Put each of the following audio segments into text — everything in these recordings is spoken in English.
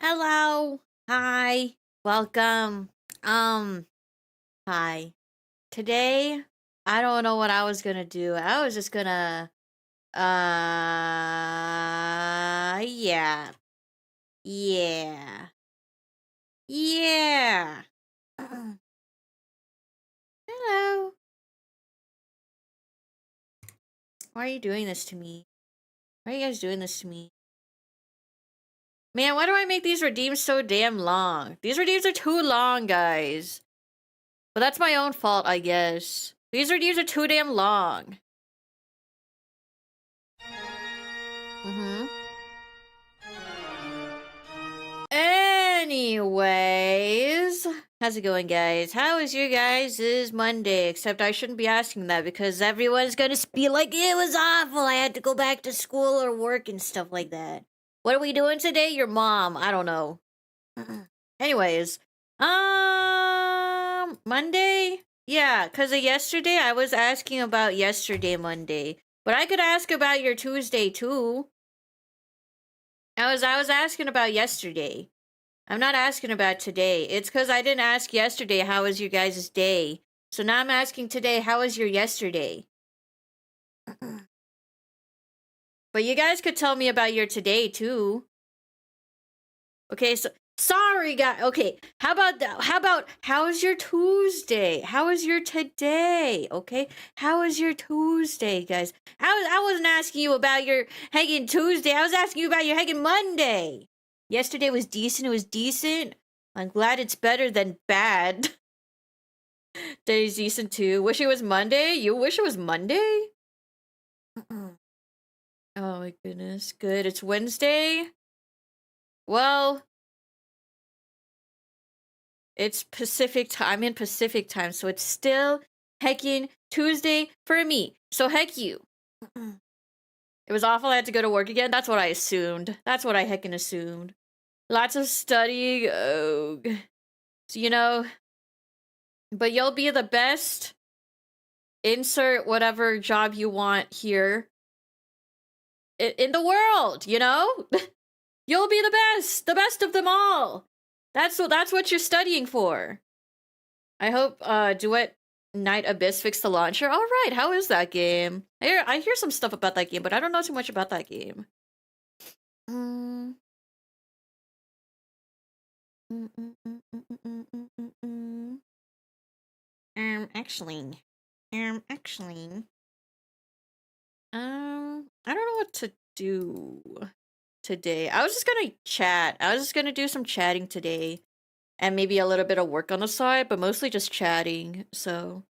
Hello. Hi. Welcome. Hi. Today, I don't know what I was gonna do. I was just gonna, yeah. Yeah. Yeah. Hello. Why are you doing this to me? Why are you guys doing this to me? Man, why do I make these redeems so damn long? These redeems are too long, guys. But that's my own fault, I guess. These redeems are too damn long. Mm-hmm. Anyways, how's it going, guys? How is your guys' Monday? Except I shouldn't be asking that because everyone's gonna be like, it was awful. I had to go back to school or work and stuff like that. What are we doing today? Your mom. I don't know. Anyways, Monday? Yeah, because of yesterday, I was asking about yesterday, Monday. But I could ask about your Tuesday, too. I was asking about yesterday. I'm not asking about today. It's because I didn't ask yesterday how was your guys' day. So now I'm asking today how was your yesterday. But you guys could tell me about your today too. Okay, so sorry guys. Okay, how about how's your Tuesday? How is your today? Okay, how is your Tuesday, guys? I wasn't asking you about your hanging Tuesday. I was asking you about your hanging Monday. Yesterday was decent. It was decent. I'm glad it's better than bad. Today's decent too. Wish it was Monday? You wish it was Monday? Oh my goodness. Good. It's Wednesday? Well, it's Pacific time. I'm in Pacific time, so it's still heckin' Tuesday for me. So heck you. It was awful I had to go to work again. That's what I assumed. That's what I heckin' assumed. Lots of studying. Oh. So, you know, but you'll be the best. Insert whatever job you want here in the world, you know? You'll be the best of them all. That's what you're studying for. I hope Duet Night Abyss fixed the launcher. All right, how is that game? I hear some stuff about that game, but I don't know too much about that game. Mm. Actually, I don't know what to do today. I was just gonna chat. I was just gonna do some chatting today. And maybe a little bit of work on the side, but mostly just chatting, so.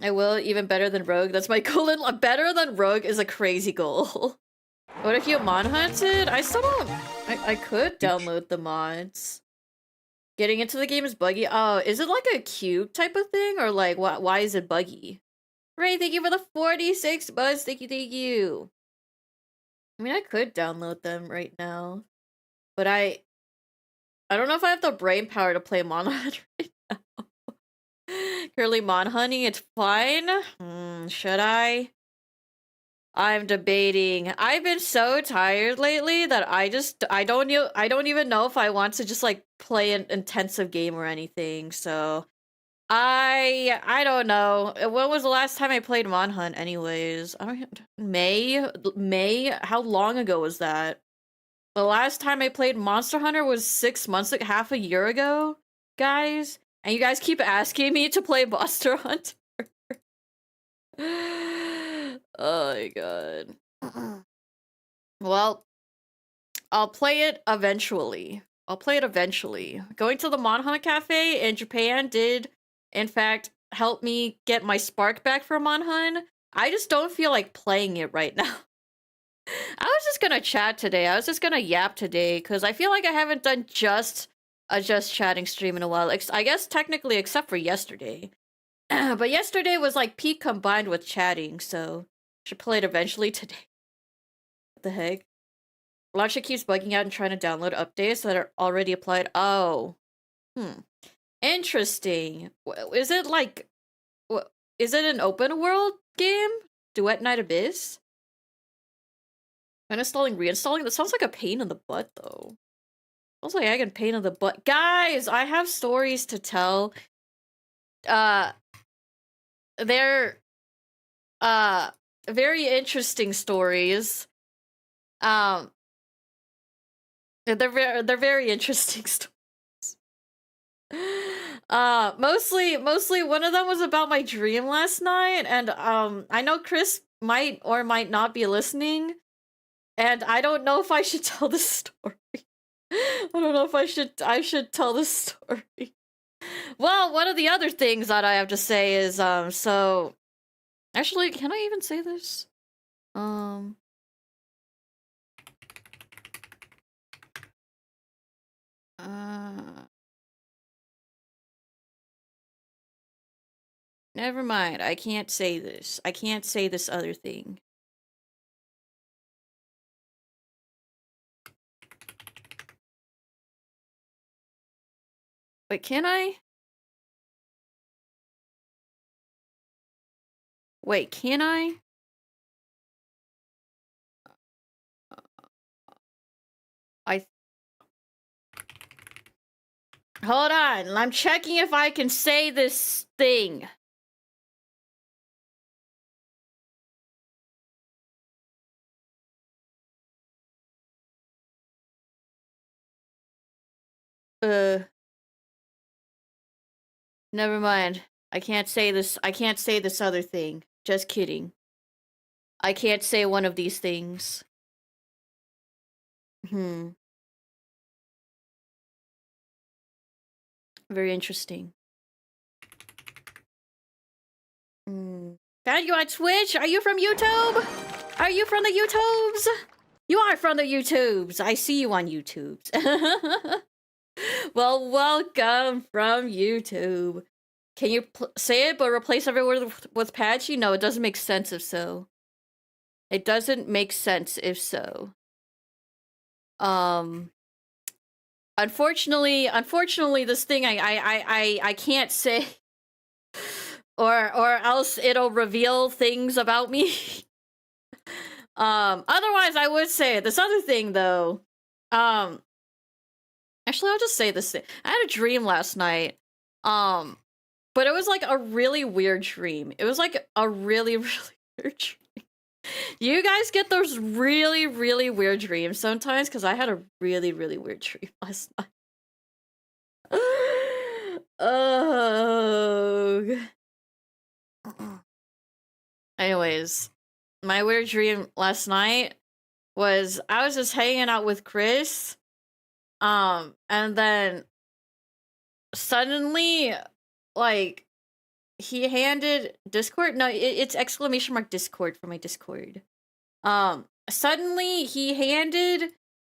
I will, even better than Rogue. That's my goal. Better than Rogue is a crazy goal. What if you mod hunted? I still don't. I could download the mods. Getting into the game is buggy. Oh, is it like a cube type of thing? Or like, why is it buggy? Ray, thank you for the 46 buds. Thank you. I mean, I could download them right now. But I don't know if I have the brain power to play Mon Hunt right now. Curly Mon Honey, it's fine. Should I? I'm debating. I've been so tired lately that I don't even know if I want to just like play an intensive game or anything. So I don't know. When was the last time I played Mon Hunt anyways? I don't May? How long ago was that? The last time I played Monster Hunter was 6 months, like half a year ago, guys. And you guys keep asking me to play Monster Hunter. Oh my god. Well, I'll play it eventually. Going to the Mon Hunt Cafe in Japan did, in fact, help me get my spark back for Mon Hunt. I just don't feel like playing it right now. I was just gonna chat today. I was just gonna yap today because I feel like I haven't done a just chatting stream in a while. I guess technically except for yesterday. But yesterday was like peak combined with chatting, so should play it eventually today. What the heck? Launcher keeps bugging out and trying to download updates that are already applied. Oh. Interesting. Is it like is it an open world game? Duet Night Abyss? Uninstalling, reinstalling? That sounds like a pain in the butt, though. Sounds like I get pain in the butt. Guys, I have stories to tell. They're, very interesting stories. They're very interesting stories. Mostly one of them was about my dream last night, and I know Chris might or might not be listening, and I don't know if I should tell this story. I don't know if I should tell this story. Well, one of the other things that I have to say is so actually, can I even say this? Never mind. I can't say this. I can't say this other thing. Wait, can I? Wait, can I? Hold on. I'm checking if I can say this thing. Never mind. I can't say this. I can't say this other thing. Just kidding. I can't say one of these things. Very interesting. Found you on Twitch? Are you from YouTube? Are you from the YouTubes? You are from the YouTubes. I see you on YouTubes. Well, welcome from YouTube. Can you say it but replace every word with Pachi? No, it doesn't make sense if so. It doesn't make sense if so. Unfortunately, this thing I can't say, or else it'll reveal things about me. Otherwise I would say it. This other thing though, actually I'll just say this thing. I had a dream last night, but it was like a really weird dream. It was like a really weird dream. You guys get those really weird dreams sometimes? Because I had a really weird dream last night. Oh. Anyways, my weird dream last night was I was just hanging out with Chris, and then suddenly, like, he handed Discord. No, it's exclamation mark Discord for my Discord. Suddenly he handed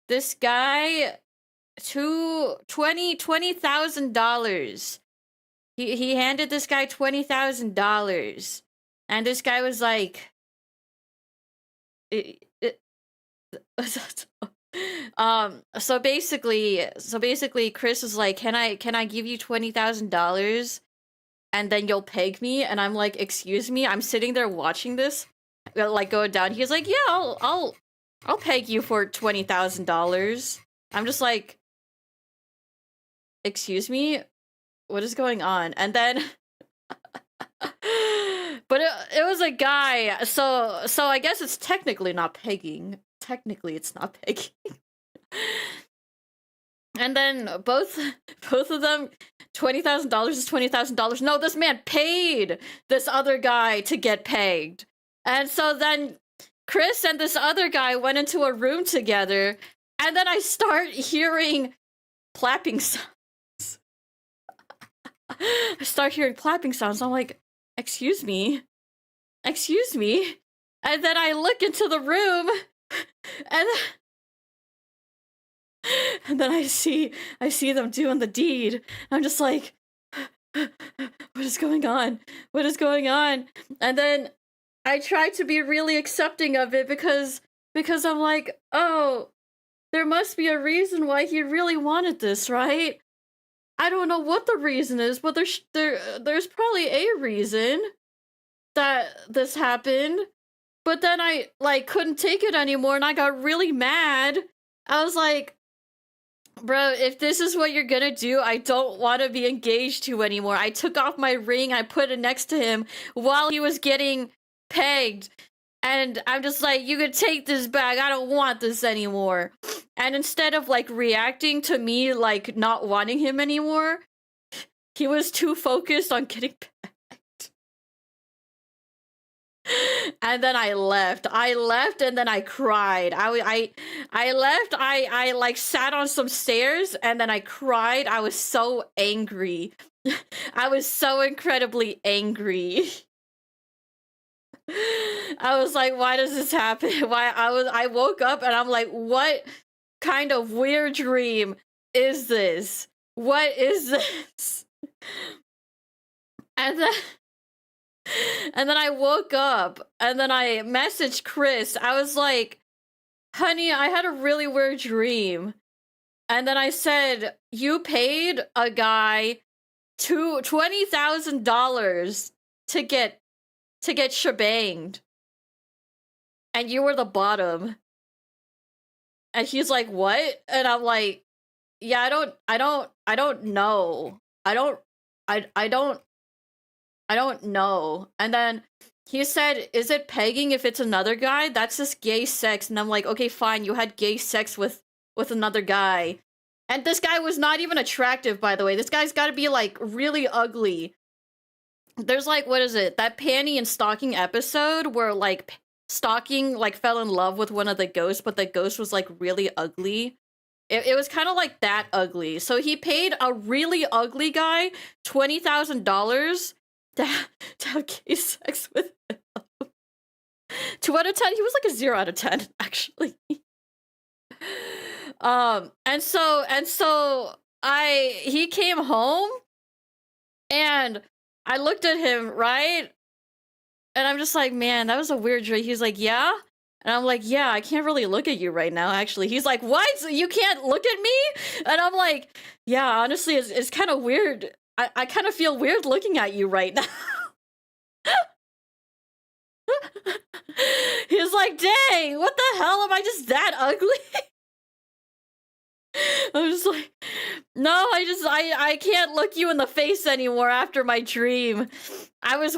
this guy $20,000. He handed this guy $20,000, and this guy was like, so basically, Chris was like, can I give you $20,000, and then you'll peg me? And I'm like, excuse me? I'm sitting there watching this, like, going down. He's like, yeah, I'll peg you for $20,000. I'm just like, excuse me? What is going on? And then but it was a guy, so I guess it's technically not pegging. Technically it's not pegging. And then both of them, $20,000 is $20,000. No, this man paid this other guy to get pegged. And so then Chris and this other guy went into a room together, and then I start hearing clapping sounds. I start hearing clapping sounds. I'm like, excuse me? Excuse me? And then I look into the room, and then I see them doing the deed. I'm just like, what is going on? What is going on? And then I try to be really accepting of it because I'm like, oh, there must be a reason why he really wanted this, right? I don't know what the reason is, but there's probably a reason that this happened. But then I like couldn't take it anymore and I got really mad. I was like, bro, if this is what you're gonna do, I don't want to be engaged to anymore. I took off my ring, I put it next to him while he was getting pegged. And I'm just like, you could take this back. I don't want this anymore. And instead of like reacting to me like not wanting him anymore, he was too focused on getting pegged. And then I left. I left and then I cried. I left. I like sat on some stairs and then I cried. I was so angry. I was so incredibly angry. I was like, why does this happen? I woke up and I'm like, what kind of weird dream is this? What is this? And then I woke up and then I messaged Chris. I was like, honey, I had a really weird dream. And then I said, you paid a guy $20,000 to get shebanged. And you were the bottom. And he's like, what? And I'm like, yeah, I don't know. I don't know. And then he said, is it pegging if it's another guy? That's just gay sex. And I'm like, okay, fine. You had gay sex with another guy. And this guy was not even attractive, by the way. This guy's got to be like really ugly. There's like, what is it? That panty and stocking episode where like Stocking like fell in love with one of the ghosts, but the ghost was like really ugly. It was kind of like that ugly. So he paid a really ugly guy $20,000 to have gay sex with him. 2 out of 10. He was like a 0 out of 10, actually. And so he came home and I looked at him, right? And I'm just like, man, that was a weird dream. He's like, yeah? And I'm like, yeah, I can't really look at you right now, actually. He's like, what? You can't look at me? And I'm like, yeah, honestly, it's kind of weird. I kind of feel weird looking at you right now. He's like, dang, what the hell? Am I just that ugly? I'm just like, no, I can't look you in the face anymore after my dream. I was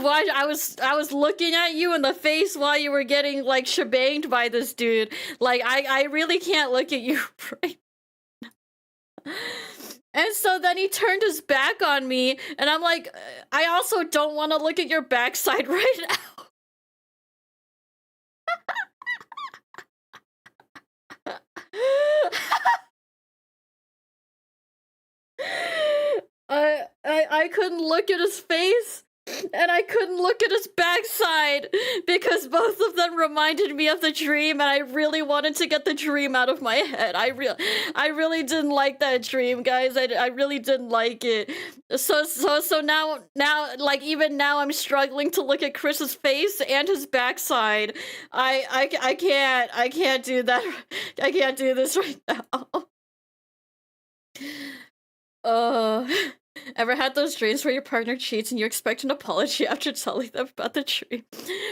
looking at you in the face while you were getting like shebanged by this dude. Like I really can't look at you right now. And so then he turned his back on me and I'm like, I also don't want to look at your backside right now. I couldn't look at his face and I couldn't look at his backside because both of them reminded me of the dream and I really wanted to get the dream out of my head. I really didn't like that dream, guys. I really didn't like it. So now like even now I'm struggling to look at Chris's face and his backside. I can't do that. I can't do this right now. Ever had those dreams where your partner cheats and you expect an apology after telling them about the dream?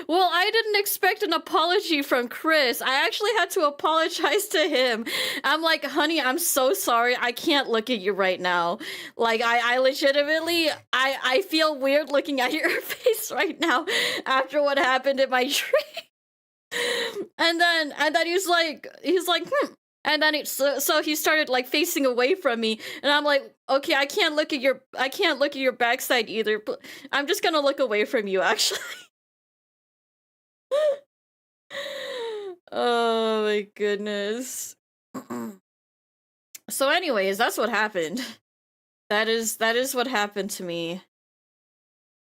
Well, I didn't expect an apology from Chris. I actually had to apologize to him. I'm like, honey, I'm so sorry. I can't look at you right now. Like, I legitimately, I feel weird looking at your face right now after what happened in my dream. And then he's like, And then so he started like facing away from me, and I'm like, okay, I can't look at your backside either. But I'm just gonna look away from you, actually. Oh my goodness. So, anyways, that's what happened. That is what happened to me.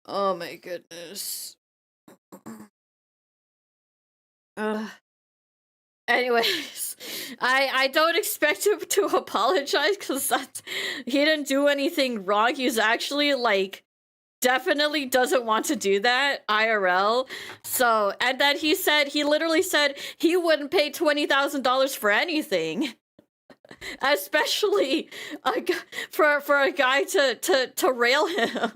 Oh my goodness. Anyways, I don't expect him to apologize because he didn't do anything wrong. He's actually like definitely doesn't want to do that IRL. So, and then he literally said he wouldn't pay $20,000 for anything. Especially for a guy to rail him.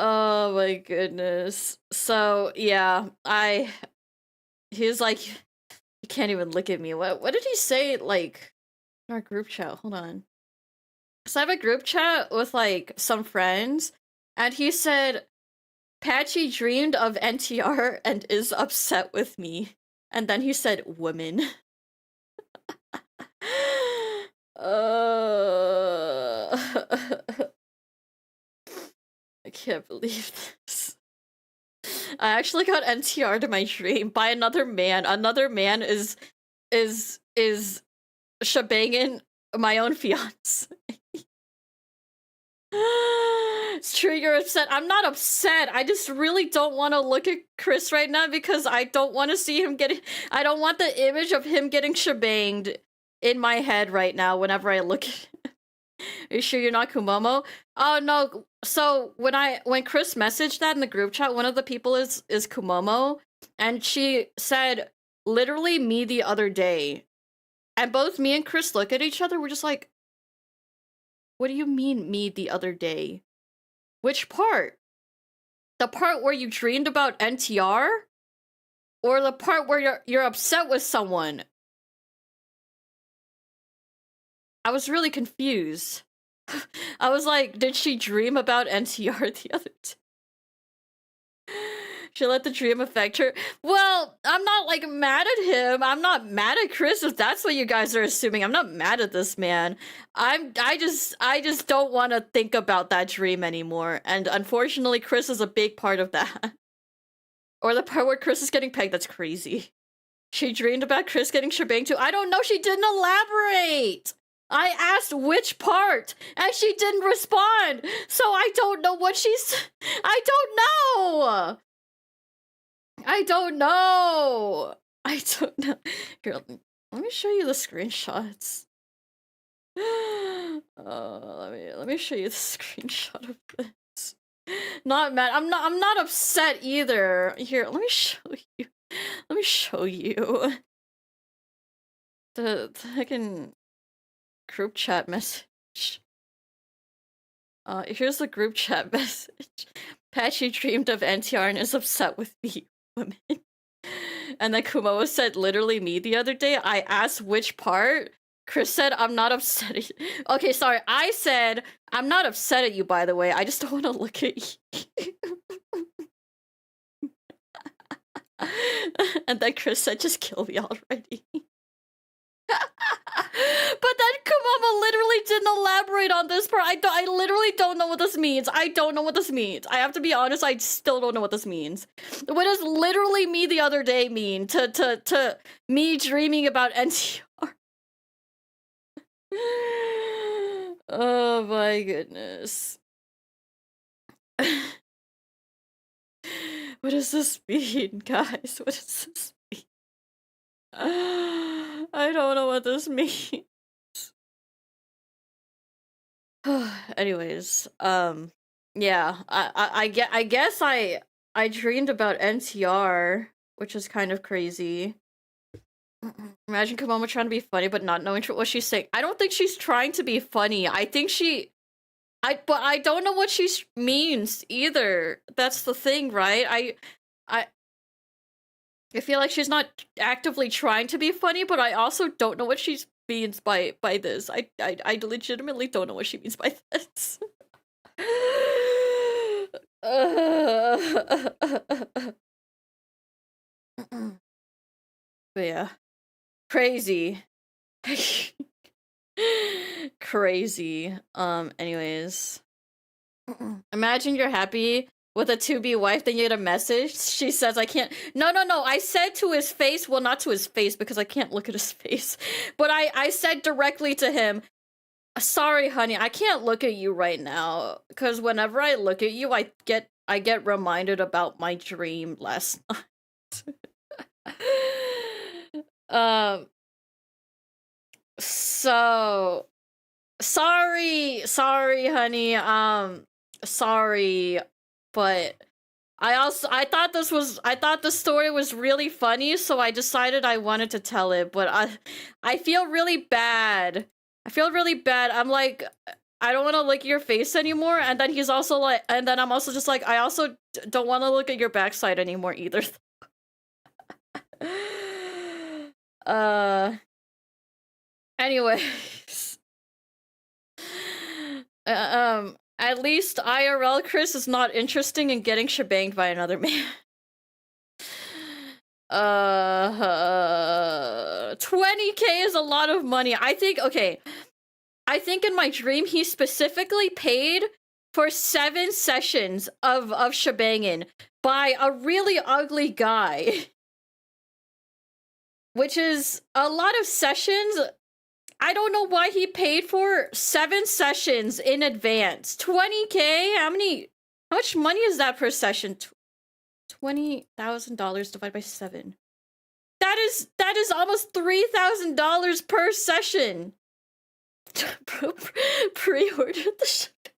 Oh my goodness. So yeah, he was like, you can't even look at me. What did he say, like, in our group chat? Hold on. So I have a group chat with like some friends, and he said Pachi dreamed of NTR and is upset with me. And then he said woman. I can't believe this. I actually got NTR to my dream by another man. Another man is shebanging my own fiance. It's true, you're upset. I'm not upset. I just really don't want to look at Chris right now because I don't want to see him getting. I don't want the image of him getting shebanged in my head right now whenever I look at him. Are you sure you're not Kumomo? Oh no. So when Chris messaged that in the group chat, one of the people is Kumomo, and she said literally me the other day. And both me and Chris look at each other, we're just like, what do you mean me the other day? Which part? The part where you dreamed about NTR? Or the part where you're upset with someone? I was really confused. I was like, did she dream about NTR the other day? She let the dream affect her. Well, I'm not like mad at him. I'm not mad at Chris if that's what you guys are assuming. I'm not mad at this man. I just don't want to think about that dream anymore. And unfortunately, Chris is a big part of that. Or the part where Chris is getting pegged, that's crazy. She dreamed about Chris getting shebanged too. I don't know, she didn't elaborate! I asked which part, and she didn't respond! So I don't know what she's... I don't know! I don't know! I don't know. Here, let me show you the screenshots. Let me show you the screenshot of this. Not mad. I'm not upset either. Here, let me show you. Let me show you. The fucking group chat message. Here's the group chat message. Pachi dreamed of NTR and is upset with me, women. And then Kumoa said literally me the other day. I asked which part. Chris said, I'm not upset at you. Okay, sorry. I said, I'm not upset at you, by the way. I just don't want to look at you. And then Chris said, just kill me already. But then Kumama literally didn't elaborate on this part. I literally don't know what this means. I don't know what this means. I have to be honest, I still don't know what this means. What does literally me the other day mean to me dreaming about NTR? Oh my goodness. What does this mean, guys? What does this mean? I don't know what this means. Anyways, yeah, I guess I dreamed about NTR, which is kind of crazy. Imagine Kamama trying to be funny but not knowing what she's saying. I don't think she's trying to be funny. I think but I don't know what she means either. That's the thing, right? I feel like she's not actively trying to be funny, but I also don't know what she means by this. I legitimately don't know what she means by this. But yeah. Crazy. Crazy. Anyways. Imagine you're happy with a to-be wife, then you get a message. She says, I can't. No. I said to his face. Well, not to his face because I can't look at his face. But I said directly to him, sorry, honey, I can't look at you right now. Because whenever I look at you, I get reminded about my dream last night. So sorry, honey. Sorry, but I thought the story was really funny, so I decided I wanted to tell it, but I feel really bad. I feel really bad. I'm like, I don't want to look at your face anymore. And then he's also like, and then I'm also just like, I also don't want to look at your backside anymore either. Anyways. At least IRL Chris is not interesting in getting shebanged by another man. 20K is a lot of money. I think, okay. I think in my dream, he specifically paid for 7 sessions of shebanging by a really ugly guy. Which is a lot of sessions. I don't know why he paid for 7 sessions in advance. 20K? How much money is that per session? $20,000 divided by 7. That is almost $3,000 per session. Pre-ordered the shit.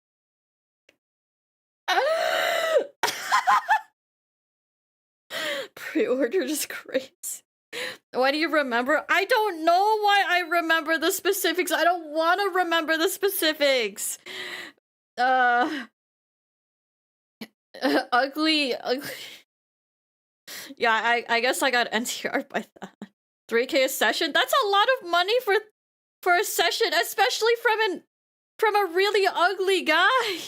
Pre-ordered is crazy. Why do you remember? I don't know why I remember the specifics. I don't want to remember the specifics. Ugly. Yeah, I guess I got NTR by that. 3K a session? That's a lot of money for a session, especially from a really ugly guy.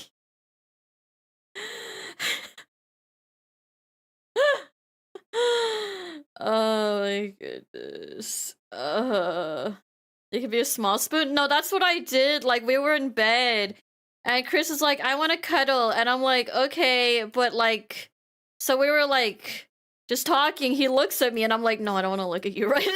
Oh my goodness. It could be a small spoon? No, that's what I did. Like, we were in bed, and Chris is like, I want to cuddle, and I'm like, okay, but like, so we were like, just talking, he looks at me, and I'm like, no, I don't want to look at you right now.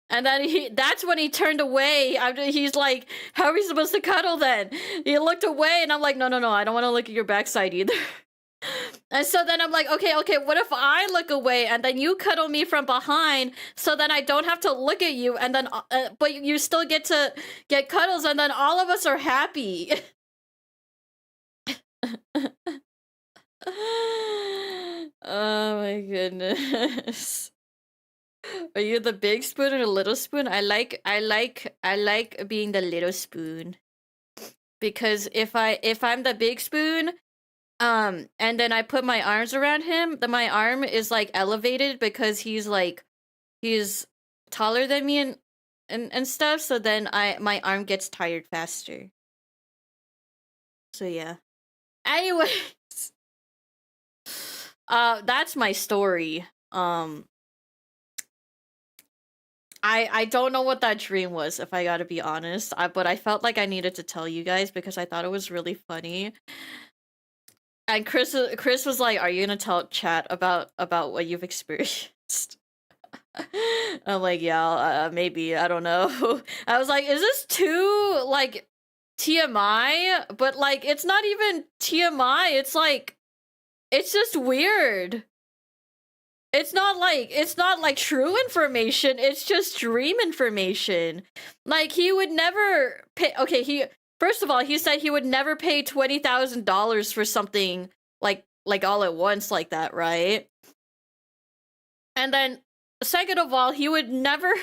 And then that's when he turned away. He's like, how are we supposed to cuddle then? He looked away, and I'm like, no, I don't want to look at your backside either. And so then I'm like, okay, what if I look away and then you cuddle me from behind, so then I don't have to look at you, and then but you still get to get cuddles, and then all of us are happy. Oh my goodness. Are you the big spoon or the little spoon? I like being the little spoon. Because if I'm the big spoon, and then I put my arms around him, then my arm is like elevated because he's taller than me and stuff, so then my arm gets tired faster. So yeah. Anyways, that's my story. I don't know what that dream was, if I gotta be honest. But I felt like I needed to tell you guys because I thought it was really funny. And Chris was like, "Are you gonna tell chat about what you've experienced?" I'm like, "Yeah, maybe. I don't know." I was like, "Is this too like TMI?" But like, it's not even TMI. It's like, it's just weird. It's not like true information. It's just dream information. Like, he would never pay. Okay, first of all, he said he would never pay $20,000 for something like all at once like that, right? And then, second of all, he would never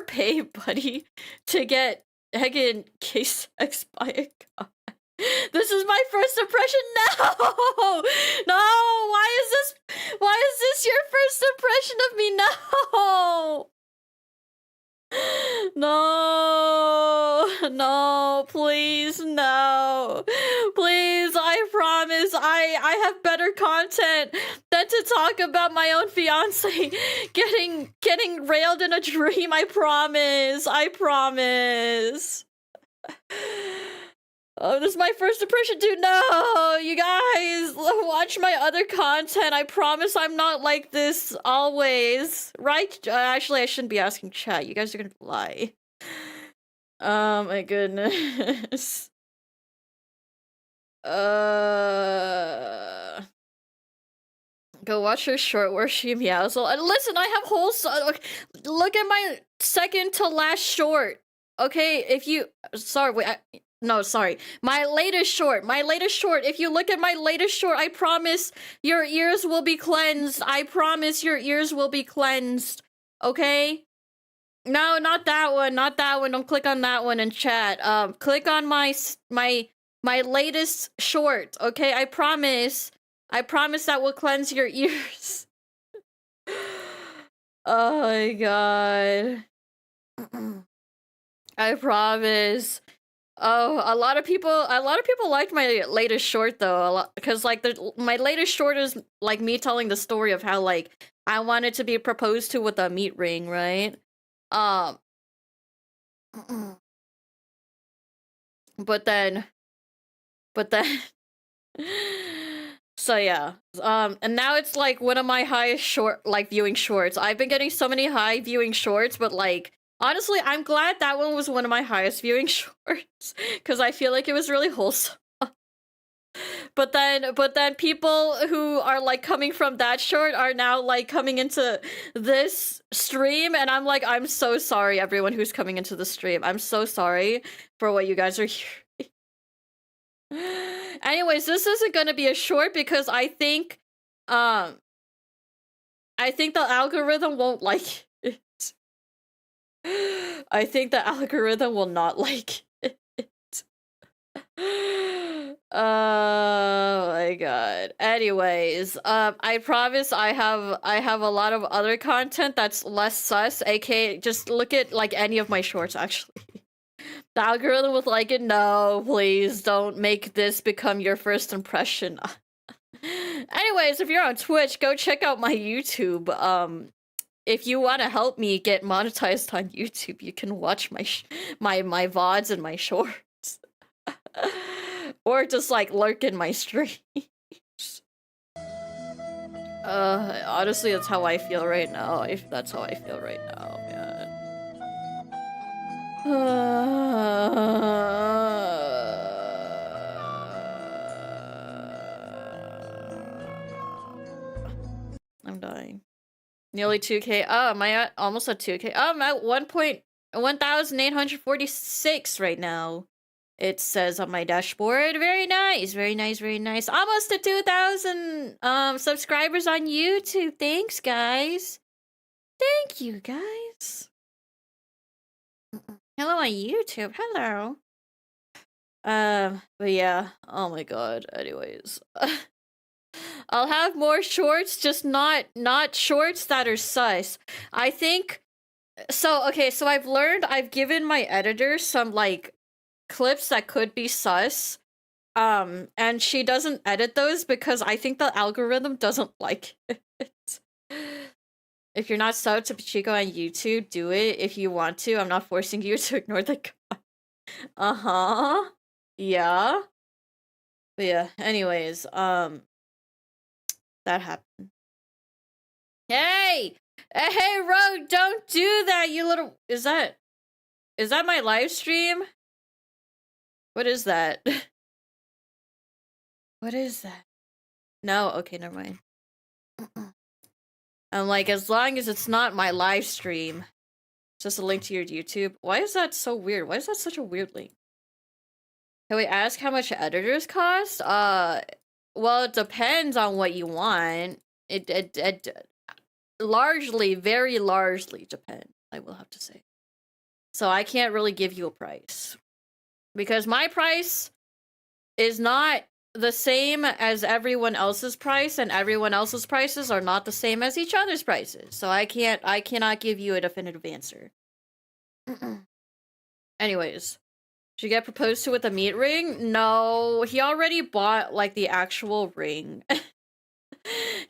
pay Buddy to get Hagen case X by a guy. This is my first impression. No, why is this your first impression of me? No, please, no. Please, I promise I have better content than to talk about my own fiance getting railed in a dream. I promise. Oh, this is my first impression, dude. No, you guys, watch my other content. I promise I'm not like this always. Right? Actually, I shouldn't be asking chat. You guys are gonna lie. Oh my goodness. Go watch her short where she meows. Listen, I have whole. Look at my second to last short. Okay, if you. Sorry, wait. No, sorry. My latest short. If you look at my latest short, I promise your ears will be cleansed. I promise your ears will be cleansed. Okay? No, not that one. Not that one. Don't click on that one in chat. Click on my latest short. Okay, I promise. I promise that will cleanse your ears. Oh my god. I promise. Oh, a lot of people liked my latest short though, a lot, because like my latest short is like me telling the story of how like I wanted to be proposed to with a meat ring, right? Um, but then, but then, so yeah, and now it's like one of my highest viewing shorts. I've been getting so many high viewing shorts, but like honestly, I'm glad that one was one of my highest viewing shorts because I feel like it was really wholesome. But then people who are like coming from that short are now like coming into this stream, and I'm like, I'm so sorry, everyone who's coming into the stream. I'm so sorry for what you guys are hearing. Anyways, this isn't gonna be a short because um, I think the algorithm won't like it. I think the algorithm will not like it. Oh my god. Anyways, I promise I have a lot of other content that's less sus, aka just look at like any of my shorts actually. The algorithm was like it, no, please don't make this become your first impression. Anyways, if you're on Twitch, go check out my YouTube. If you want to help me get monetized on YouTube, you can watch my VODs and my shorts. Or just like lurk in my streams. Honestly, that's how I feel right now. If that's how I feel right now, man. I'm dying. Nearly 2K. Oh, am I at almost at 2K? Oh, I'm at 1,846 right now. It says on my dashboard. Very nice, very nice, very nice. Almost to 2,000 subscribers on YouTube. Thanks, guys. Thank you, guys. Hello on YouTube. Hello. But yeah. Oh my god. Anyways. I'll have more shorts, just not shorts that are sus. I think so okay, so I've given my editor some like clips that could be sus. And she doesn't edit those because I think the algorithm doesn't like it. If you're not subbed to Pachiko on YouTube, do it if you want to. I'm not forcing you to ignore the comment. Uh-huh. Yeah. But yeah, anyways, that happened. Hey! Hey, Rogue, don't do that, you little... Is that my live stream? What is that? What is that? No, okay, never mind. I'm like, as long as it's not my live stream, just a link to your YouTube. Why is that so weird? Why is that such a weird link? Can we ask how much editors cost? Well, it depends on what you want. It largely, very largely depends, I will have to say. So I can't really give you a price. Because my price is not the same as everyone else's price, and everyone else's prices are not the same as each other's prices. So I cannot give you a definitive answer. Anyways, did you get proposed to with a meat ring? No, he already bought like the actual ring.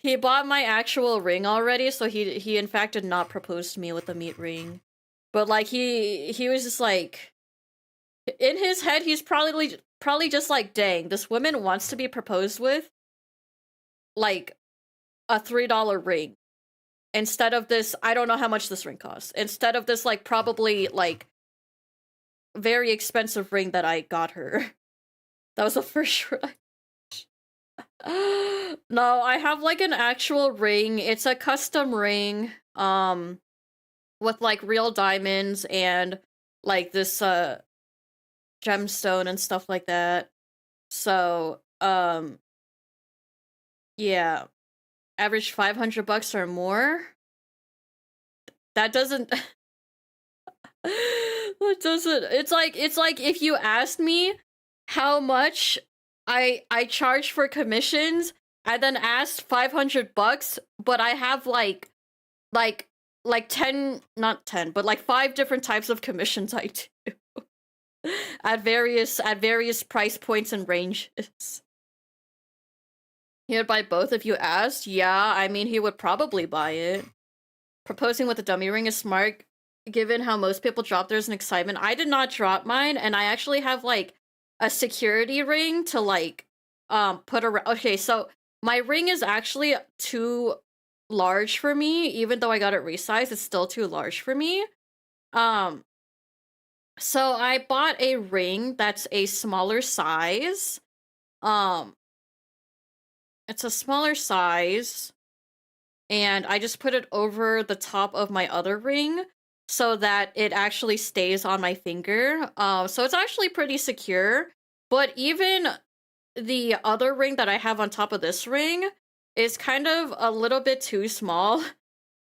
He bought my actual ring already, so he in fact did not propose to me with a meat ring. But like he was just like, in his head he's probably just like, dang, this woman wants to be proposed with like a $3 ring instead of this. I don't know how much this ring costs. Instead of this like probably like very expensive ring that I got her. That was the first try. No, I have like an actual ring. It's a custom ring with like real diamonds and like this gemstone and stuff like that. So yeah, average $500 or more. That doesn't It doesn't. It's like if you asked me how much I charge for commissions, I then asked $500, but I have like like 10, not 10, but like 5 different types of commissions I do at various price points and ranges. He would buy both if you asked? Yeah, I mean he would probably buy it. Proposing with a dummy ring is smart, given how most people drop theirs in excitement. I did not drop mine, and I actually have like a security ring to like put around. Okay, so my ring is actually too large for me, even though I got it resized. It's still too large for me. Um, so I bought a ring that's a smaller size. Um, it's a smaller size, and I just put it over the top of my other ring so that it actually stays on my finger. So it's actually pretty secure. But even the other ring that I have on top of this ring is kind of a little bit too small.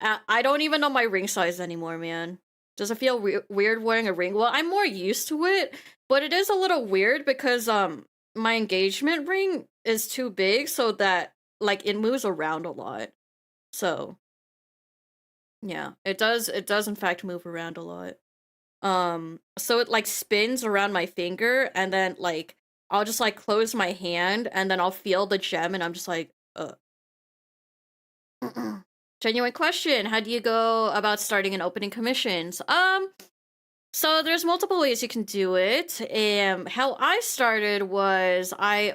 I don't even know my ring size anymore, man. Does it feel weird wearing a ring? Well, I'm more used to it, but it is a little weird because my engagement ring is too big so that like it moves around a lot. So, yeah, it does in fact move around a lot. So it like spins around my finger and then like I'll just like close my hand and then I'll feel the gem and I'm just like, Genuine question. How do you go about starting and opening commissions? So there's multiple ways you can do it. How I started was I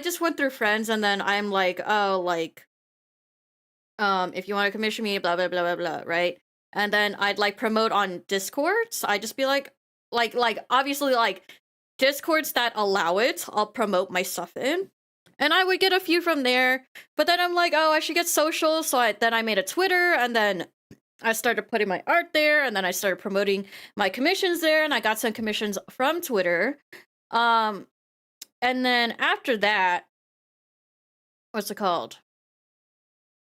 just went through friends and then I'm like, oh, like, if you want to commission me, blah, blah, blah, blah, blah, right? And then I'd like promote on Discords. I'd just be like, obviously, like, Discords that allow it, I'll promote my stuff in. And I would get a few from there. But then I'm like, oh, I should get social. So then I made a Twitter and then I started putting my art there and then I started promoting my commissions there and I got some commissions from Twitter. And then after that, what's it called?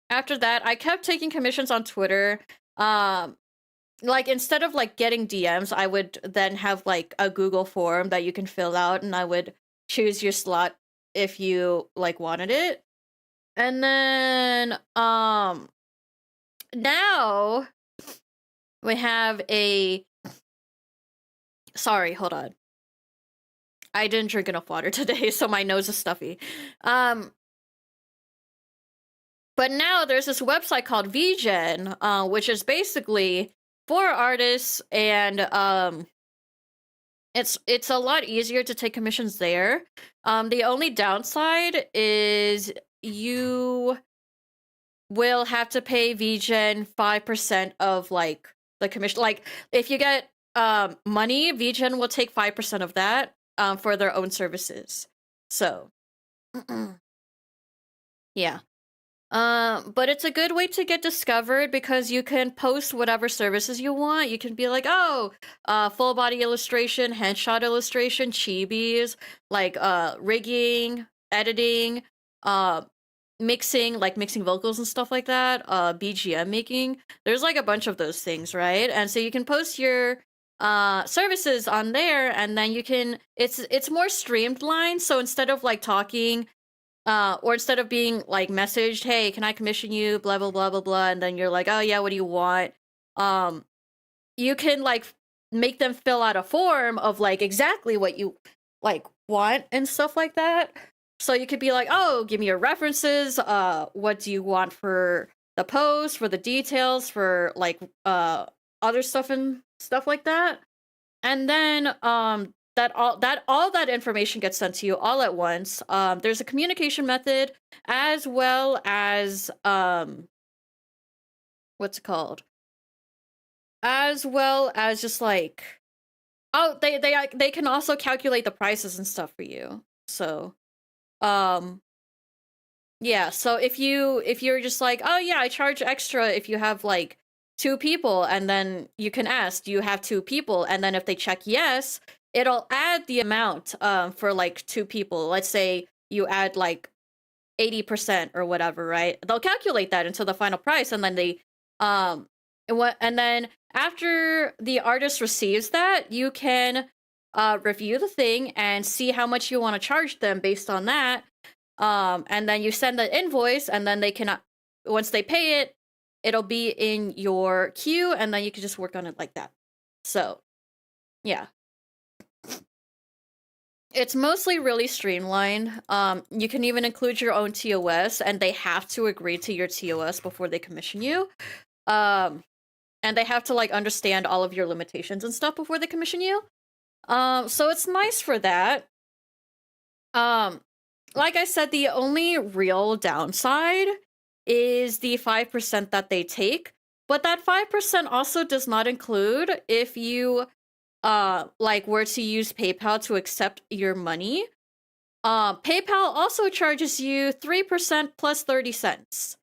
After that, I kept taking commissions on Twitter. Like instead of like getting DMs, I would then have like a Google form that you can fill out and I would choose your slot if you like wanted it. And then now we have a sorry, hold on. I didn't drink enough water today, so my nose is stuffy. But now there's this website called VGen, which is basically for artists, and it's a lot easier to take commissions there. The only downside is you will have to pay VGen 5% of like the commission. Like if you get money, VGen will take 5% of that for their own services. So yeah. But it's a good way to get discovered because you can post whatever services you want. You can be like, oh, full body illustration, headshot illustration, chibis, like rigging, editing, mixing, like mixing vocals and stuff like that, BGM making. There's like a bunch of those things, right? And so you can post your services on there and then you can it's more streamlined. So instead of like talking or instead of being like messaged, hey, can I commission you, blah blah blah blah blah, and then you're like, oh yeah, what do you want? You can like make them fill out a form of like exactly what you like want and stuff like that. So you could be like, oh, give me your references, what do you want for the post, for the details, for like other stuff and stuff like that. And then all that information gets sent to you all at once. There's a communication method as well as what's it called? As well as just like they can also calculate the prices and stuff for you. So yeah, so if you're just like, oh yeah, I charge extra if you have like 2 people, and then you can ask, do you have 2 people? And then if they check yes, it'll add the amount for like 2 people. Let's say you add like 80% or whatever, right? They'll calculate that into the final price and then they and then after the artist receives that, you can review the thing and see how much you want to charge them based on that. And then you send the invoice, and then they cannot. Once they pay it, it'll be in your queue, and then you can just work on it like that. So, yeah. It's mostly really streamlined. You can even include your own TOS, and they have to agree to your TOS before they commission you. And they have to like understand all of your limitations and stuff before they commission you. So it's nice for that. Like I said, the only real downside is the 5% that they take, but that 5% also does not include if you like were to use PayPal to accept your money. PayPal also charges you 3% plus 30 cents.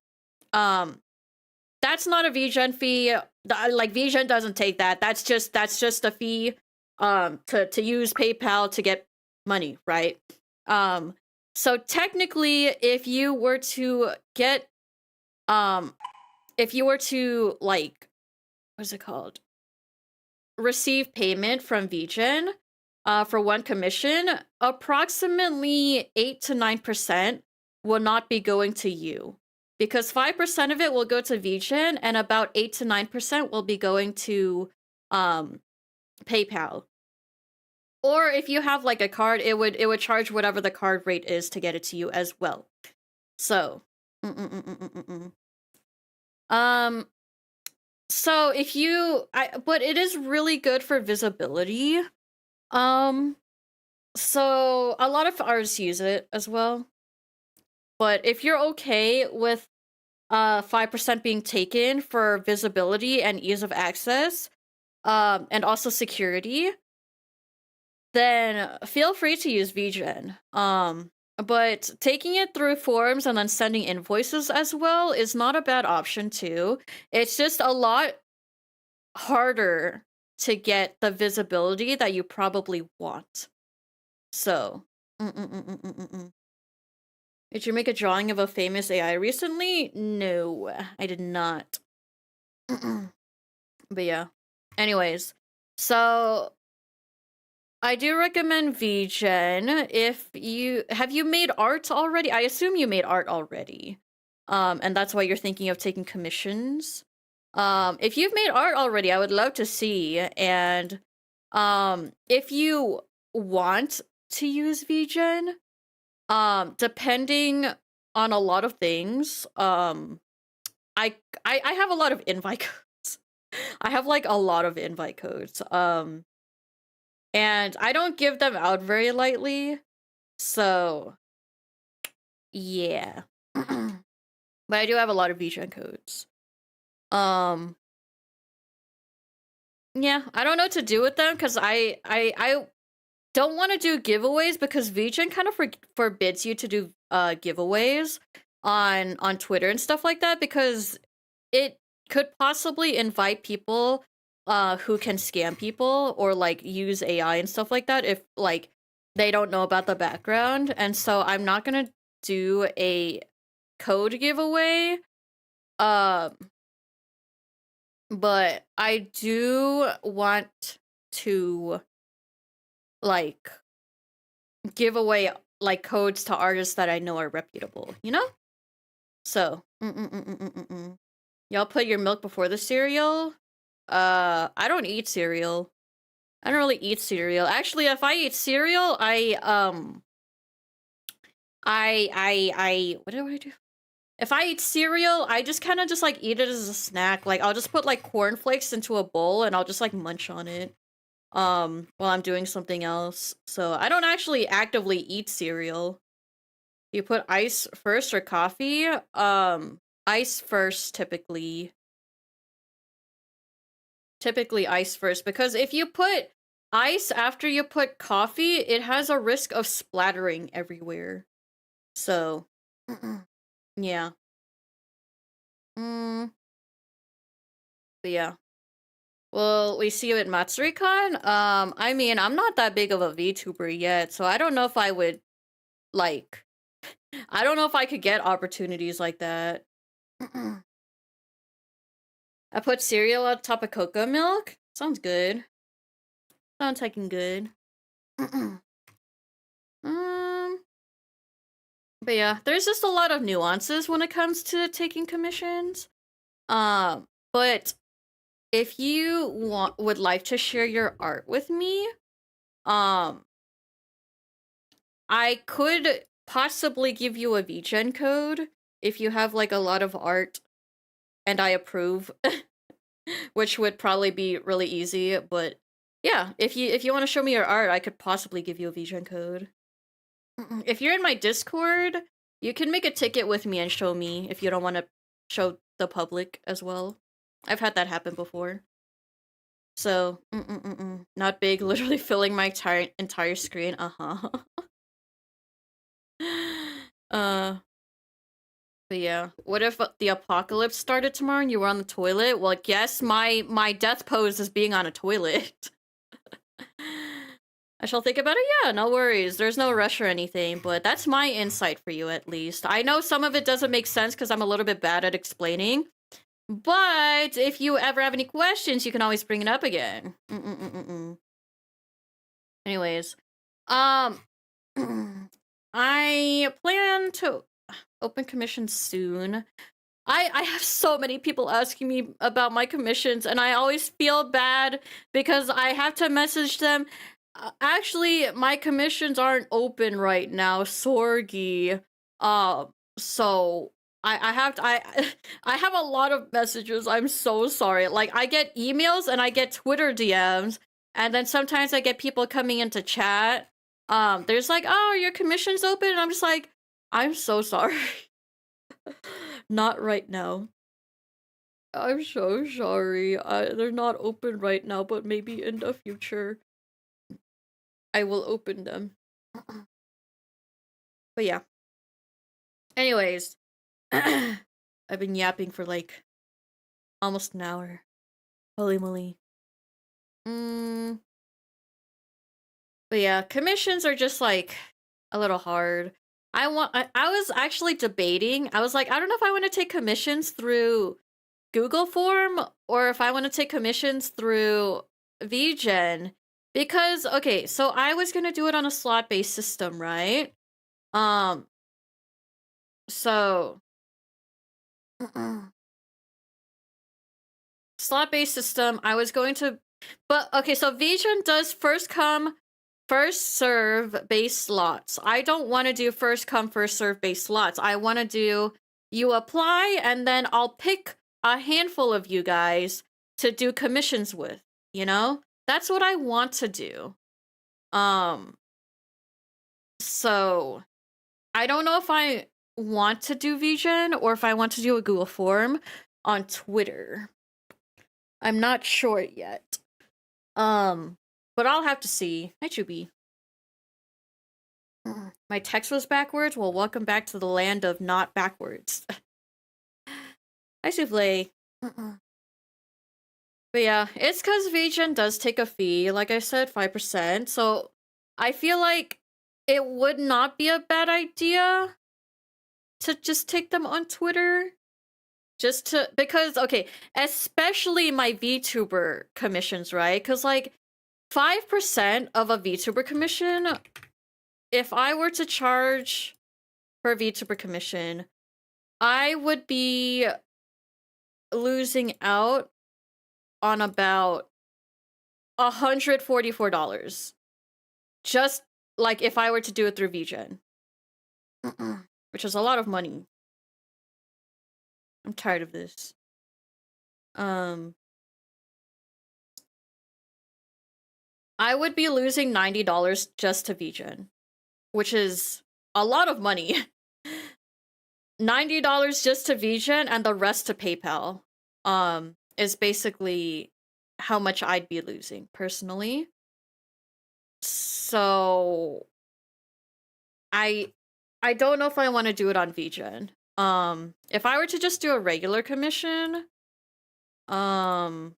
That's not a VGen fee. Like VGen doesn't take that. That's just a fee to use PayPal to get money, right? So technically if you were to get if you were to like what's it called? Receive payment from VGen for one commission, approximately 8 to 9% will not be going to you. Because 5% of it will go to VGen, and about 8 to 9% will be going to PayPal. Or if you have like a card, it would charge whatever the card rate is to get it to you as well. So, so if you, but it is really good for visibility. So a lot of artists use it as well. But if you're okay with 5% being taken for visibility and ease of access, and also security, then feel free to use VGen. But taking it through forums and then sending invoices as well is not a bad option too. It's just a lot harder to get the visibility that you probably want. So, Did you make a drawing of a famous AI recently? No, I did not. But yeah. Anyways, so I do recommend VGen if you have you made art already? I assume you made art already. And that's why you're thinking of taking commissions. If you've made art already, I would love to see. And if you want to use VGen, depending on a lot of things, I have a lot of invite codes. I have like a lot of invite codes. And I don't give them out very lightly. So yeah. But I do have a lot of VGen codes. Yeah, I don't know what to do with them because I don't want to do giveaways because VGen kind of forbids you to do giveaways on Twitter and stuff like that because it could possibly invite people who can scam people or like use AI and stuff like that if like they don't know about the background. And so I'm not gonna do a code giveaway. But I do want to like give away like codes to artists that I know are reputable, you know? So, y'all put your milk before the cereal? I don't eat cereal. I don't really eat cereal. Actually, if I eat cereal, what do I do? If I eat cereal, I just kind of just like eat it as a snack. Like I'll just put like cornflakes into a bowl and I'll just like munch on it while I'm doing something else. So I don't actually actively eat cereal. You put ice first or coffee? Ice first typically. Typically ice first because if you put ice after you put coffee, it has a risk of splattering everywhere. So yeah. But yeah. Well, we see you at MatsuriCon. I mean, I'm not that big of a VTuber yet, so I don't know if I would, like, I don't know if I could get opportunities like that. I put cereal on top of cocoa milk. Sounds good. Sounds fucking good. But yeah, there's just a lot of nuances when it comes to taking commissions. But if you would like to share your art with me, I could possibly give you a VGen code if you have like a lot of art and I approve, which would probably be really easy. But yeah, if you want to show me your art, I could possibly give you a VGen code. If you're in my Discord, you can make a ticket with me and show me if you don't want to show the public as well. I've had that happen before. So, not big, literally filling my entire screen. But yeah, what if the apocalypse started tomorrow and you were on the toilet? Well, guess my death pose is being on a toilet. I shall think about it. Yeah, no worries. There's no rush or anything, but that's my insight for you at least. I know some of it doesn't make sense because I'm a little bit bad at explaining, but if you ever have any questions, you can always bring it up again. Anyways, I plan to open commissions soon. I have so many people asking me about my commissions, and I always feel bad because I have to message them. Actually, my commissions aren't open right now, Sorgi. So I have to, I have a lot of messages. I'm so sorry. Like I get emails and I get Twitter DMs, and then sometimes I get people coming into chat. There's like, oh, your commission's open, and I'm just like, I'm so sorry. Not right now. I'm so sorry. They're not open right now, but maybe in the future I will open them. But yeah. Anyways, I've been yapping for like almost an hour. Holy moly. But yeah, commissions are just like a little hard. I was actually debating. I was like, I don't know if I want to take commissions through Google form or if I want to take commissions through VGen. Because, okay, so I was gonna do it on a slot-based system, right? So slot-based system, I was going to, but okay, so VGen does first come, first serve based slots. I don't want to do first come, first serve based slots. I want to do, you apply and then I'll pick a handful of you guys to do commissions with, you know? That's what I want to do. So I don't know if I want to do VGen or if I want to do a Google form on Twitter. I'm not sure yet. But I'll have to see. Hi, Chubby. My text was backwards? Well, welcome back to the land of not backwards. Hi, Souffle. But yeah, it's because VGen does take a fee, like I said, 5%. So I feel like it would not be a bad idea to just take them on Twitter. Just to, because, okay, especially my VTuber commissions, right? Because, like, 5% of a VTuber commission, if I were to charge for a VTuber commission, I would be losing out on about $144. Just, like, if I were to do it through VGen. Which is a lot of money. I'm tired of this. I would be losing $90 just to VGen, which is a lot of money. $90 just to VGen and the rest to PayPal. Is basically how much I'd be losing personally. So I don't know if I want to do it on VGen. If I were to just do a regular commission, I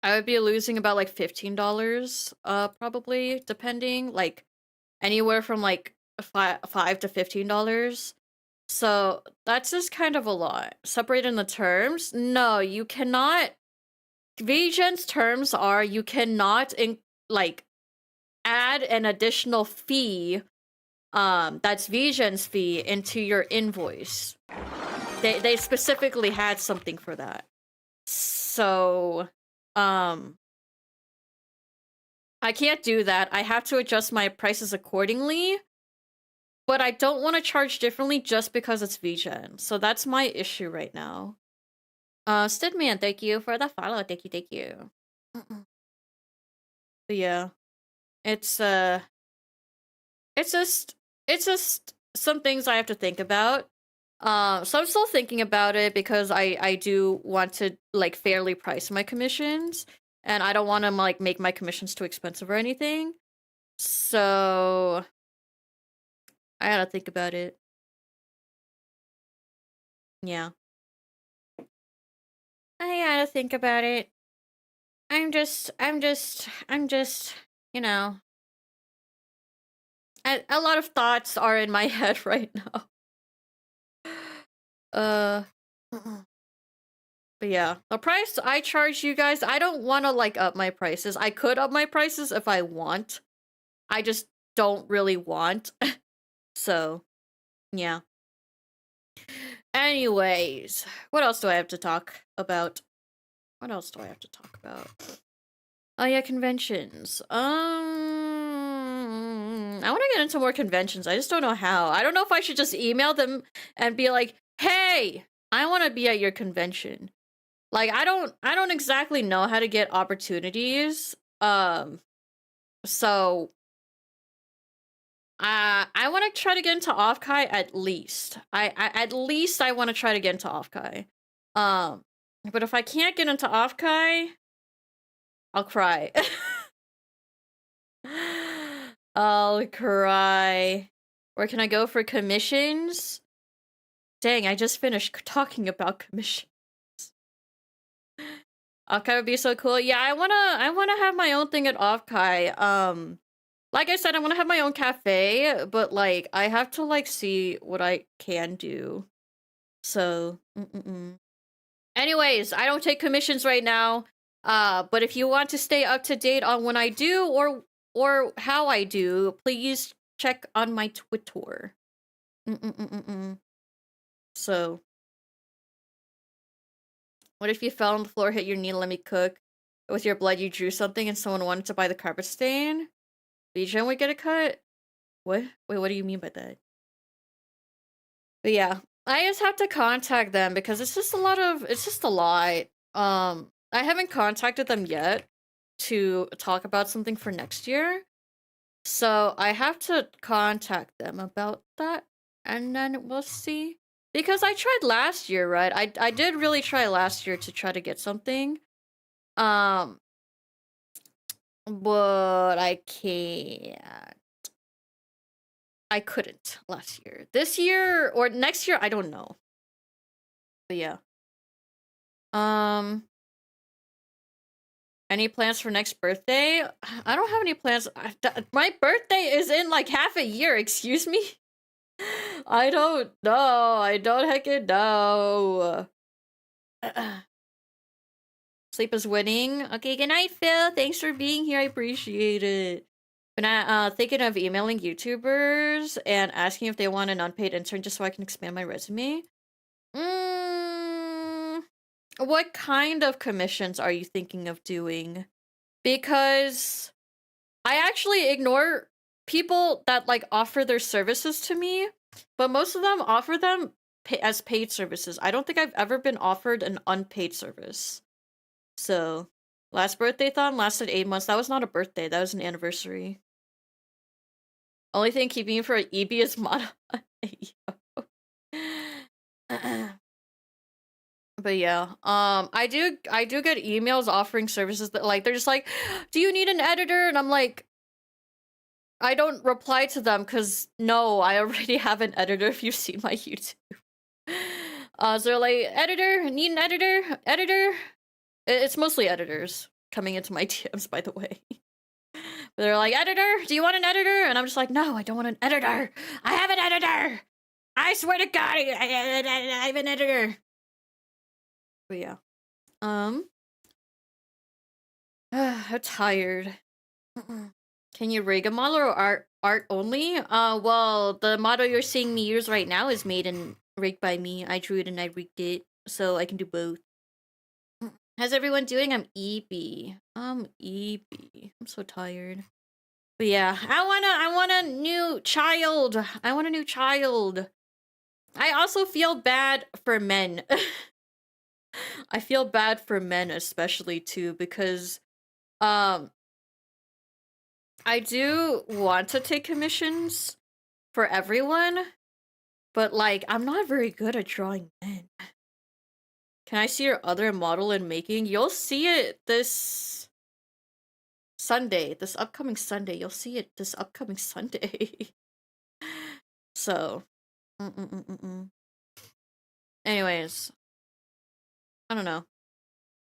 would be losing about like $15, probably, depending, like anywhere from like $5 to $15. So that's just kind of a lot. Separating the terms? No, you cannot. VGen's terms are you cannot like add an additional fee, that's VGen's fee into your invoice. They specifically had something for that. So, I can't do that. I have to adjust my prices accordingly. But I don't want to charge differently just because it's VGen. So that's my issue right now. Stidman, thank you for the follow. Thank you. But yeah. It's just some things I have to think about. So I'm still thinking about it because I do want to like fairly price my commissions, and I don't want to like make my commissions too expensive or anything. So I gotta think about it. Yeah. I gotta think about it. I'm just, you know, a lot of thoughts are in my head right now. But yeah, the price I charge you guys, I don't want to like up my prices. I could up my prices if I want. I just don't really want. So, yeah. Anyways, what else do I have to talk about? Oh yeah, conventions. I want to get into more conventions. I just don't know how. I don't know if I should just email them and be like, "Hey, I want to be at your convention." Like, I don't exactly know how to get opportunities. So I want to try to get into Offkai at least. At least I want to try to get into Offkai. But if I can't get into Offkai, I'll cry. I'll cry. Where can I go for commissions? Dang, I just finished talking about commissions. Offkai would be so cool. Yeah, I wanna have my own thing at Offkai. Like I said, I wanna have my own cafe, but like I have to like see what I can do. So, anyways, I don't take commissions right now. But if you want to stay up to date on when I do or how I do, please check on my Twitter. So, what if you fell on the floor, hit your knee, let me cook? With your blood, you drew something, and someone wanted to buy the carpet stain? VGen would get a cut? What? Wait, what do you mean by that? But yeah, I just have to contact them because it's just a lot. I haven't contacted them yet to talk about something for next year. So I have to contact them about that, and then we'll see. Because I tried last year, right? I did really try last year to try to get something. But I can't. I couldn't last year. This year or next year, I don't know. But yeah. Any plans for next birthday? I don't have any plans. My birthday is in like half a year, excuse me? I don't know. I don't heckin' know. Sleep is winning. Okay, good night, Phil. Thanks for being here. I appreciate it. But thinking of emailing YouTubers and asking if they want an unpaid intern just so I can expand my resume. What kind of commissions are you thinking of doing? Because I actually ignore people that like offer their services to me, but most of them offer them as paid services. I don't think I've ever been offered an unpaid service. So, last birthday-thon lasted 8 months. That was not a birthday, that was an anniversary. Only thing keeping me for an eepy is mono. But yeah, I do get emails offering services that like they're just like, do you need an editor? And I'm like, I don't reply to them because no, I already have an editor if you've seen my YouTube. So they're like, editor, need an editor? It's mostly editors coming into my DMs, by the way. They're like, editor, do you want an editor? And I'm just like, no, I don't want an editor. I have an editor. I swear to God, I'm an editor. But yeah. I'm tired. Can you rig a model or art only? Well, the model you're seeing me use right now is made and rigged by me. I drew it and I rigged it, so I can do both. How's everyone doing? I'm eepy. I'm eepy. I'm so tired. But yeah, I want a new child. I want a new child. I also feel bad for men. I feel bad for men especially too, because I do want to take commissions for everyone, but like I'm not very good at drawing men. Can I see your other model in making? You'll see it this Sunday, this upcoming Sunday. You'll see it this upcoming Sunday. So, anyways, I don't know.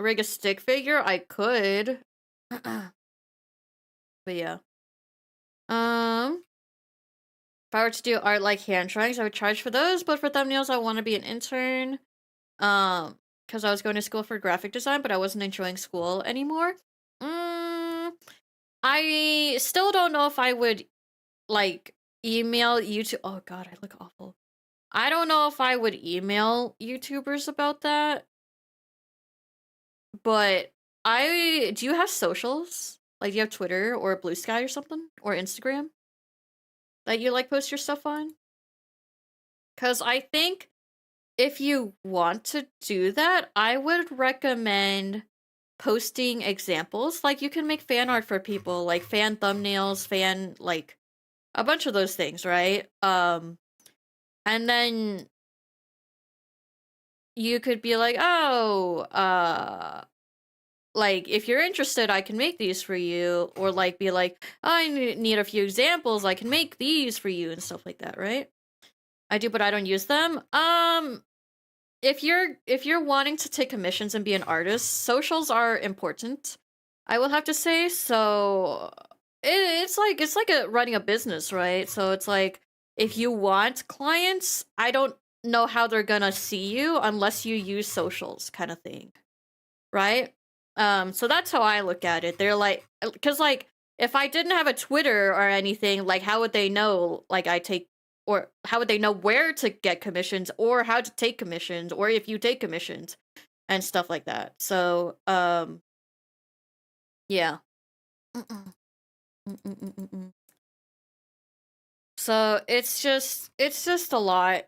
Rig a stick figure? I could. But yeah. If I were to do art like hand drawings, I would charge for those, but for thumbnails, I want to be an intern. Because I was going to school for graphic design, but I wasn't enjoying school anymore. I still don't know if I would, like, email YouTube. Oh god, I look awful. I don't know if I would email YouTubers about that. But do you have socials? Like, do you have Twitter or Blue Sky or something? Or Instagram? That you, like, post your stuff on? Because I think if you want to do that, I would recommend posting examples. Like, you can make fan art for people, like fan thumbnails, fan, like, a bunch of those things, right? And then you could be like, oh, like, if you're interested, I can make these for you. Or, like, be like, oh, I need a few examples, I can make these for you and stuff like that, right? I do, but I don't use them. If you're wanting to take commissions and be an artist, socials are important, I will have to say. So it's like running a business, right? So it's like, if you want clients, I don't know how they're gonna see you unless you use socials, kind of thing, right? So that's how I look at it. They're like, because like, if I didn't have a Twitter or anything, like, how would they know, like, or how would they know where to get commissions or how to take commissions or if you take commissions and stuff like that? So, yeah. So it's just a lot.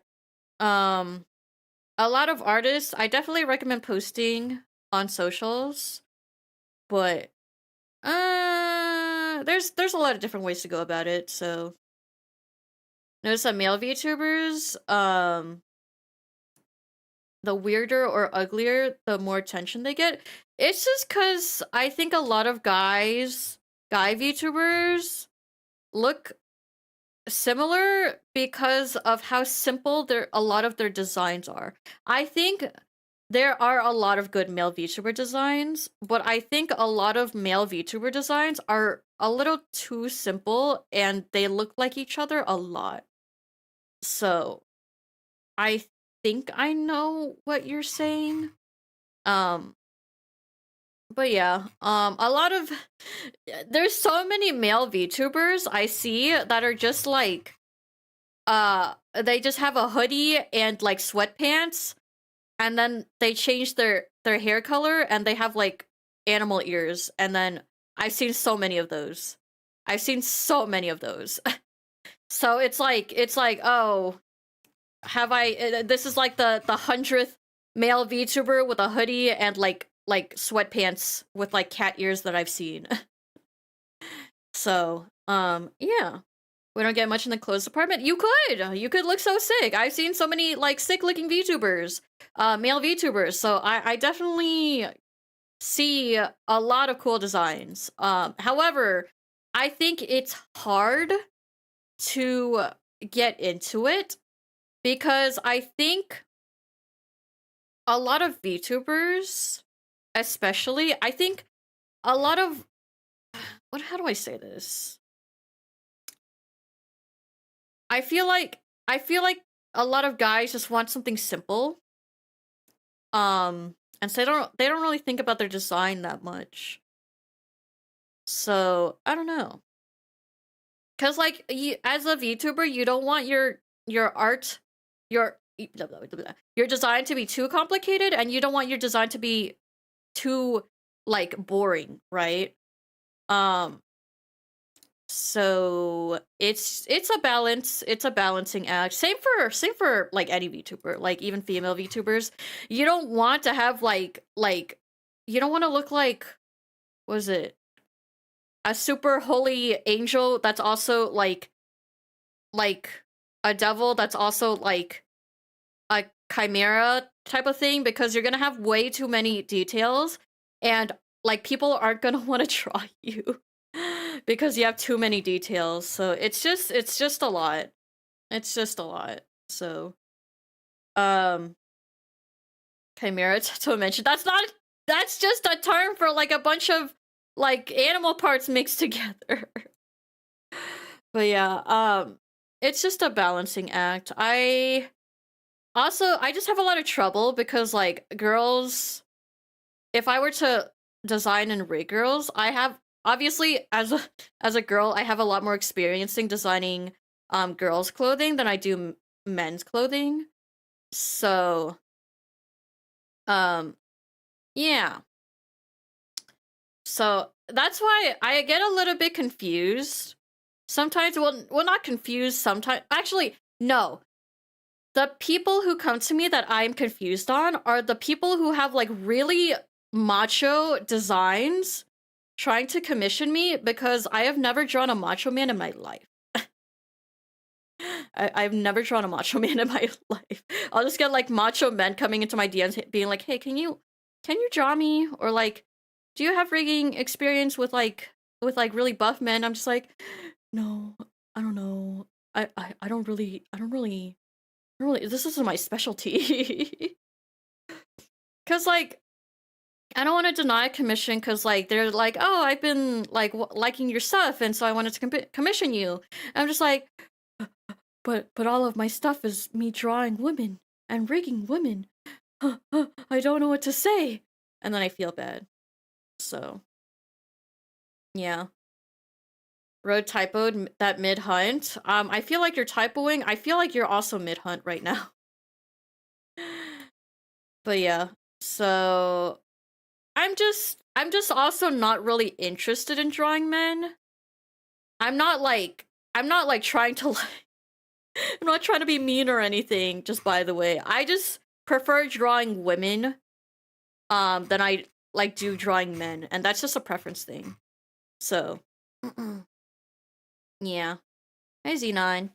A lot of artists, I definitely recommend posting on socials, but there's a lot of different ways to go about it. So notice that male VTubers, the weirder or uglier, the more attention they get. It's just because I think a lot of guy VTubers look similar because of how simple a lot of their designs are. I think there are a lot of good male VTuber designs, but I think a lot of male VTuber designs are a little too simple and they look like each other a lot. So, I think I know what you're saying. But yeah, a lot of there's so many male VTubers I see that are just like, they just have a hoodie and like sweatpants, and then they change their hair color and they have like animal ears, and then I've seen so many of those. I've seen so many of those. So it's like, oh, have I? This is like the 100th male VTuber with a hoodie and like sweatpants with like cat ears that I've seen. So, yeah. We don't get much in the clothes department. You could look so sick. I've seen so many like sick looking VTubers, male VTubers. So I definitely see a lot of cool designs. However, I think it's hard to get into it because I think a lot of VTubers, especially, I think a lot of how do I say this? I feel like a lot of guys just want something simple. And so they don't really think about their design that much. So I don't know. Cause like you, as a VTuber, you don't want your art, your blah, blah, blah, blah, your design to be too complicated, and you don't want your design to be too like boring, right? Um, so it's a balance. It's a balancing act. Same for like any VTuber, like even female VTubers. You don't want to have like you don't want to look like, what is it, a super holy angel that's also like a devil that's also like a chimera type of thing, because you're gonna have way too many details, and like people aren't gonna want to draw you because you have too many details. So it's just a lot. It's just a lot. So um chimera to mention, that's just a term for like a bunch of like animal parts mixed together. But yeah, it's just a balancing act. I just have a lot of trouble because like girls, if I were to design and rig girls, I have obviously as a girl, I have a lot more experience in designing girls' clothing than I do men's clothing. So yeah. So that's why I get a little bit confused. Sometimes, well, not confused. Sometimes, actually, no. The people who come to me that I'm confused on are the people who have like really macho designs trying to commission me, because I have never drawn a macho man in my life. I've never drawn a macho man in my life. I'll just get like macho men coming into my DMs being like, "Hey, can you draw me?" Or like, "Do you have rigging experience with like really buff men?" I'm just like, "No, I don't know. I don't really, this isn't my specialty." Cause like I don't want to deny a commission, cause like they're like, "Oh, I've been like liking your stuff, and so I wanted to commission you." And I'm just like, but all of my stuff is me drawing women and rigging women. I don't know what to say, and then I feel bad. So yeah. Road typoed that mid hunt. I feel like you're typoing. I feel like you're also mid hunt right now. But yeah, so I'm just also not really interested in drawing men. I'm not like trying to like I'm not trying to be mean or anything, just by the way. I just prefer drawing women than I like do drawing men, and that's just a preference thing. So yeah. Hey Z9.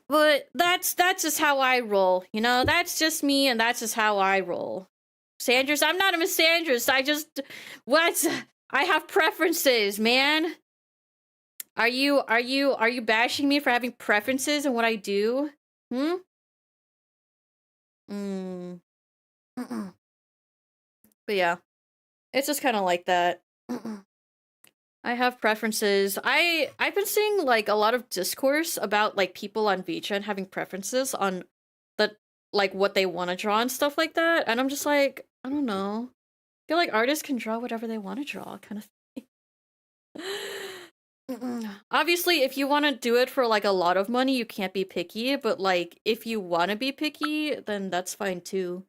But that's just how I roll, you know? That's just me, and that's just how I roll. Sanders, I'm not a misandrist. What? I have preferences, man. Are you bashing me for having preferences in what I do? Hmm? Mm. But yeah, it's just kind of like that. I have preferences. I've been seeing like a lot of discourse about like people on VTuber having preferences on the like what they want to draw and stuff like that, and I'm just like, I don't know. I feel like artists can draw whatever they want to draw, kind of thing. Obviously, if you want to do it for like a lot of money, you can't be picky, but like if you want to be picky, then that's fine too.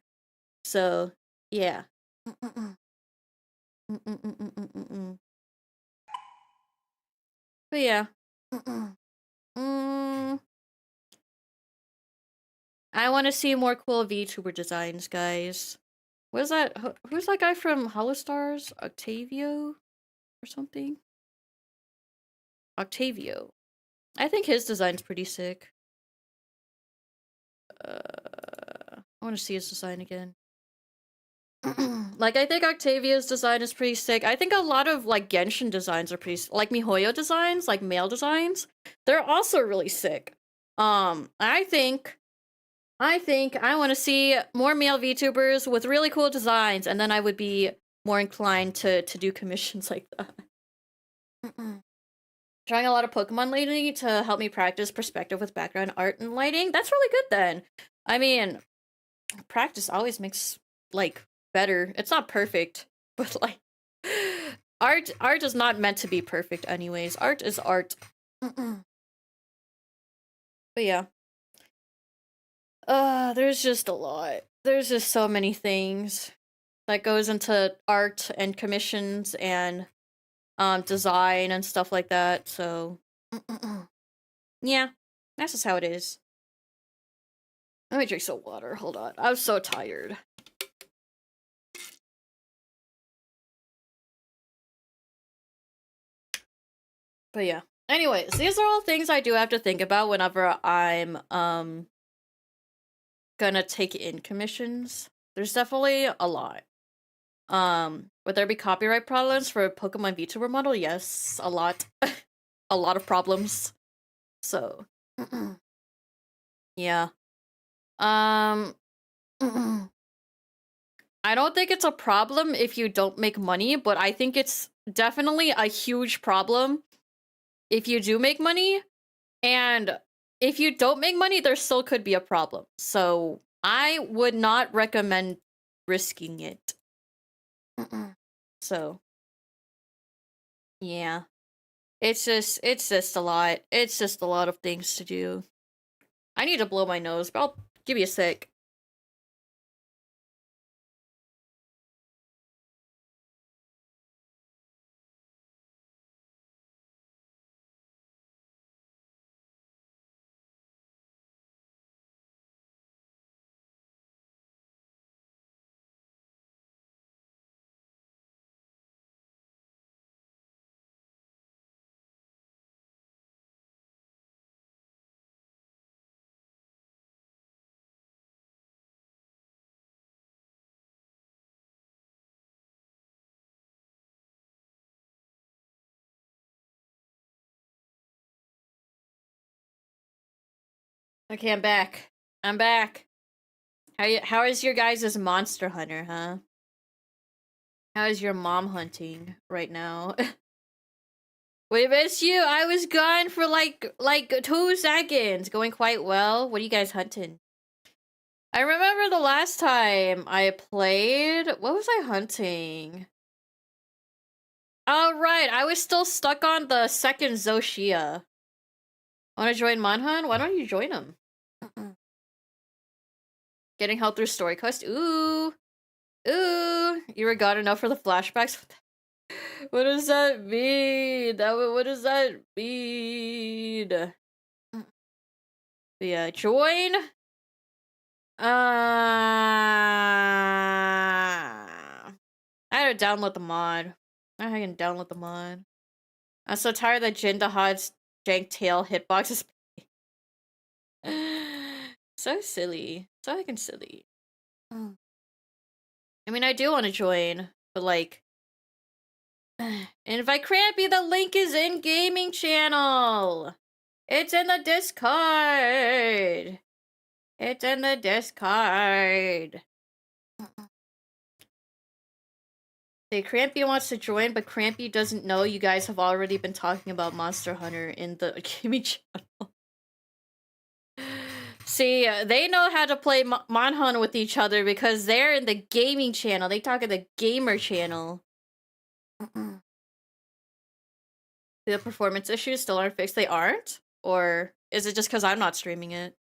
So, yeah. But yeah. Mm, I want to see more cool VTuber designs, guys. What is that? Who's that guy from Holostars? Octavio? Or something? Octavio. I think his design's pretty sick. I want to see his design again. Like, I think Octavia's design is pretty sick. I think a lot of, like, Genshin designs are pretty like MiHoYo designs, like, male designs. They're also really sick. I think I want to see more male VTubers with really cool designs, and then I would be more inclined to do commissions like that. Drawing a lot of Pokemon lately to help me practice perspective with background art and lighting. That's really good then. I mean, practice always makes, like, better. It's not perfect, but, like, art is not meant to be perfect anyways. Art is art. But yeah. There's just a lot. There's just so many things that goes into art and commissions and design and stuff like that, so yeah, that's just how it is. Let me drink some water. Hold on. I'm so tired. But yeah. Anyways, these are all things I do have to think about whenever I'm gonna take in commissions. There's definitely a lot. Would there be copyright problems for a Pokemon VTuber model? Yes, a lot. A lot of problems. So yeah. I don't think it's a problem if you don't make money, but I think it's definitely a huge problem if you do make money. And if you don't make money, there still could be a problem. So I would not recommend risking it. So yeah. It's just a lot. It's just a lot of things to do. I need to blow my nose, but I'll give you a sec. Okay, I'm back. I'm back. How is your guys' Monster Hunter, huh? How is your mom hunting right now? We missed you. I was gone for like 2 seconds. Going quite well. What are you guys hunting? I remember the last time I played. What was I hunting? Oh right, I was still stuck on the second Zoshia. Want to join Monhunt? Why don't you join him? Getting help through story quest. Ooh, ooh. You were god enough for the flashbacks. What does that mean? What does that mean? Yeah, join. I had to download the mod. I can download the mod. I'm so tired that Jindahad's jank tail hitbox is so silly. So fucking silly. I mean, I do want to join, but like, invite Crampy. The link is in gaming channel. It's in the Discord. It's in the Discord. Say Crampy wants to join, but Crampy doesn't know you guys have already been talking about Monster Hunter in the gaming channel. See, they know how to play Monhunt with each other because they're in the gaming channel. They talk in the gamer channel. The performance issues still aren't fixed. They aren't? Or is it just because I'm not streaming it?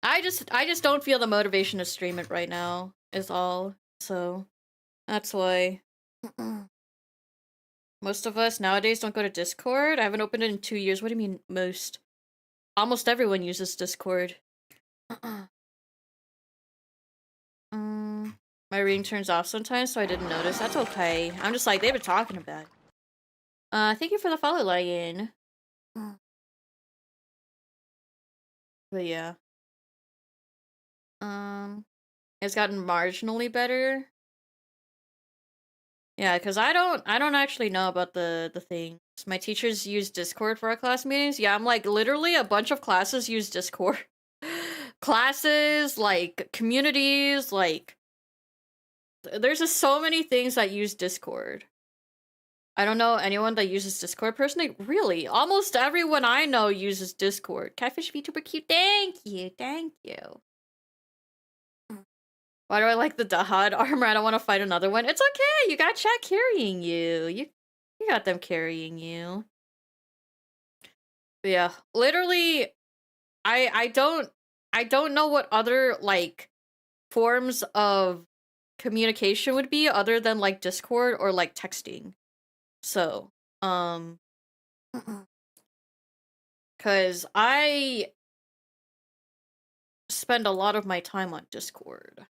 I just don't feel the motivation to stream it right now, is all. So, that's why. Most of us nowadays don't go to Discord. I haven't opened it in 2 years. What do you mean, most? Almost everyone uses Discord. My reading turns off sometimes, so I didn't notice. That's okay. I'm just like, they've been talking about it. Thank you for the follow, Lion. But yeah. It's gotten marginally better. Yeah, because I don't actually know about the things. My teachers use Discord for our class meetings. Yeah, I'm like, literally a bunch of classes use Discord. Classes, like, communities, like, there's just so many things that use Discord. I don't know anyone that uses Discord personally. Really, almost everyone I know uses Discord. Catfish VTuber cute. Thank you, thank you. Why do I like the Dahad armor? I don't want to fight another one. It's okay. You got chat carrying you. You got them carrying you. But yeah, literally, I don't know what other like forms of communication would be other than like Discord or like texting. So, cuz I spend a lot of my time on Discord.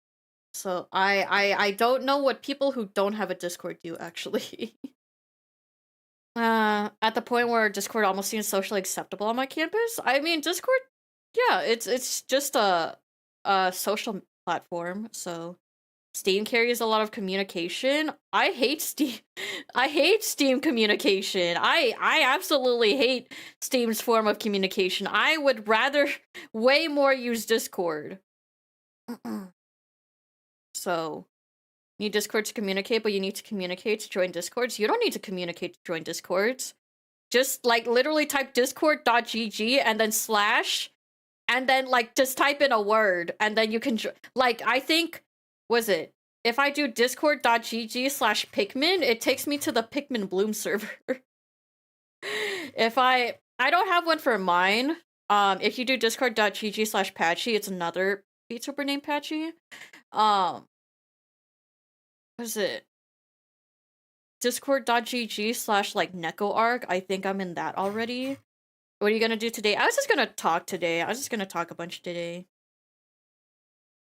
So I don't know what people who don't have a Discord do actually. At the point where Discord almost seems socially acceptable on my campus. I mean, Discord, yeah, it's just a social platform. So Steam carries a lot of communication. I hate Steam. I hate Steam communication. I absolutely hate Steam's form of communication. I would rather way more use Discord. So, you need Discord to communicate, but you need to communicate to join Discords. You don't need to communicate to join Discords. Just like literally type discord.gg and then slash, and then like just type in a word, and then you can like I think was it if I do discord.gg/Pikmin, it takes me to the Pikmin Bloom server. If I don't have one for mine. If you do discord.gg/Pachi, it's another VTuber named Pachi. What is it? Discord.gg/ like NecoArc. I think I'm in that already. What are you gonna do today? I was just gonna talk today. I was just gonna talk a bunch today.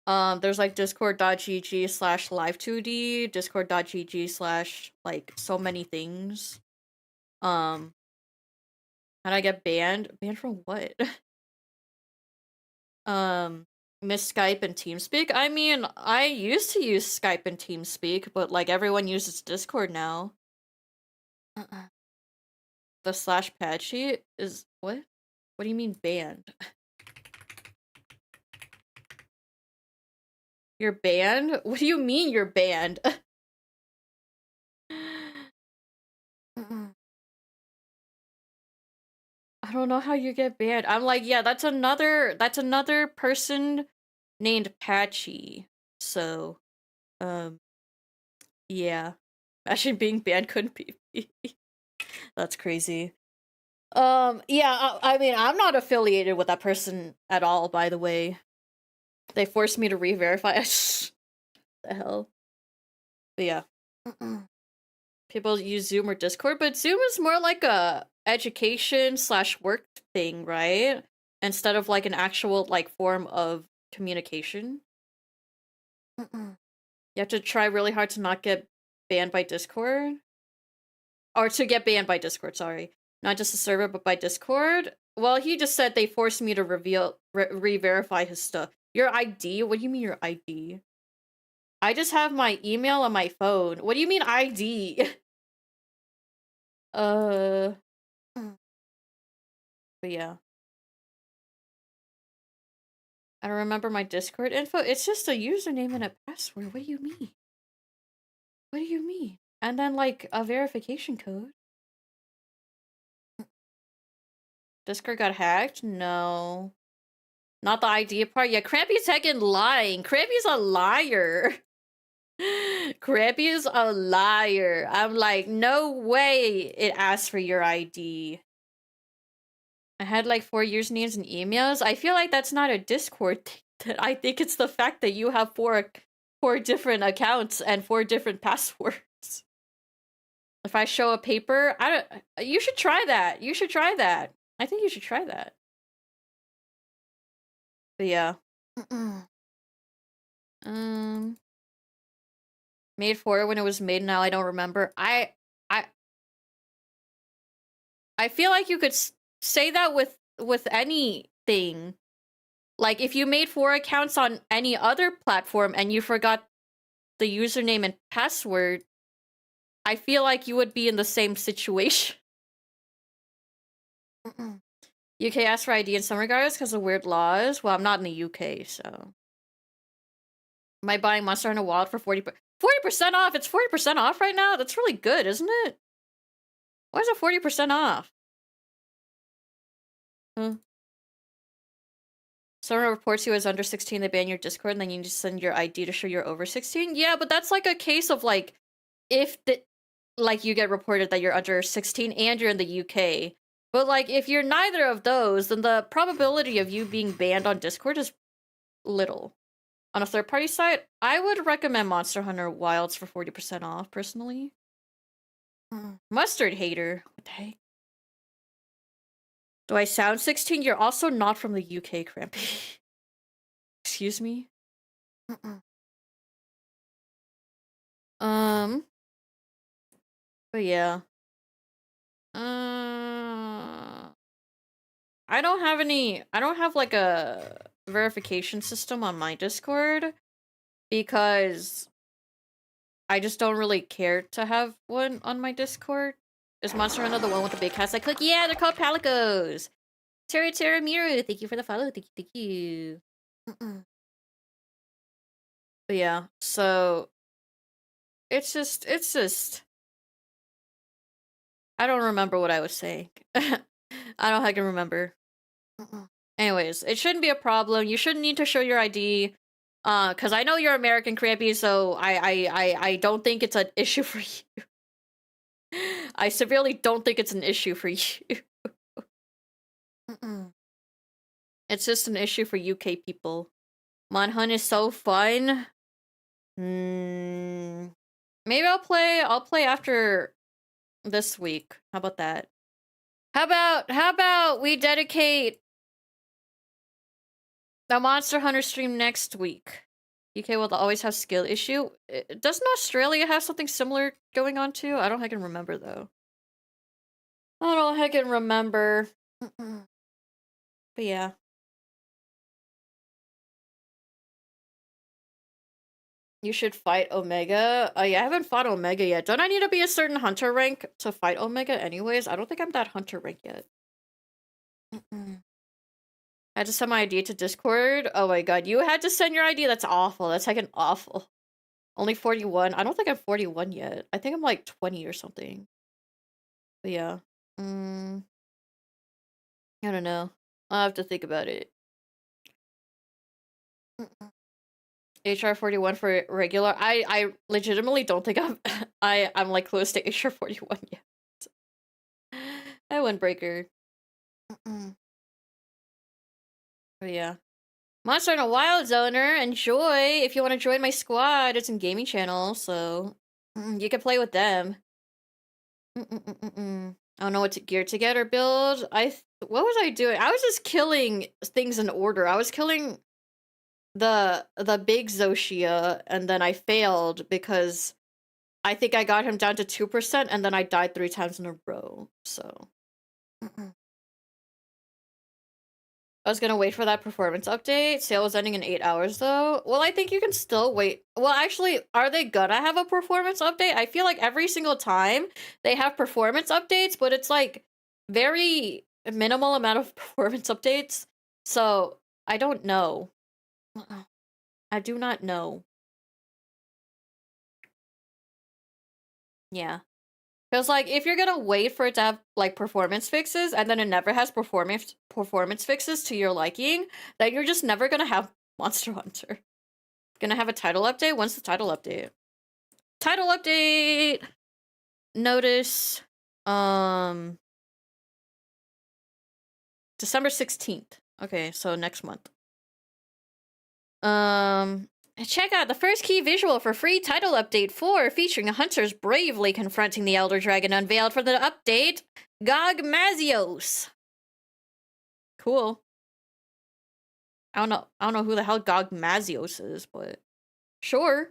There's like discord.gg/live2d, discord.gg/ like so many things. How did I get banned? Banned from what? Miss Skype and TeamSpeak? I mean, I used to use Skype and TeamSpeak, but like everyone uses Discord now. The /Patchy is what? What do you mean banned? You're banned? What do you mean you're banned? I don't know how you get banned. I'm like, yeah, that's another person named Patchy. So, yeah. Actually being banned couldn't be me. That's crazy. Yeah, I mean, I'm not affiliated with that person at all, by the way. They forced me to re-verify. The hell? But yeah. People use Zoom or Discord, but Zoom is more like a education/work thing, right? Instead of like an actual like form of communication. You have to try really hard to not get banned by Discord. Or to get banned by Discord, sorry. Not just the server, but by Discord. Well, he just said they forced me to re-verify his stuff. Your ID? What do you mean your ID? I just have my email on my phone. What do you mean ID? But yeah. I don't remember my Discord info. It's just a username and a password. What do you mean? What do you mean? And then like a verification code. Discord got hacked? No. Not the ID part. Yeah, Crampy's heckin' lying. Crampy's a liar. Crampy is a liar. I'm like, no way it asks for your ID. I had like 4 usernames and emails. I feel like that's not a Discord thing. I think it's the fact that you have four different accounts and 4 different passwords. If I show a paper, you should try that. You should try that. I think you should try that. But yeah. Made for it when it was made. Now I don't remember. I feel like you could say that with anything. Like if you made 4 accounts on any other platform and you forgot the username and password, I feel like you would be in the same situation. UK asks for ID in some regards because of weird laws. Well, I'm not in the UK, so. Am I buying Monster Hunter Wild for 40% off? It's 40% off right now? That's really good, isn't it? Why is it 40% off? Huh. Someone reports you as under 16, they ban your Discord, and then you just send your ID to show you're over 16? Yeah, but that's like a case of like, if like you get reported that you're under 16 and you're in the UK. But like, if you're neither of those, then the probability of you being banned on Discord is little. On a third-party site, I would recommend Monster Hunter Wilds for 40% off, personally. Mustard hater. What the heck? Do I sound 16? You're also not from the UK, Crampy. Excuse me? But yeah. I don't have like a verification system on my Discord because I just don't really care to have one on my Discord. Is Monster Hunter the one with the big cats I click? Yeah, they're called Palicos. Terra Miru, thank you for the follow. Thank you. But yeah, so it's just I don't remember what I was saying. I don't I can remember. Anyways, it shouldn't be a problem. You shouldn't need to show your ID. Cause I know you're American, Crampy, so I don't think it's an issue for you. I severely don't think it's an issue for you. It's just an issue for UK people. Monhunt is so fun. Maybe I'll play after this week. How about that? How about we dedicate the Monster Hunter stream next week? UK will always have skill issue. Doesn't Australia have something similar going on too? I don't heckin' remember though. I don't heckin' remember. But yeah. You should fight Omega. Yeah, I haven't fought Omega yet. Don't I need to be a certain hunter rank to fight Omega anyways? I don't think I'm that hunter rank yet. I had to send my ID to Discord. Oh my god, you had to send your ID? That's awful. That's heckin' awful. Only 41. I don't think I'm 41 yet. I think I'm like 20 or something. But yeah. I don't know. I'll have to think about it. HR 41 for regular. I legitimately don't think I'm like close to HR 41 yet. I windbreaker. But yeah. Monster Hunter Wild Zoner, enjoy. If you want to join my squad, it's in gaming channel, so you can play with them. I don't know what gear to get or build. What was I doing? I was just killing things in order. I was killing the big Zoshia, and then I failed because I think I got him down to 2%, and then I died 3 times in a row, so. I was gonna wait for that performance update. Sale was ending in 8 hours, though. Well, I think you can still wait. Well, actually, are they gonna have a performance update? I feel like every single time they have performance updates, but it's like very minimal amount of performance updates. So, I don't know. I do not know. Yeah. Because, like, if you're gonna wait for it to have, like, performance fixes, and then it never has performance fixes to your liking, then you're just never gonna have Monster Hunter. Gonna have a title update? When's the title update? Title update! Notice, December 16th. Okay, so next month. Check out the first key visual for free title update 4, featuring hunters bravely confronting the Elder Dragon unveiled for the update, Gogmazios. Cool. I don't know who the hell Gogmazios is, but sure.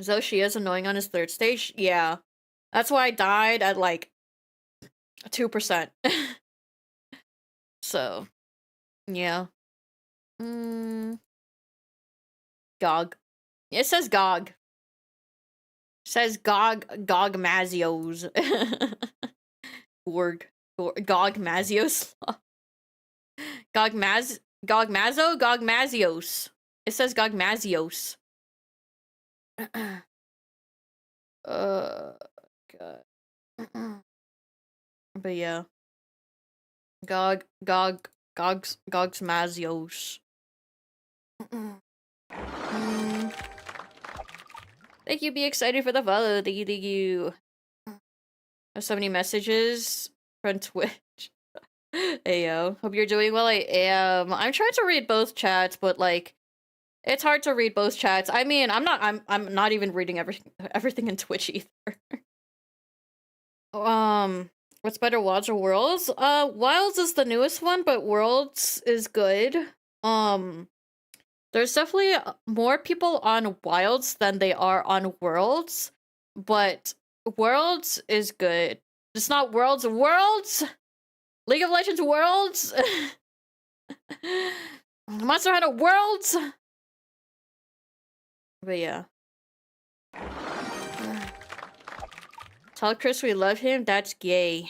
Zoshi is annoying on his 3rd stage? Yeah. That's why I died at like 2%. So, yeah. Gog. It says Gog. It says Gogmazios. Gogmazios. Gogmazios. It says Gogmazios. Uh, God. But yeah. Gogs Mazios. Thank you, be excited for the follow. Thank you. Have so many messages from Twitch. Hey yo, hope you're doing well. I am. I'm trying to read both chats, but like, it's hard to read both chats. I mean, I'm not even reading everything in Twitch either. What's better, Wilds or Worlds? Wilds is the newest one, but Worlds is good. There's definitely more people on Wilds than they are on Worlds, but Worlds is good. It's not Worlds. League of Legends Worlds! Monster Hunter Worlds! But yeah. Tell Chris we love him, that's gay.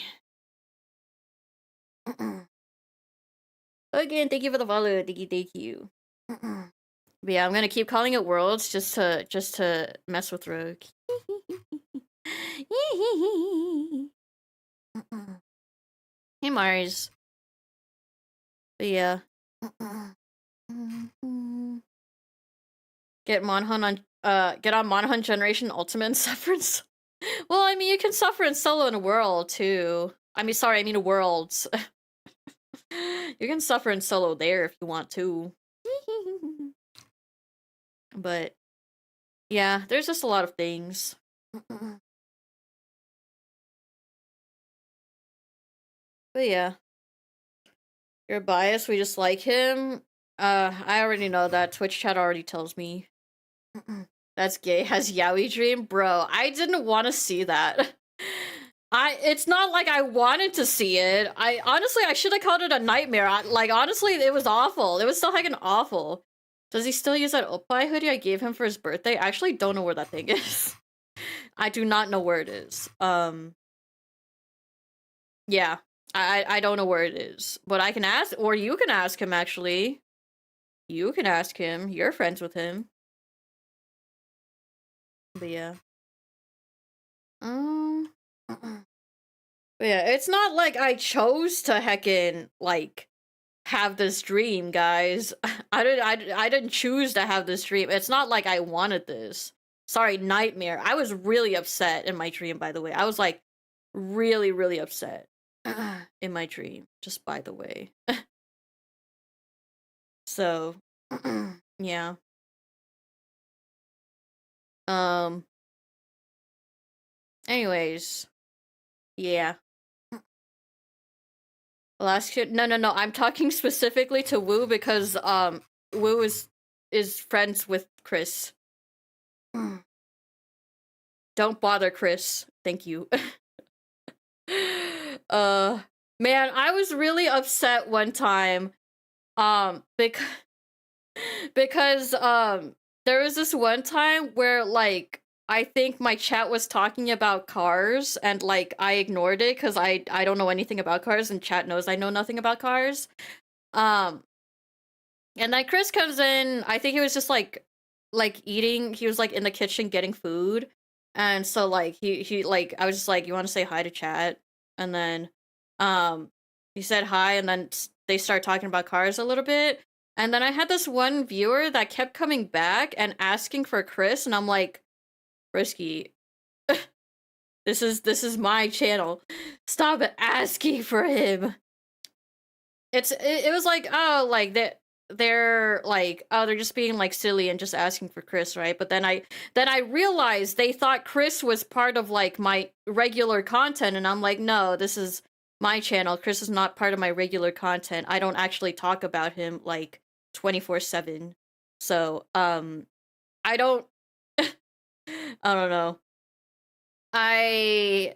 Again, thank you for the follow. Thank you. But yeah, I'm gonna keep calling it Worlds just to mess with Rogue. Hey Mars. But yeah. Get on Monhunt Generation Ultimate and suffer in well, I mean, you can suffer in solo in a world too. I mean Worlds. You can suffer in solo there if you want to. But yeah, there's just a lot of things. But yeah. You're biased, we just like him. I already know that. Twitch chat already tells me. That's gay. Has Yaoi dream? Bro, I didn't want to see that. It's not like I wanted to see it. I should have called it a nightmare. Honestly, it was awful. It was so fucking awful. Does he still use that Oppai hoodie I gave him for his birthday? I actually don't know where that thing is. I do not know where it is. Yeah. I don't know where it is. But I can ask, or you can ask him, actually. You can ask him. You're friends with him. But yeah. But yeah, it's not like I chose to heckin', like, have this dream, guys. I didn't choose to have this dream. It's not like I wanted this. Sorry, nightmare. I was really upset in my dream, by the way. I was, like, really, really upset in my dream, just by the way. So, yeah. Anyways. Yeah. Last kid, no, I'm talking specifically to Wu because, Wu is friends with Chris. Don't bother, Chris. Thank you. Man, I was really upset one time, because there was this one time where, like, I think my chat was talking about cars, and, like, I ignored it because I don't know anything about cars, and chat knows I know nothing about cars. And then Chris comes in, I think he was just, like, eating, he was, like, in the kitchen getting food, and so, like, he like, I was just like, you want to say hi to chat? And then, he said hi, and then they start talking about cars a little bit, and then I had this one viewer that kept coming back and asking for Chris, and I'm like, Risky, this is my channel. Stop asking for him. It was like, oh, like, they're like, oh, they're just being, like, silly and just asking for Chris, right? But then I realized they thought Chris was part of, like, my regular content, and I'm like, no, this is my channel. Chris is not part of my regular content. I don't actually talk about him, like, 24/7. So, I don't I don't know. I'm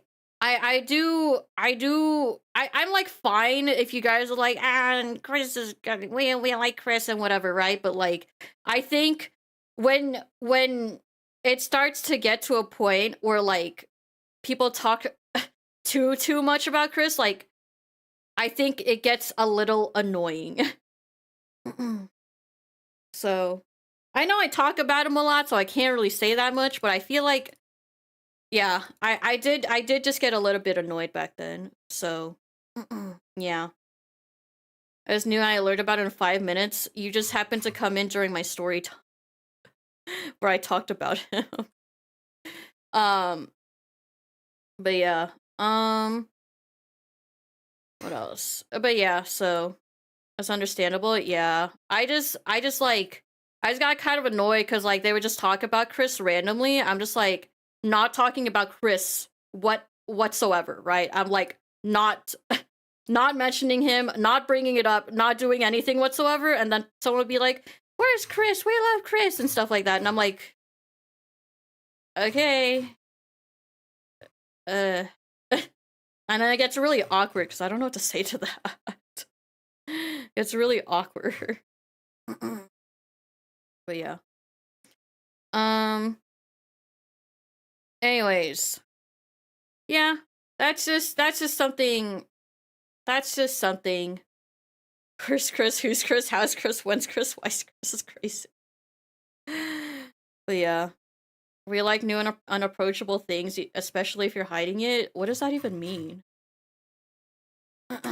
like fine if you guys are like, and Chris is good. We like Chris and whatever, right? But like, I think when it starts to get to a point where like people talk too much about Chris, like I think it gets a little annoying. So I know I talk about him a lot, so I can't really say that much, but I feel like Yeah, I did just get a little bit annoyed back then. So, yeah. I just knew I learned about it in 5 minutes. You just happened to come in during my story where I talked about him. um, but yeah. What else? But yeah, so that's understandable. Yeah. I just got kind of annoyed because like they would just talk about Chris randomly. I'm just like not talking about Chris whatsoever, right? I'm like not not mentioning him, not bringing it up, not doing anything whatsoever, and then someone would be like, "Where's Chris? We love Chris," and stuff like that, and I'm like, "Okay, uh," and then it gets really awkward because I don't know what to say to that. It's really awkward. But yeah. Um. Anyways, yeah. That's just something. That's just something. Where's Chris? Who's Chris? How's Chris? When's Chris? Why's Chris? Is crazy. But yeah. We like new and unapproachable things, especially if you're hiding it. What does that even mean? What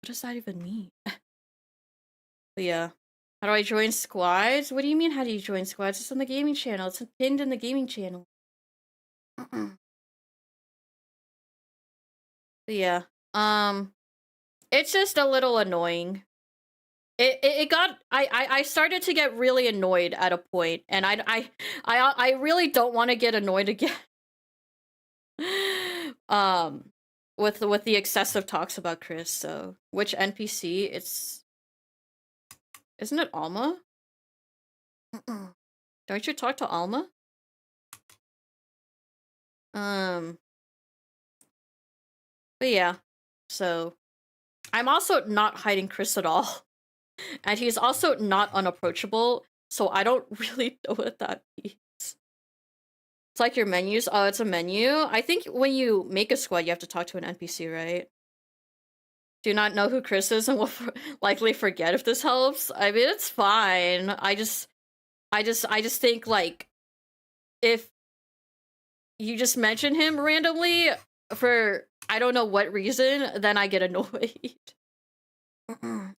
does that even mean? But yeah. How do I join squads? What do you mean, how do you join squads? It's on the gaming channel. It's pinned in the gaming channel. But yeah. It's just a little annoying. It got I started to get really annoyed at a point, and I really don't want to get annoyed again. um with the excessive talks about Chris. So which NPC? Isn't it Alma? Don't you talk to Alma? But yeah. So I'm also not hiding Chris at all. And he's also not unapproachable, so I don't really know what that means. It's like your menus. Oh, it's a menu. I think when you make a squad, you have to talk to an NPC, right? Do not know who Chris is and will likely forget if this helps. I mean, it's fine. I just think like if you just mention him randomly for I don't know what reason, then I get annoyed.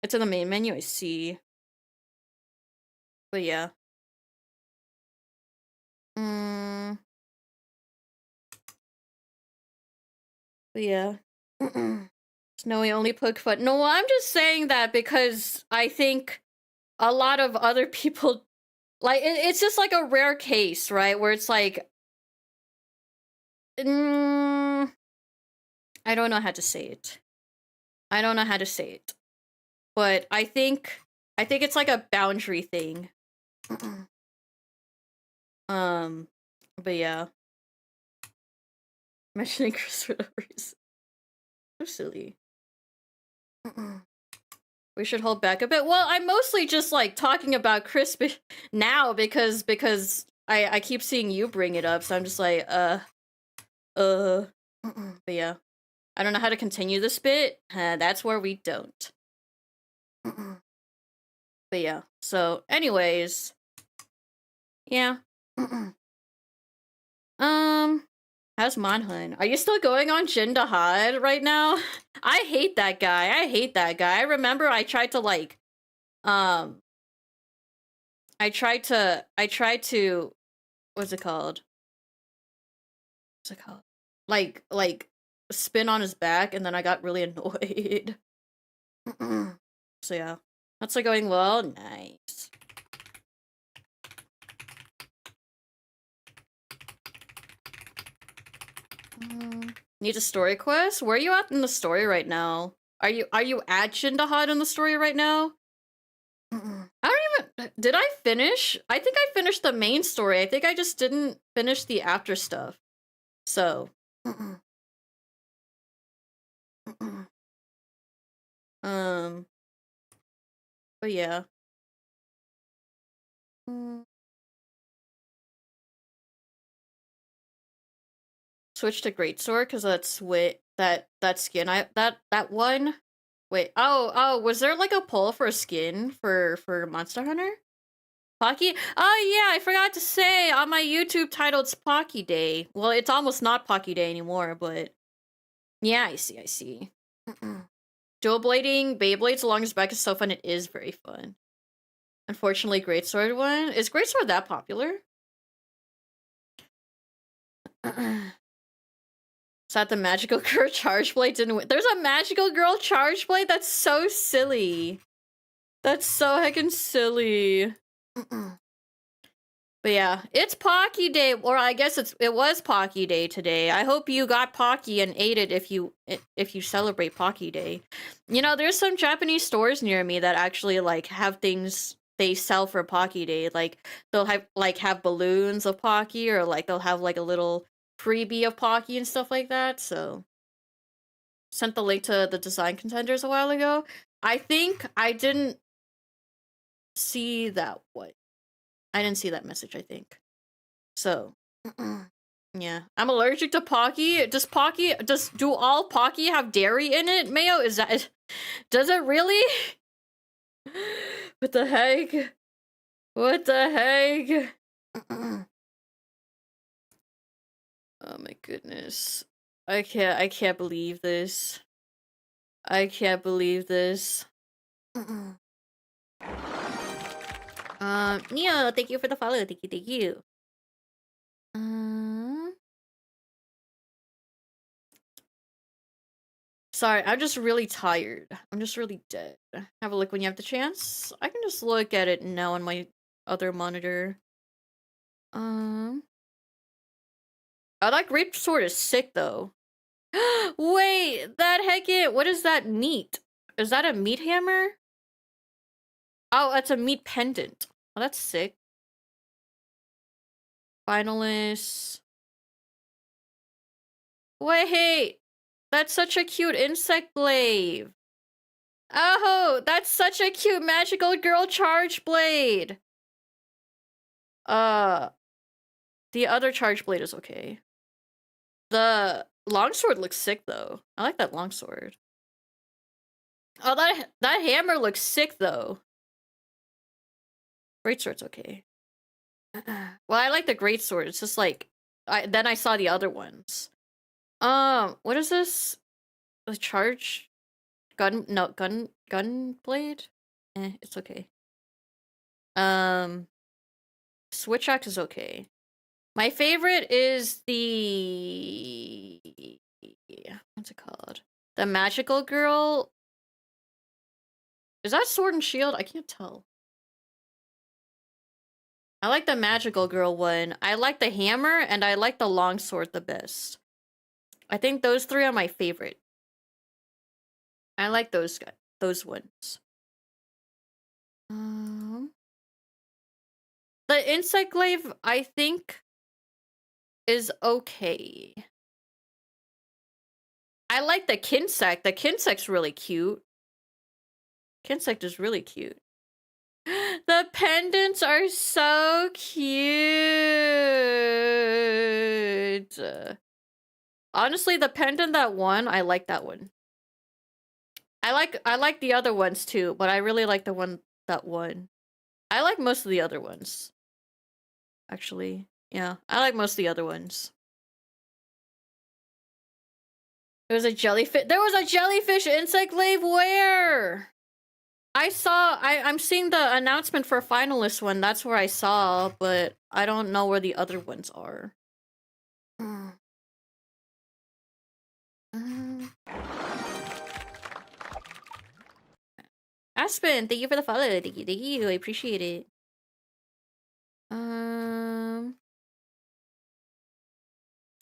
It's in the main menu, I see. But yeah. But yeah. Snowy only poke foot. No, I'm just saying that because I think a lot of other people like it's just like a rare case, right? Where it's like I don't know how to say it. I don't know how to say it. But I think it's like a boundary thing. But yeah. Mentioning Chris for no reason. So silly. We should hold back a bit. Well, I'm mostly just like talking about Chris now because I keep seeing you bring it up, so I'm just like but yeah, I don't know how to continue this bit. That's where we don't. But yeah. So, anyways, yeah. How's Manhun? Are you still going on Jindahad right now? I hate that guy. I hate that guy. I remember I tried to like, I tried to, what's it called? What's it called? Like, spin on his back, and then I got really annoyed. So yeah, that's like going well. Nice. Need a story quest? Where are you at in the story right now? Are you at Jindahad in the story right now? I don't even. Did I finish? I think I finished the main story. I think I just didn't finish the after stuff. So. But yeah. Switch to Greatsword because that's that skin. That one. Wait. Oh. Was there like a poll for a skin for Monster Hunter? Pocky? Oh yeah, I forgot to say on my YouTube title it's Pocky Day. Well, it's almost not Pocky Day anymore, but yeah, I see, I see. Dual blading Beyblades along his back is so fun. It is very fun. Unfortunately, Greatsword one. Is Greatsword that popular? Is that the magical girl charge blade didn't win? There's a magical girl charge blade? That's so silly. That's so heckin' silly. But yeah, it's Pocky Day, or I guess it was Pocky Day today. I hope you got Pocky and ate it if you celebrate Pocky Day. You know, there's some Japanese stores near me that actually like have things they sell for Pocky Day. Like they'll have balloons of Pocky, or like they'll have like a little freebie of Pocky and stuff like that. So sent the link to the design contenders a while ago. I think I didn't see that one. I didn't see that message, I think. So, yeah. I'm allergic to Pocky. Do all Pocky have dairy in it? Mayo, is that... Does it really? What the heck? What the heck? Oh my goodness. I can't believe this. I can't believe this. Neo, thank you for the follow. Thank you. Sorry, I'm just really tired. I'm just really dead. Have a look when you have the chance. I can just look at it now on my other monitor. Oh, that grape sword is sick though. Wait, that heck what is that meat? Is that a meat hammer? Oh, that's a meat pendant. Oh, that's sick. Finalists. Wait, that's such a cute insect glaive. Oh, that's such a cute magical girl charge blade. The other charge blade is okay. The longsword looks sick though. I like that longsword. Oh, that hammer looks sick though. Greatsword's okay. Well, I like the greatsword. It's just like then I saw the other ones. What is this? A charge gun blade? It's okay. Switch axe is okay. My favorite is the... What's it called? The magical girl. Is that sword and shield? I can't tell. I like the magical girl one. I like the hammer, and I like the longsword the best. I think those three are my favorite. I like those ones. The insect glaive, I think, is okay. I like the kinsect. The kinsect's really cute. Kinsect is really cute. The pendants are so cute. Honestly, the pendant that won, I like that one. I like the other ones too, but I really like the one that won. I like most of the other ones. Actually, yeah, I like most of the other ones. There was a jellyfish. There was a jellyfish insect glaive. Where? I'm seeing the announcement for finalist one. That's where I saw, but I don't know where the other ones are. Aspen, thank you for the follow. Thank you. I appreciate it.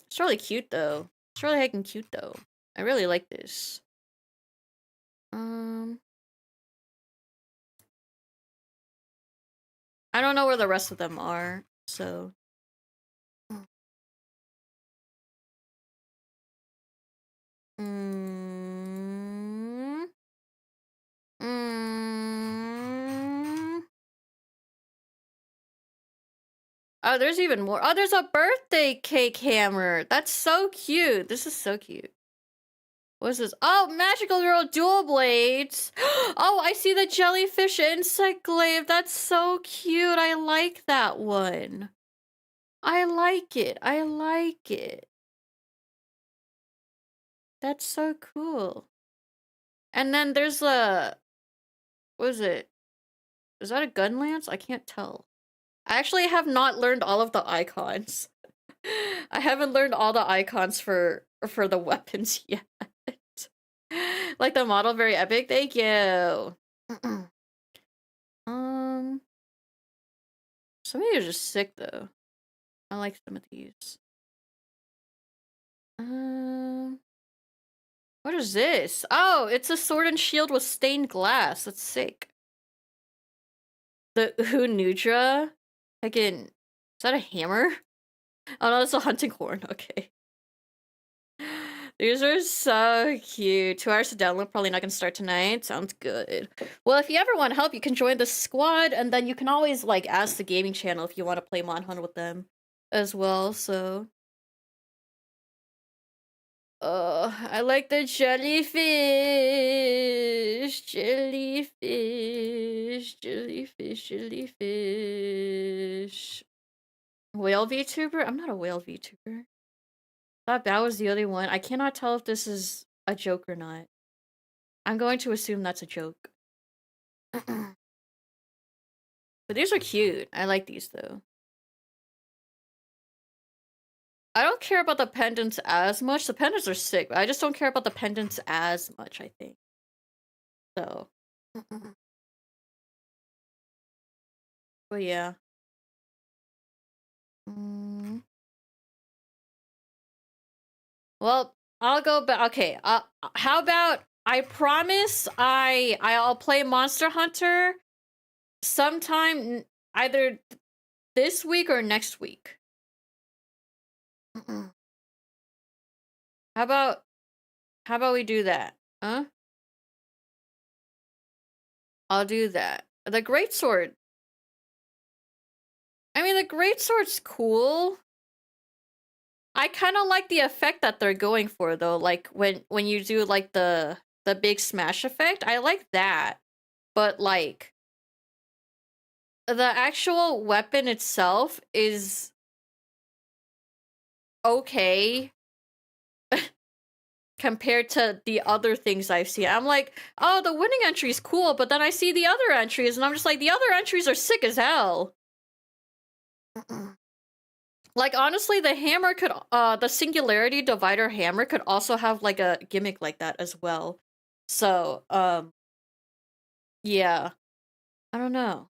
It's really cute though. It's really heckin' cute though. I really like this. I don't know where the rest of them are, so. Oh, there's even more. Oh, there's a birthday cake hammer. That's so cute. This is so cute. What's this? Oh, Magical Girl Dual Blades! Oh, I see the jellyfish insect glaive. That's so cute. I like that one. I like it. I like it. That's so cool. And then there's a... What is it? Is that a gun lance? I can't tell. I actually have not learned all of the icons. I haven't learned all the icons for the weapons yet. Like the model, very epic. Thank you. Some of these are just sick though. I like some of these. What is this? Oh, it's a sword and shield with stained glass. That's sick. The Hunudra? Again, is that a hammer? Oh no, that's a hunting horn. Okay. These are so cute. 2 hours to download, probably not gonna start tonight. Sounds good. Well, if you ever want help, you can join the squad, and then you can always, like, ask the gaming channel if you want to play Monhunt with them as well, so... I like the jellyfish! Jellyfish, jellyfish, jellyfish. Whale VTuber? I'm not a whale VTuber. Thought that was the other one. I cannot tell if this is a joke or not. I'm going to assume that's a joke. But these are cute. I like these though. I don't care about the pendants as much. The pendants are sick, but I just don't care about the pendants as much, I think. So. But yeah. Well, I'll go back. Okay, how about I promise I'll play Monster Hunter sometime either this week or next week. How about we do that? Huh? I'll do that. The greatsword. I mean, the greatsword's cool. I kind of like the effect that they're going for though. Like when you do like the big smash effect, I like that. But like the actual weapon itself is okay compared to the other things I've seen. I'm like, oh, the winning entry is cool, but then I see the other entries and I'm just like, the other entries are sick as hell. Like, honestly, the hammer could, the singularity divider hammer could also have, like, a gimmick like that as well. So, yeah. I don't know.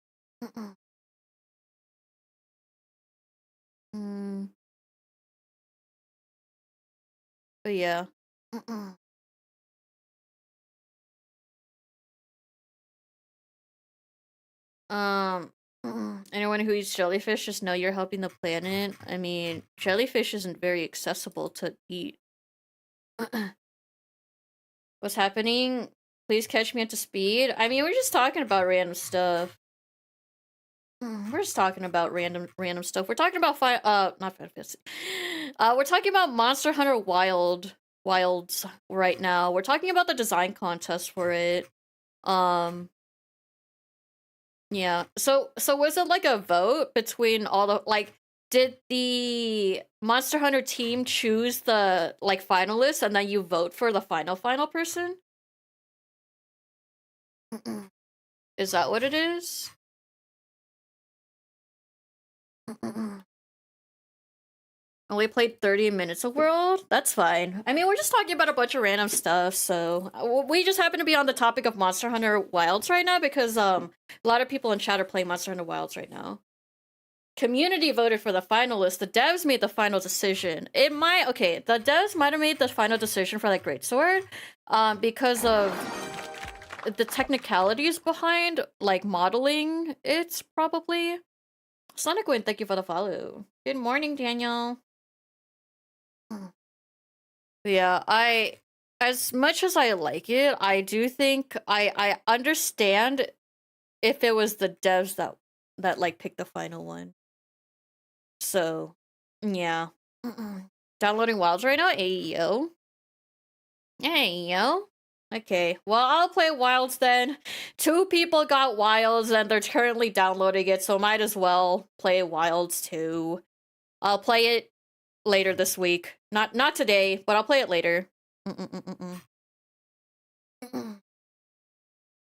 But yeah. Anyone who eats jellyfish, just know you're helping the planet. I mean, jellyfish isn't very accessible to eat. What's happening? Please catch me up to speed. I mean, we're just talking about random stuff. We're just talking about random stuff. We're talking about not Final Fantasy. We're talking about Monster Hunter Wilds right now. We're talking about the design contest for it. Yeah. So was it like a vote between all the, like, did the Monster Hunter team choose the, like, finalists and then you vote for the final person? Is that what it is? Only played 30 minutes of World? That's fine. I mean, we're just talking about a bunch of random stuff, so... We just happen to be on the topic of Monster Hunter Wilds right now because, a lot of people in chat are playing Monster Hunter Wilds right now. Community voted for the finalists. The devs made the final decision. The devs might have made the final decision for, like, Greatsword, because of the technicalities behind, like, modeling it, probably. Sonic Wind, thank you for the follow. Good morning, Daniel. Yeah, as much as I like it, I do think I understand if it was the devs that like picked the final one. So, yeah. Downloading Wilds right now, AEO. Hey, yo. Okay, well, I'll play Wilds then. 2 people got Wilds and they're currently downloading it, so might as well play Wilds too. I'll play it later this week. Not today, but I'll play it later.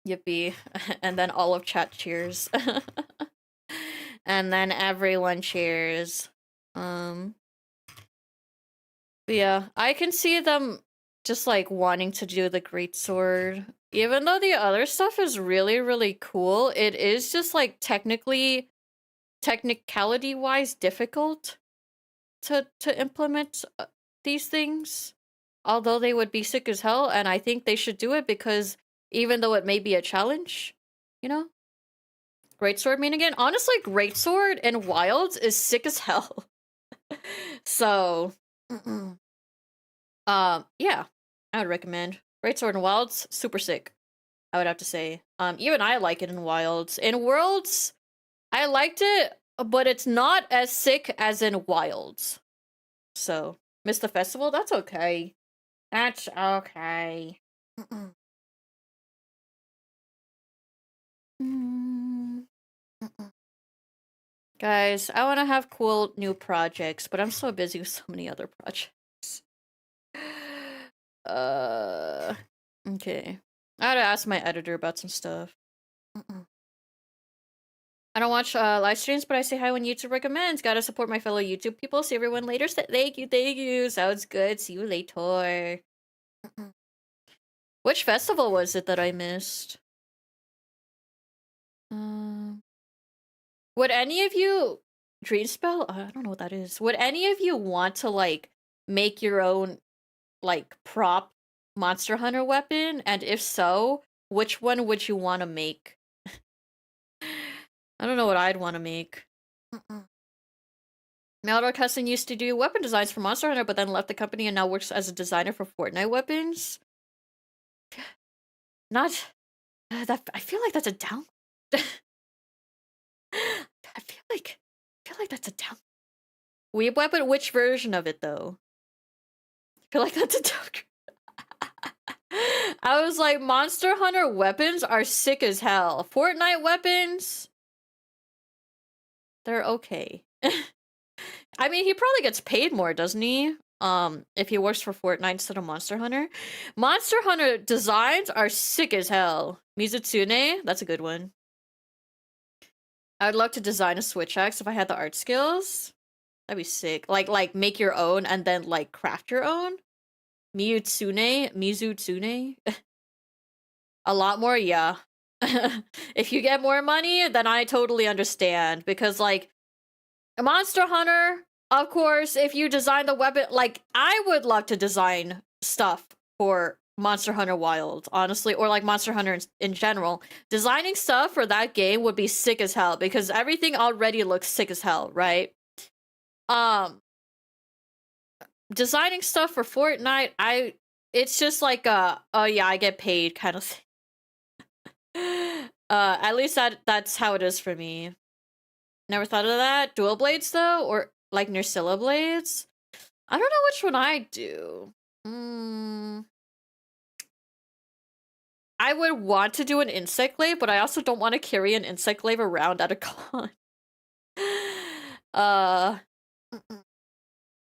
Yippee. And then all of chat cheers. And then everyone cheers. But yeah, I can see them just like wanting to do the greatsword. Even though the other stuff is really, really cool, it is just like technicality-wise difficult to implement these things. Although they would be sick as hell, and I think they should do it because even though it may be a challenge, you know? Greatsword mean again? Honestly, Greatsword in Wilds is sick as hell. So, yeah, I would recommend. Greatsword in Wilds, super sick, I would have to say. Even I like it in Wilds. In Worlds, I liked it, but it's not as sick as in Wilds. So, missed the festival? That's okay. That's okay. Guys, I want to have cool new projects, but I'm so busy with so many other projects. Okay. I gotta ask my editor about some stuff. I don't watch live streams, but I say hi when YouTube recommends. Gotta support my fellow YouTube people. See everyone later. Thank you. Sounds good. See you later. Which festival was it that I missed? Would any of you Dreamspell? I don't know what that is. Would any of you want to like make your own like prop Monster Hunter weapon? And if so, which one would you want to make? I don't know what I'd want to make. Maldor Cousin used to do weapon designs for Monster Hunter, but then left the company and now works as a designer for Fortnite weapons. Not that. I feel like that's a down. I feel like that's a down. Weeb weapon? Which version of it though? I feel like that's a down. I was like, Monster Hunter weapons are sick as hell. Fortnite weapons, they're okay. I mean, he probably gets paid more, doesn't he? If he works for Fortnite instead of Monster Hunter. Monster Hunter designs are sick as hell. Mizutsune, that's a good one. I would love to design a switch axe if I had the art skills. That'd be sick. Like make your own and then like craft your own. Mizutsune. A lot more, yeah. If you get more money, then I totally understand. Because like Monster Hunter, of course, if you design the weapon, like I would love to design stuff for Monster Hunter Wild, honestly, or like Monster Hunter in general. Designing stuff for that game would be sick as hell because everything already looks sick as hell, right? Designing stuff for Fortnite, it's just like oh yeah, I get paid kind of thing. At least that's how it is for me. Never thought of that. Dual blades though, or like Nerscylla blades. I don't know which one I do. I would want to do an insect glaive, but I also don't want to carry an insect glaive around at a con.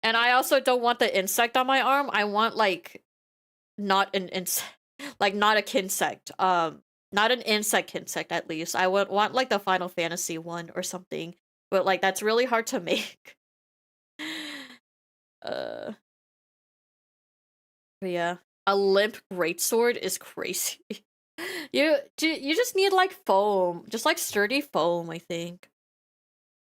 And I also don't want the insect on my arm. I want like not an insect, like not a kinsect. Not an insect at least. I would want like the Final Fantasy one or something, but like that's really hard to make. But yeah, a limp greatsword is crazy. You just need like foam, just like sturdy foam, I think.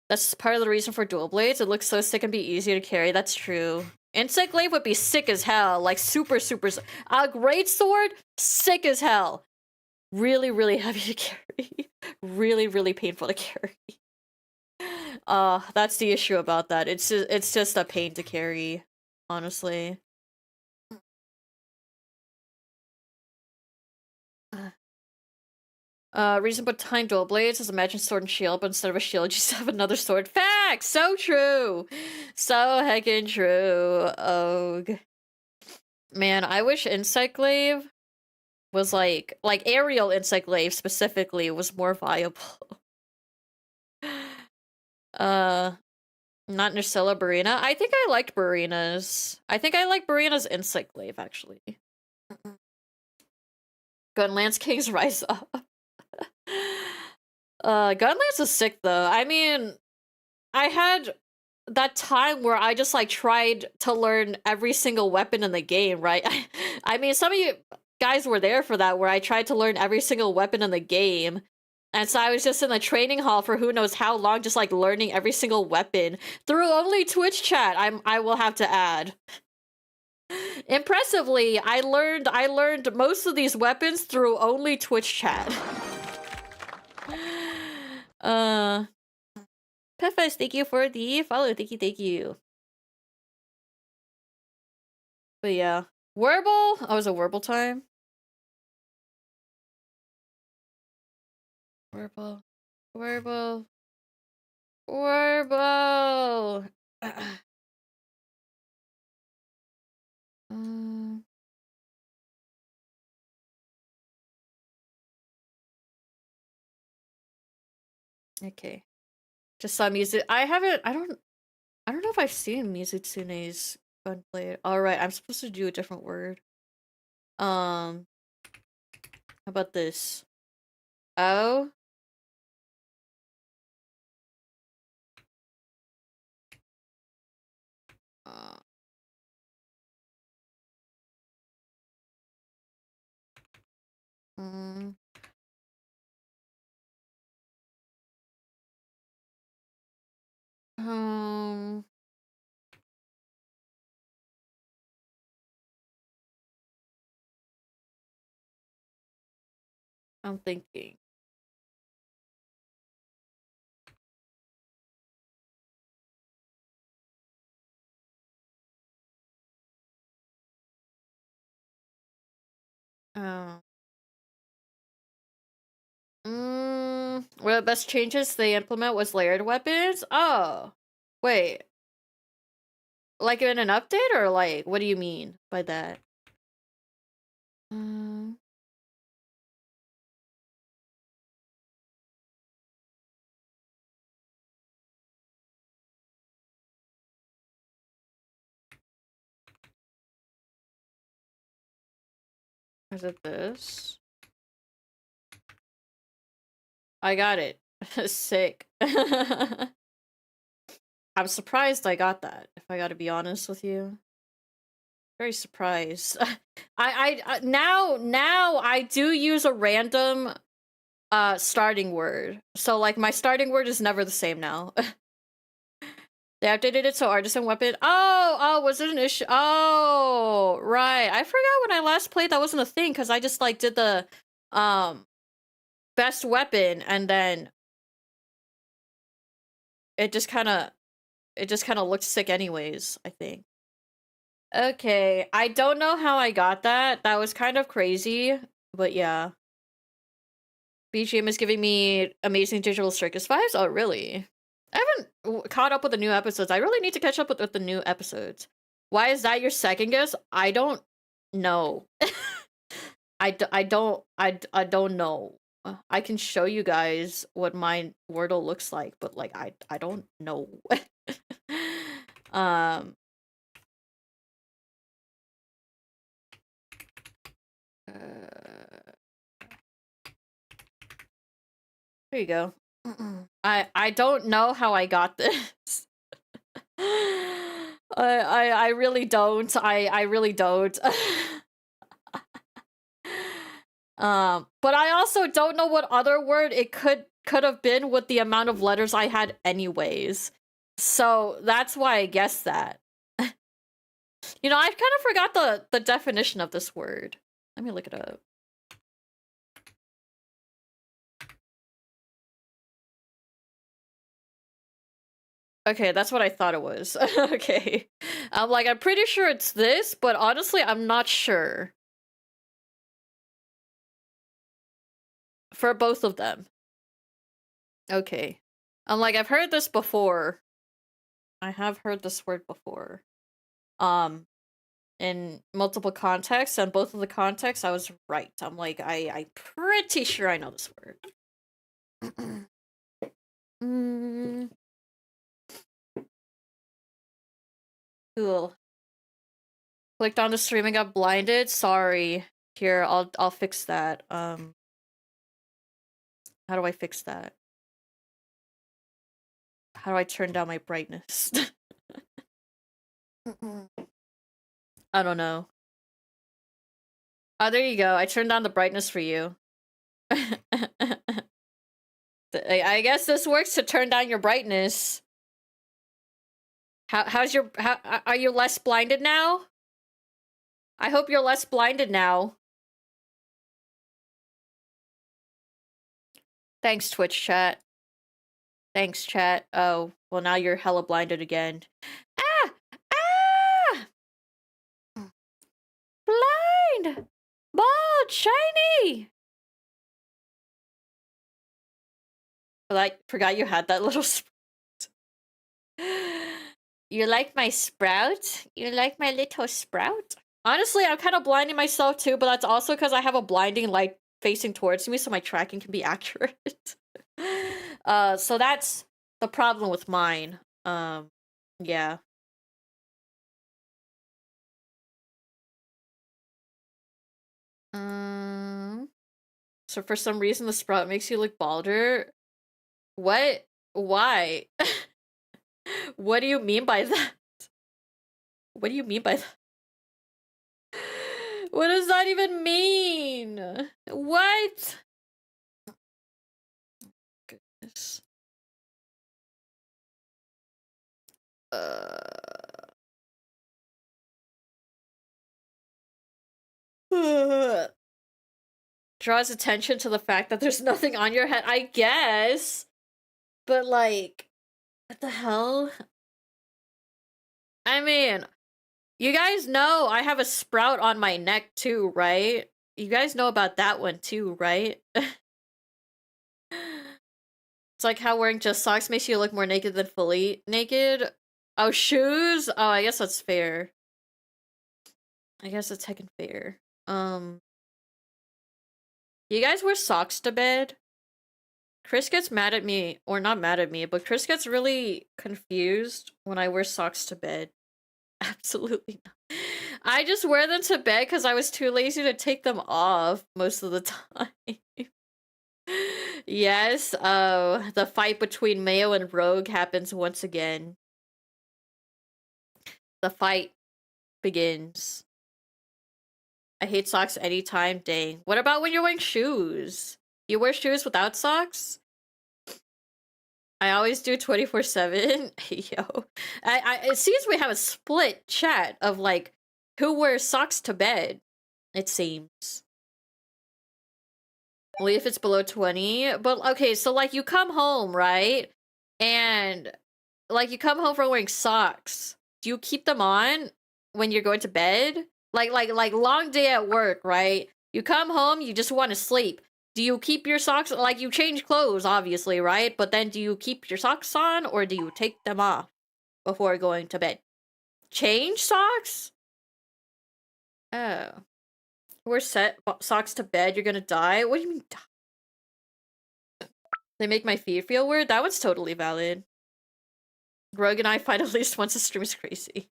That's part of the reason for dual blades. It looks so sick and be easy to carry. That's true. Insect glaive would be sick as hell, like super. A greatsword, sick as hell. Really heavy to carry. Really painful to carry. That's the issue about that. It's just a pain to carry, honestly. Reason behind dual blades is imagine sword and shield, but instead of a shield, you just have another sword. Facts! So true! So heckin' true. Ugh. Man, I wish Insect Glaive was like aerial Insect Glaive specifically was more viable. uh, Not Nucella Burina. I think I liked Burina's. I think I like Burina's Insect Glaive actually. Gunlance Kings Rise Up. Gunlance is sick though. I mean, I had that time where I just like tried to learn every single weapon in the game, right? I mean, some of you guys were there for that, where I tried to learn every single weapon in the game. And so I was just in the training hall for who knows how long, just like learning every single weapon through only Twitch chat. I will have to add. Impressively, I learned most of these weapons through only Twitch chat. Pefes, thank you for the follow. Thank you. But yeah. Warble? Oh, it was a Warble time? Warble. Warble. Warble! Okay. Just saw music. I don't know if I've seen Mizutsune's gunplay. Alright, I'm supposed to do a different word. How about this? Oh? Uh, mm, um, I'm thinking. Oh. One of the best changes they implement was layered weapons? Oh. Wait. Like in an update, or like, what do you mean by that? Is it this? I got it. Sick. I'm surprised I got that, if I gotta be honest with you. Very surprised. I now I do use a random starting word. So like my starting word is never the same now. They updated it so artisan weapon. Oh, was it an issue? Oh, right. I forgot when I last played that wasn't a thing, because I just like did the best weapon, and then it just kind of looked sick anyways, I think. Okay, I don't know how I got that. That was kind of crazy, but yeah. BGM is giving me amazing digital circus vibes. Oh, really? I haven't caught up with the new episodes. I really need to catch up with the new episodes. Why is that your second guess? I don't know. I don't know. I can show you guys what my Wordle looks like, but like I don't know. um There you go. I don't know how I got this. I really don't. I really don't. But I also don't know what other word it could have been with the amount of letters I had anyways. So that's why I guessed that. You know, I kind of forgot the definition of this word. Let me look it up. Okay, that's what I thought it was. Okay. I'm pretty sure it's this, but honestly, I'm not sure. For both of them. Okay. I've heard this before. I have heard this word before. in multiple contexts, and both of the contexts I was right. I'm like, I'm pretty sure I know this word. Cool. Clicked on the stream and got blinded. Sorry. Here, I'll fix that. How do I fix that? How do I turn down my brightness? I don't know. Oh, there you go. I turned down the brightness for you. I guess this works to turn down your brightness. How are you less blinded now? I hope you're less blinded now. Thanks, Twitch chat. Thanks, chat. Oh, well, now you're hella blinded again. Ah! Ah! Blind! Bald! Shiny! I forgot you had that little sprout. You like my sprout? You like my little sprout? Honestly, I'm kind of blinding myself too, but that's also because I have a blinding light facing towards me so my tracking can be accurate. So that's the problem with mine. Yeah. So for some reason the sprout makes you look balder. What? Why? What do you mean by that? What do you mean by that? What does that even mean? What? Goodness. Draws attention to the fact that there's nothing on your head, I guess. But like, what the hell? I mean, you guys know I have a sprout on my neck too, right? You guys know about that one too, right? It's like how wearing just socks makes you look more naked than fully naked. Oh, shoes? Oh, I guess that's fair. I guess that's heckin' fair. You guys wear socks to bed? Chris gets mad at me, or not mad at me, but Chris gets really confused when I wear socks to bed. Absolutely not. I just wear them to bed because I was too lazy to take them off most of the time. Yes, the fight between Mayo and Rogue happens once again. The fight begins. I hate socks anytime, dang. What about when you're wearing shoes? You wear shoes without socks? I always do 24/7. Yo. It seems we have a split chat of like who wears socks to bed, it seems. Only if it's below 20. But okay, so like you come home, right? And like you come home from wearing socks. Do you keep them on when you're going to bed? Like long day at work, right? You come home, you just want to sleep. Do you keep your socks, like you change clothes, obviously, right? But then do you keep your socks on or do you take them off before going to bed? Change socks? Oh. Wear socks to bed, you're gonna die? What do you mean die? They make my feet feel weird? That one's totally valid. Rogue and I fight at least once a stream is crazy.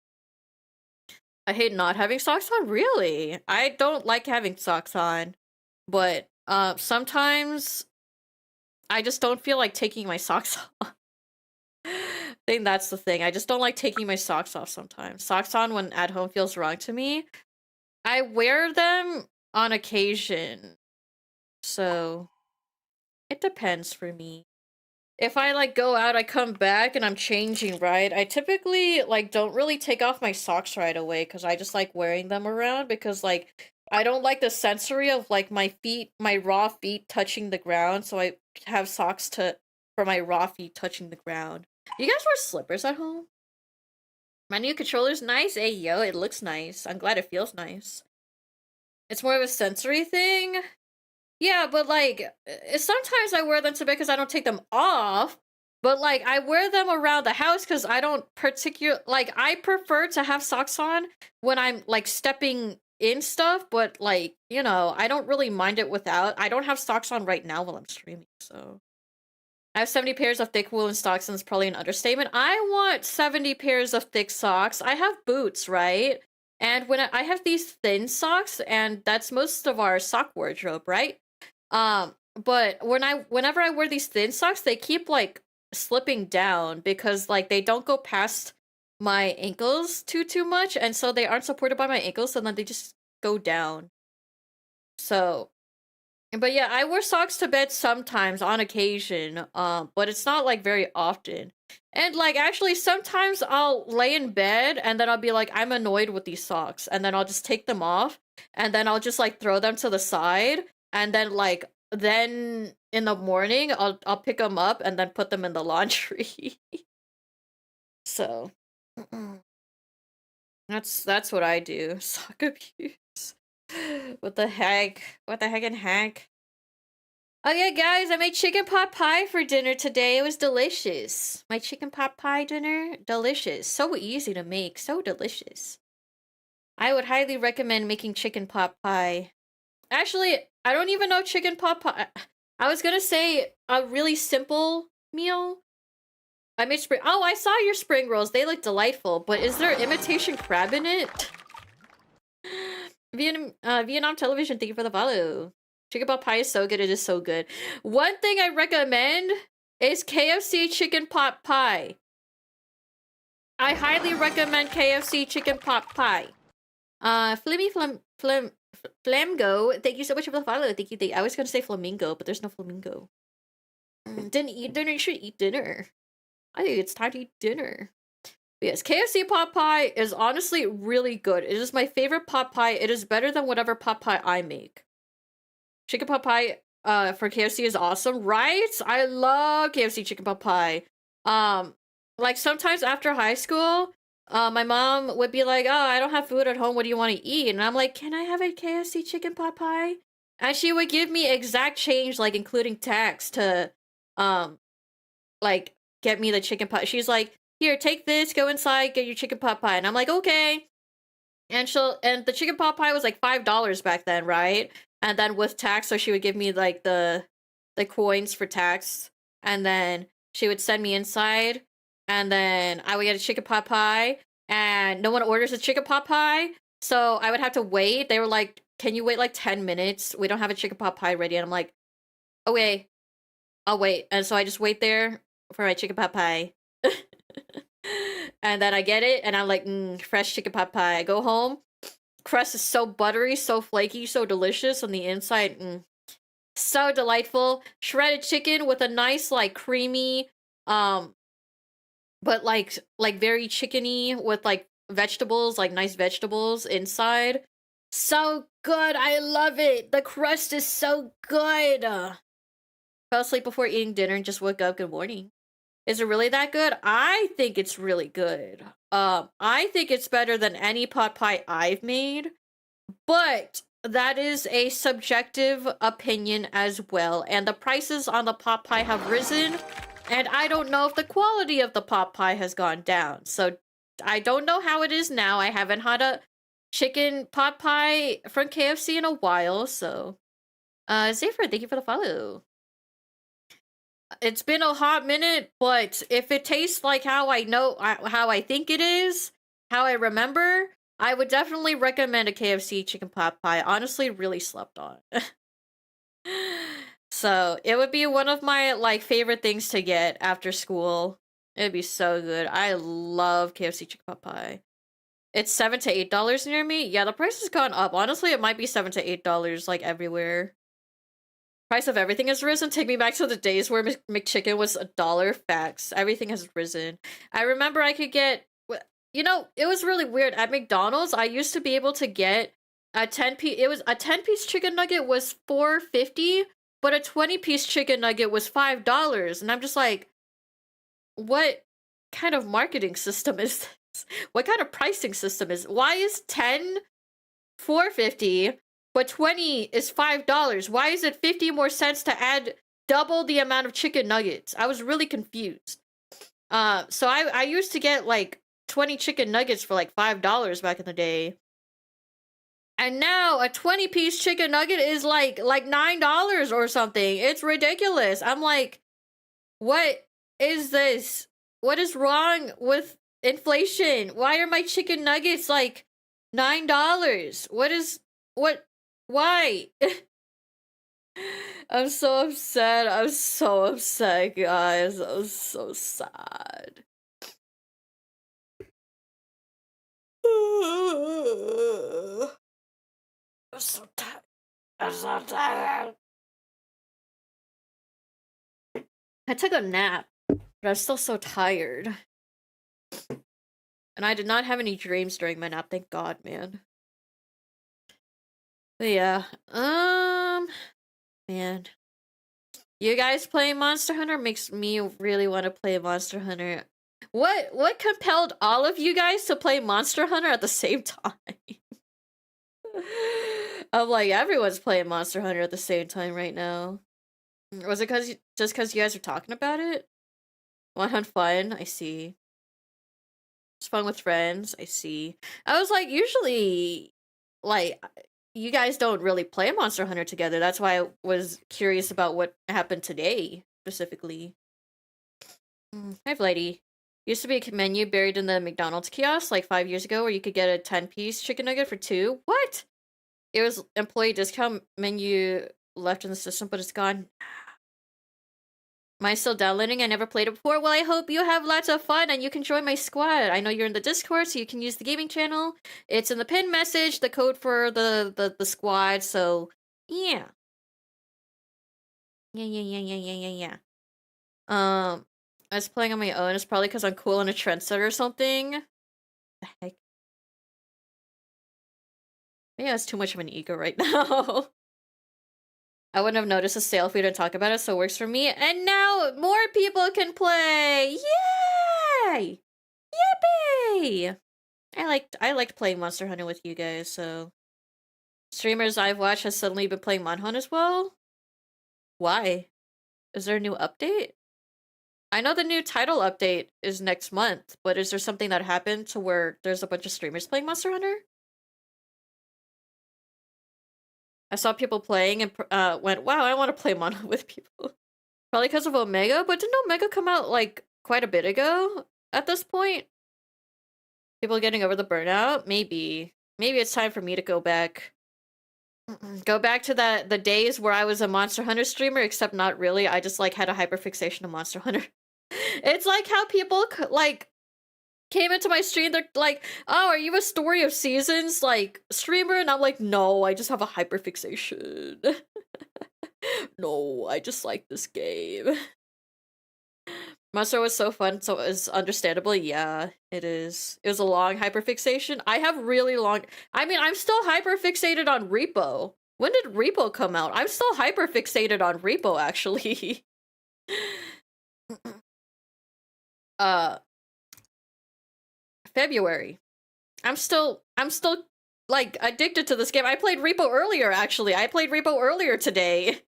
I hate not having socks on? Really? I don't like having socks on. But, sometimes I just don't feel like taking my socks off. I think that's the thing. I just don't like taking my socks off sometimes. Socks on when at home feels wrong to me. I wear them on occasion. So, it depends for me. If I like go out, I come back and I'm changing, right? I typically like don't really take off my socks right away because I just like wearing them around because like I don't like the sensory of like my feet, my raw feet touching the ground. So I have socks for my raw feet touching the ground. You guys wear slippers at home? My new controller's nice. Hey yo, it looks nice. I'm glad it feels nice. It's more of a sensory thing. Yeah, but like sometimes I wear them to bed because I don't take them off. But like I wear them around the house because I don't like I prefer to have socks on when I'm like stepping in stuff, but like, you know, I don't really mind it without. I don't have socks on right now while I'm streaming, so I have 70 pairs of thick woolen socks, and it's probably an understatement. I want 70 pairs of thick socks. I have boots, right? And when I have these thin socks, and that's most of our sock wardrobe, right? But whenever I wear these thin socks, they keep like slipping down because like they don't go past my ankles too much, and so they aren't supported by my ankles, and then they just go down. So but yeah, I wear socks to bed sometimes on occasion, but it's not like very often. And like actually sometimes I'll lay in bed and then I'll be like, I'm annoyed with these socks, and then I'll just take them off and then I'll just like throw them to the side, and then like then in the morning I'll pick them up and then put them in the laundry. So that's what I do. Sock abuse. What the heck? What the heck and heck? Oh yeah, guys, I made chicken pot pie for dinner today. It was delicious. My chicken pot pie dinner, delicious. So easy to make, so delicious. I would highly recommend making chicken pot pie. Actually, I don't even know chicken pot pie. I was gonna say a really simple meal. I made spring. Oh, I saw your spring rolls. They look delightful. But is there imitation crab in it? Vietnam television. Thank you for the follow. Chicken pot pie is so good. It is so good. One thing I recommend is KFC chicken pot pie. I highly recommend KFC chicken pot pie. Flamgo, thank you so much for the follow. Thank you. I was gonna say flamingo, but there's no flamingo. Didn't eat dinner. You should eat dinner. I think it's time to eat dinner. Yes, KFC pot pie is honestly really good. It is my favorite pot pie. It is better than whatever pot pie I make. Chicken pot pie for KFC is awesome, right? I love KFC chicken pot pie. Like sometimes after high school, my mom would be like, "Oh, I don't have food at home. What do you want to eat?" And I'm like, "Can I have a KFC chicken pot pie?" And she would give me exact change, like including tax, to like get me the chicken pot. She's like, "Here, take this, go inside, get your chicken pot pie." And I'm like, "Okay." And the chicken pot pie was like $5 back then, right? And then with tax, so she would give me like the coins for tax, and then she would send me inside, and then I would get a chicken pot pie, and no one orders a chicken pot pie, so I would have to wait. They were like, "Can you wait like 10 minutes? We don't have a chicken pot pie ready." And I'm like, "Okay, I'll wait." And so I just wait there for my chicken pot pie. And then I get it, and I'm like, fresh chicken pot pie. I go home. Crust is so buttery, so flaky, so delicious on the inside. So delightful. Shredded chicken with a nice, like, creamy, but like very chickeny with like vegetables, like nice vegetables inside. So good. I love it. The crust is so good. Fell asleep before eating dinner and just woke up. Good morning. Is it really that good? I think it's really good. I think it's better than any pot pie I've made, but that is a subjective opinion as well. And the prices on the pot pie have risen, and I don't know if the quality of the pot pie has gone down. So I don't know how it is now. I haven't had a chicken pot pie from KFC in a while, so Zephyr, thank you for the follow. It's been a hot minute, but if it tastes like how I think it is, how I remember, I would definitely recommend a KFC chicken pot pie. Honestly, really slept on. So it would be one of my like favorite things to get after school. It'd be so good. I love KFC chicken pot pie. It's $7 to $8 near me. Yeah, the price has gone up. Honestly, it might be $7 to $8 like everywhere. Price of everything has risen. Take me back to the days where McChicken was $1. Facts. Everything has risen. I remember I could get, you know, it was really weird. At McDonald's, I used to be able to get a 10-piece, it was a 10-piece chicken nugget was $4.50, but a 20-piece chicken nugget was $5. And I'm just like, what kind of marketing system is this? What kind of pricing system is, why is 10 $4.50? But 20 is $5. Why is it 50 more cents to add double the amount of chicken nuggets. I was really confused. So I used to get like 20 chicken nuggets for like $5 back in the day. And now a 20-piece chicken nugget is like $9 or something. It's ridiculous. I'm like, what is this? What is wrong with inflation? Why are my chicken nuggets like $9? Why? I'm so upset. I'm so upset, guys. I'm so sad. I'm so tired. I'm so tired. I took a nap, but I'm still so tired. And I did not have any dreams during my nap, thank God, man. But yeah, man. You guys playing Monster Hunter makes me really want to play Monster Hunter. What compelled all of you guys to play Monster Hunter at the same time? I'm like, everyone's playing Monster Hunter at the same time right now. Was it just because you guys are talking about it? Want to have fun? I see. It's fun with friends. I see. I was like, usually, like, you guys don't really play Monster Hunter together. That's why I was curious about what happened today, specifically. Hi, Lady. Used to be a menu buried in the McDonald's kiosk like 5 years ago where you could get a 10-piece chicken nugget for $2. What? It was employee discount menu left in the system, but it's gone. Am I still downloading? I never played it before. Well, I hope you have lots of fun and you can join my squad. I know you're in the Discord, so you can use the gaming channel. It's in the pin message, the code for the squad, so yeah. Yeah. I was playing on my own. It's probably because I'm cool and a trendsetter or something. The heck? Maybe that's too much of an ego right now. I wouldn't have noticed a sale if we didn't talk about it, so it works for me. And now more people can play! Yay! Yippee! I liked playing Monster Hunter with you guys, so... Streamers I've watched has suddenly been playing Monhunt as well? Why? Is there a new update? I know the new title update is next month, but is there something that happened to where there's a bunch of streamers playing Monster Hunter? I saw people playing and went, wow, I want to play Monhunt with people. Probably because of Omega, but didn't Omega come out like quite a bit ago at this point? People getting over the burnout? Maybe. Maybe it's time for me to go back. Go back to the days where I was a Monster Hunter streamer, except not really. I just like had a hyperfixation of Monster Hunter. It's like how people like came into my stream, they're like, oh, are you a Story of Seasons like streamer? And I'm like, no, I just have a hyperfixation. No, I just like this game. Monster was so fun, so it was understandable. Yeah, it is. It was a long hyperfixation. I have really long... I mean, I'm still hyperfixated on Repo. When did Repo come out? I'm still hyperfixated on Repo, actually. February. I'm still, like, addicted to this game. I played Repo earlier, actually. I played Repo earlier today.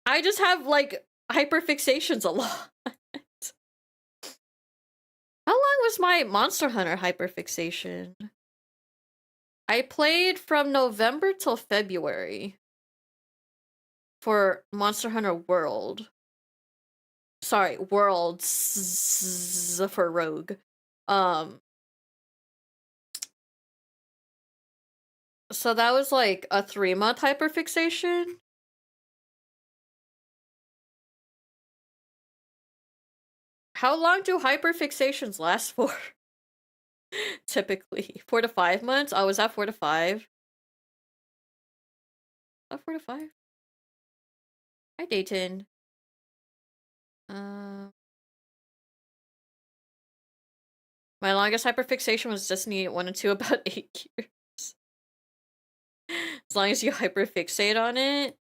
I just have, like, hyperfixations a lot. How long was my Monster Hunter hyperfixation? I played from November till February for Monster Hunter World. Sorry, Worlds for Rogue. So that was like a 3-month hyperfixation. How long do hyperfixations last for? Typically 4 to 5 months. Oh, was that 4 to 5? 4 to 5. Hi, Dayton. My longest hyperfixation was Destiny 1 and 2, about 8 years. As long as you hyperfixate on it.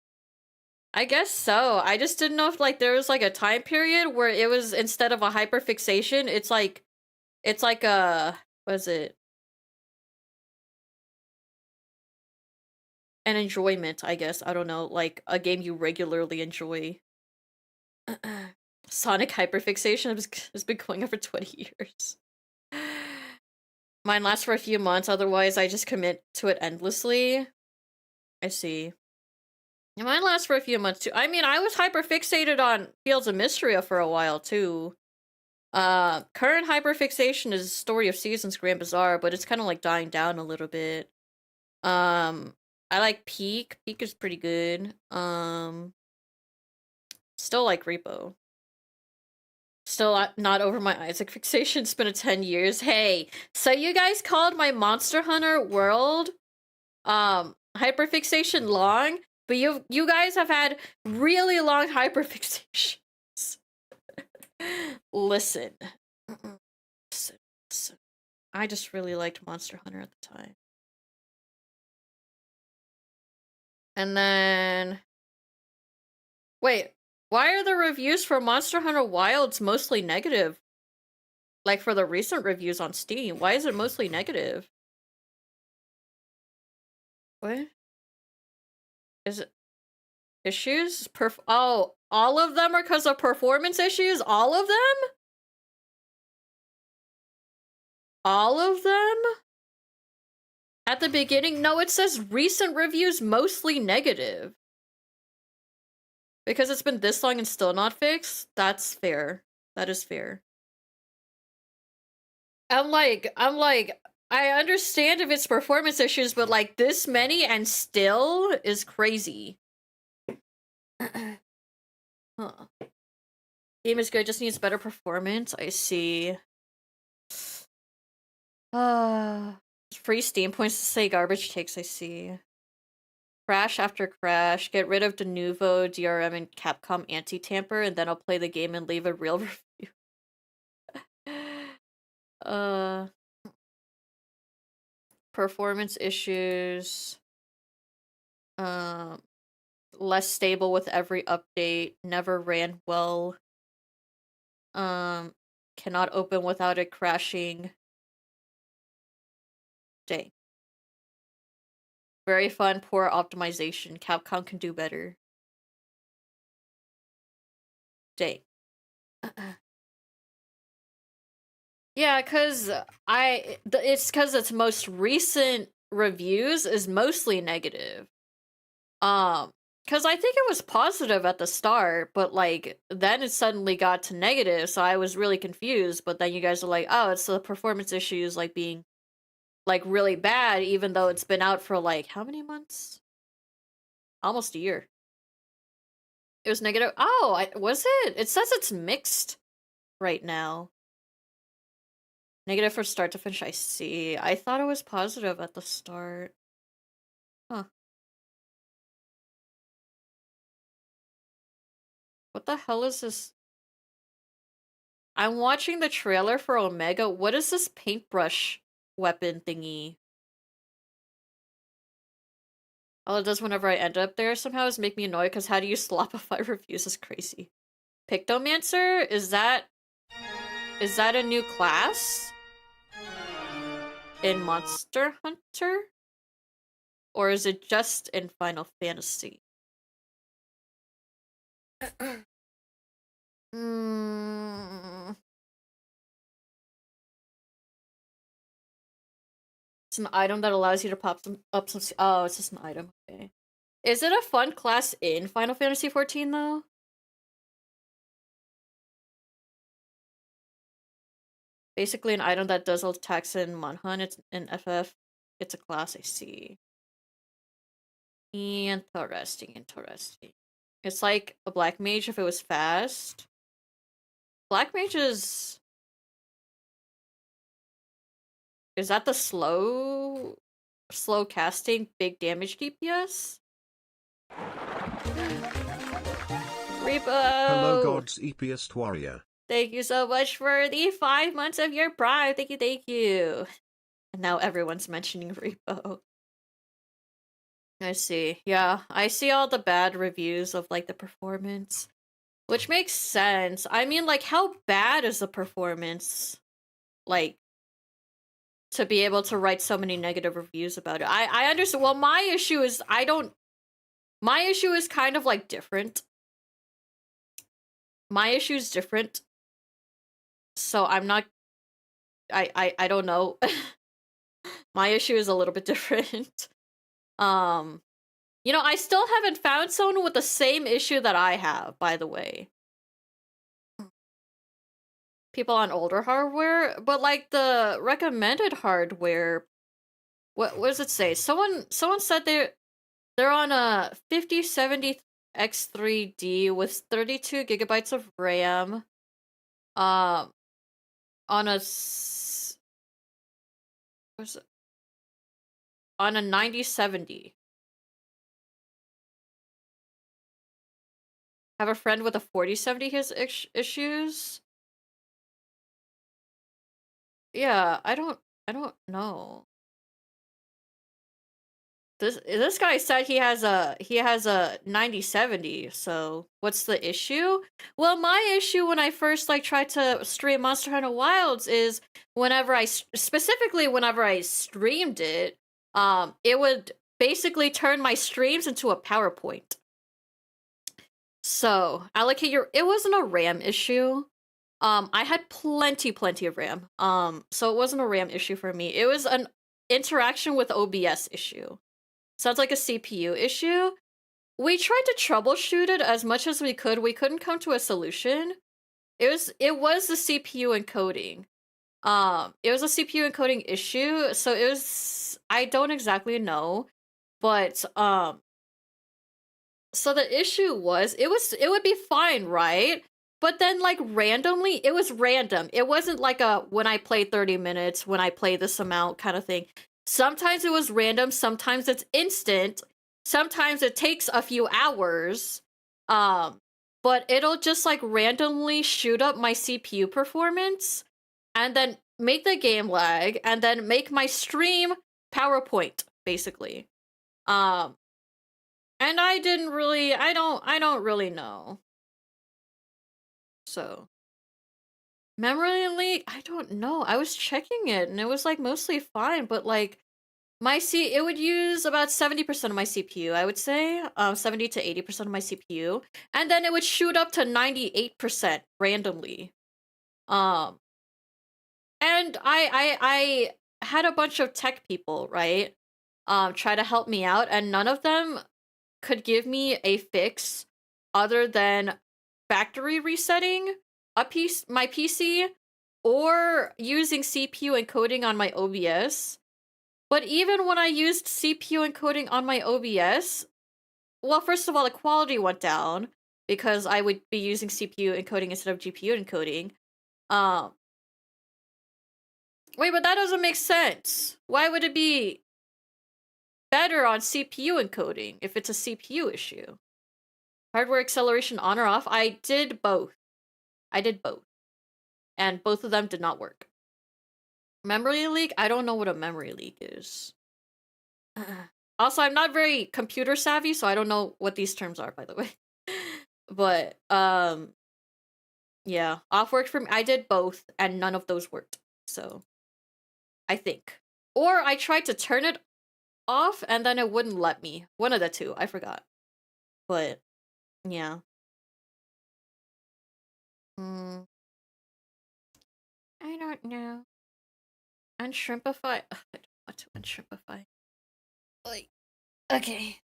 I guess so. I just didn't know if like there was like a time period where it was, instead of a hyperfixation, it's like a, what is it? an enjoyment, I guess. I don't know, like a game you regularly enjoy. Sonic hyperfixation has been going on for 20 years. Mine lasts for a few months, otherwise I just commit to it endlessly. I see. Mine lasts for a few months too. I mean, I was hyperfixated on Fields of Mysteria for a while too. Current hyperfixation is Story of Seasons Grand Bazaar, but it's kind of like dying down a little bit. I like Peak. Peak is pretty good. Still like Repo. Still not over my Isaac fixation. It's been 10 years. Hey, so you guys called my Monster Hunter World hyperfixation long, but you guys have had really long hyperfixations. Listen. Listen. I just really liked Monster Hunter at the time. And then wait, why are the reviews for Monster Hunter Wilds mostly negative? Like for the recent reviews on Steam, why is it mostly negative? What? Is it issues? Oh, all of them are because of performance issues? All of them? All of them? At the beginning? No, it says recent reviews mostly negative. Because it's been this long and still not fixed? That's fair. That is fair. I'm like, I understand if it's performance issues, but like this many and still is crazy. Huh. Game is good, just needs better performance. I see. Free Steam points to say garbage takes, I see. Crash after crash. Get rid of Denuvo, DRM, and Capcom anti-tamper, and then I'll play the game and leave a real review. Performance issues. Less stable with every update. Never ran well. Cannot open without it crashing. Dang. Very fun, poor optimization. Capcom can do better. Dang. Yeah, cause it's cause its most recent reviews is mostly negative. Cause I think it was positive at the start, but like then it suddenly got to negative, so I was really confused. But then you guys are like, oh, it's the performance issues like being like really bad, even though it's been out for like how many months? Almost a year. It was negative. Oh, was it? It says it's mixed right now. Negative from start to finish, I see. I thought it was positive at the start. Huh. What the hell is this? I'm watching the trailer for Omega. What is this paintbrush weapon thingy? All it does whenever I end up there somehow is make me annoyed, because how do you slopify reviews is crazy. Pictomancer? Is that a new class? In Monster Hunter? Or is it just in Final Fantasy? It's an item that allows you to pop up some. Oh, it's just an item. Okay. Is it a fun class in Final Fantasy XIV though? Basically, an item that does all attacks in Monhun. It's in FF. It's a class. I see. Interesting. It's like a black mage if it was fast. Black mage is that the slow casting big damage DPS? Repo! Hello God's eepiest warrior. Thank you so much for the 5 months of your prime. Thank you. And now everyone's mentioning Repo. I see. Yeah, I see all the bad reviews of like the performance. Which makes sense. I mean, like, how bad is the performance? Like, to be able to write so many negative reviews about it. I understand. Well, my issue is my issue is kind of like different. My issue is different. So I'm not I don't know. My issue is a little bit different. You know, I still haven't found someone with the same issue that I have, by the way. People on older hardware, but like the recommended hardware, what does it say? Someone said they're on a 5070 X3D with 32 gigabytes of RAM. Um, on a what's it? On a 9070. Have a friend with a 4070 has issues. Yeah, I don't know. This guy said he has a 9070, so what's the issue? Well, my issue when I first like tried to stream Monster Hunter Wilds is specifically whenever I streamed it, it would basically turn my streams into a PowerPoint. So, allocate your it wasn't a RAM issue. I had plenty of RAM. So it wasn't a RAM issue for me. It was an interaction with OBS issue. Sounds like a CPU issue. We tried to troubleshoot it as much as we could. We couldn't come to a solution. It was the CPU encoding. It was a CPU encoding issue, so it was I don't exactly know, but so the issue was it would be fine, right? But then like randomly, it was random. It wasn't like a when I play 30 minutes, when I play this amount kind of thing. Sometimes it was random, sometimes it's instant, sometimes it takes a few hours. But it'll just like randomly shoot up my CPU performance and then make the game lag and then make my stream PowerPoint basically. Um and I don't really know. So, memory leak, I don't know. I was checking it and it was like mostly fine, but like it would use about 70% of my CPU, I would say. 70 to 80% of my CPU, and then it would shoot up to 98% randomly. Um and I had a bunch of tech people, right? Try to help me out and none of them could give me a fix other than factory resetting my PC or using CPU encoding on my OBS. But even when I used CPU encoding on my OBS, well, first of all, the quality went down because I would be using CPU encoding instead of GPU encoding. Um, Wait, but that doesn't make sense. Why would it be better on CPU encoding if it's a CPU issue? Hardware acceleration on or off? I did both. And both of them did not work. Memory leak? I don't know what a memory leak is. Also, I'm not very computer savvy, so I don't know what these terms are, by the way. But, yeah. Off worked for me. I did both, and none of those worked. So, I think. Or I tried to turn it off, and then it wouldn't let me. One of the two. I forgot. But, yeah. Hmm. I don't know. Unshrimpify? Ugh, I don't want to unshrimpify. Like, okay.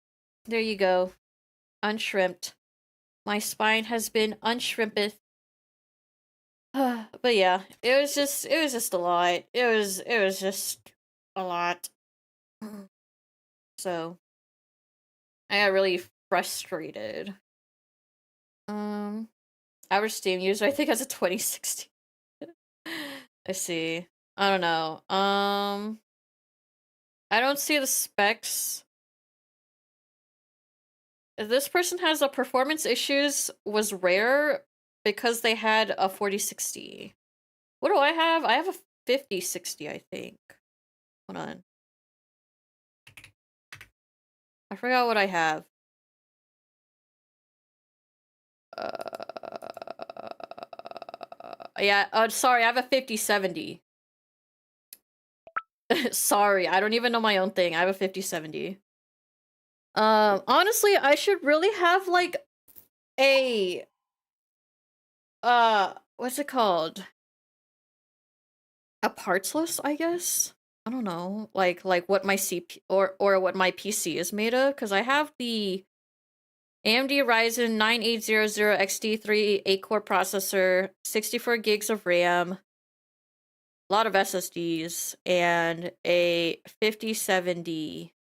There you go. Unshrimped. My spine has been unshrimped. But yeah, it was just a lot. It was just a lot. So I got really frustrated. Average Steam user I think has a 2060. I see. I don't know. I don't see the specs. This person has a performance issues was rare because they had a 4060. What do I have? I have a 5060, I think. Hold on. I forgot what I have. Yeah, sorry, I have a 5070. Sorry, I don't even know my own thing. I have a 5070. Honestly, I should really have like a what's it called? A parts list, I guess. I don't know, like what my CP or what my PC is made of, because I have the AMD Ryzen 9800 XT3 8-core processor, 64 gigs of RAM, a lot of SSDs, and a 5070.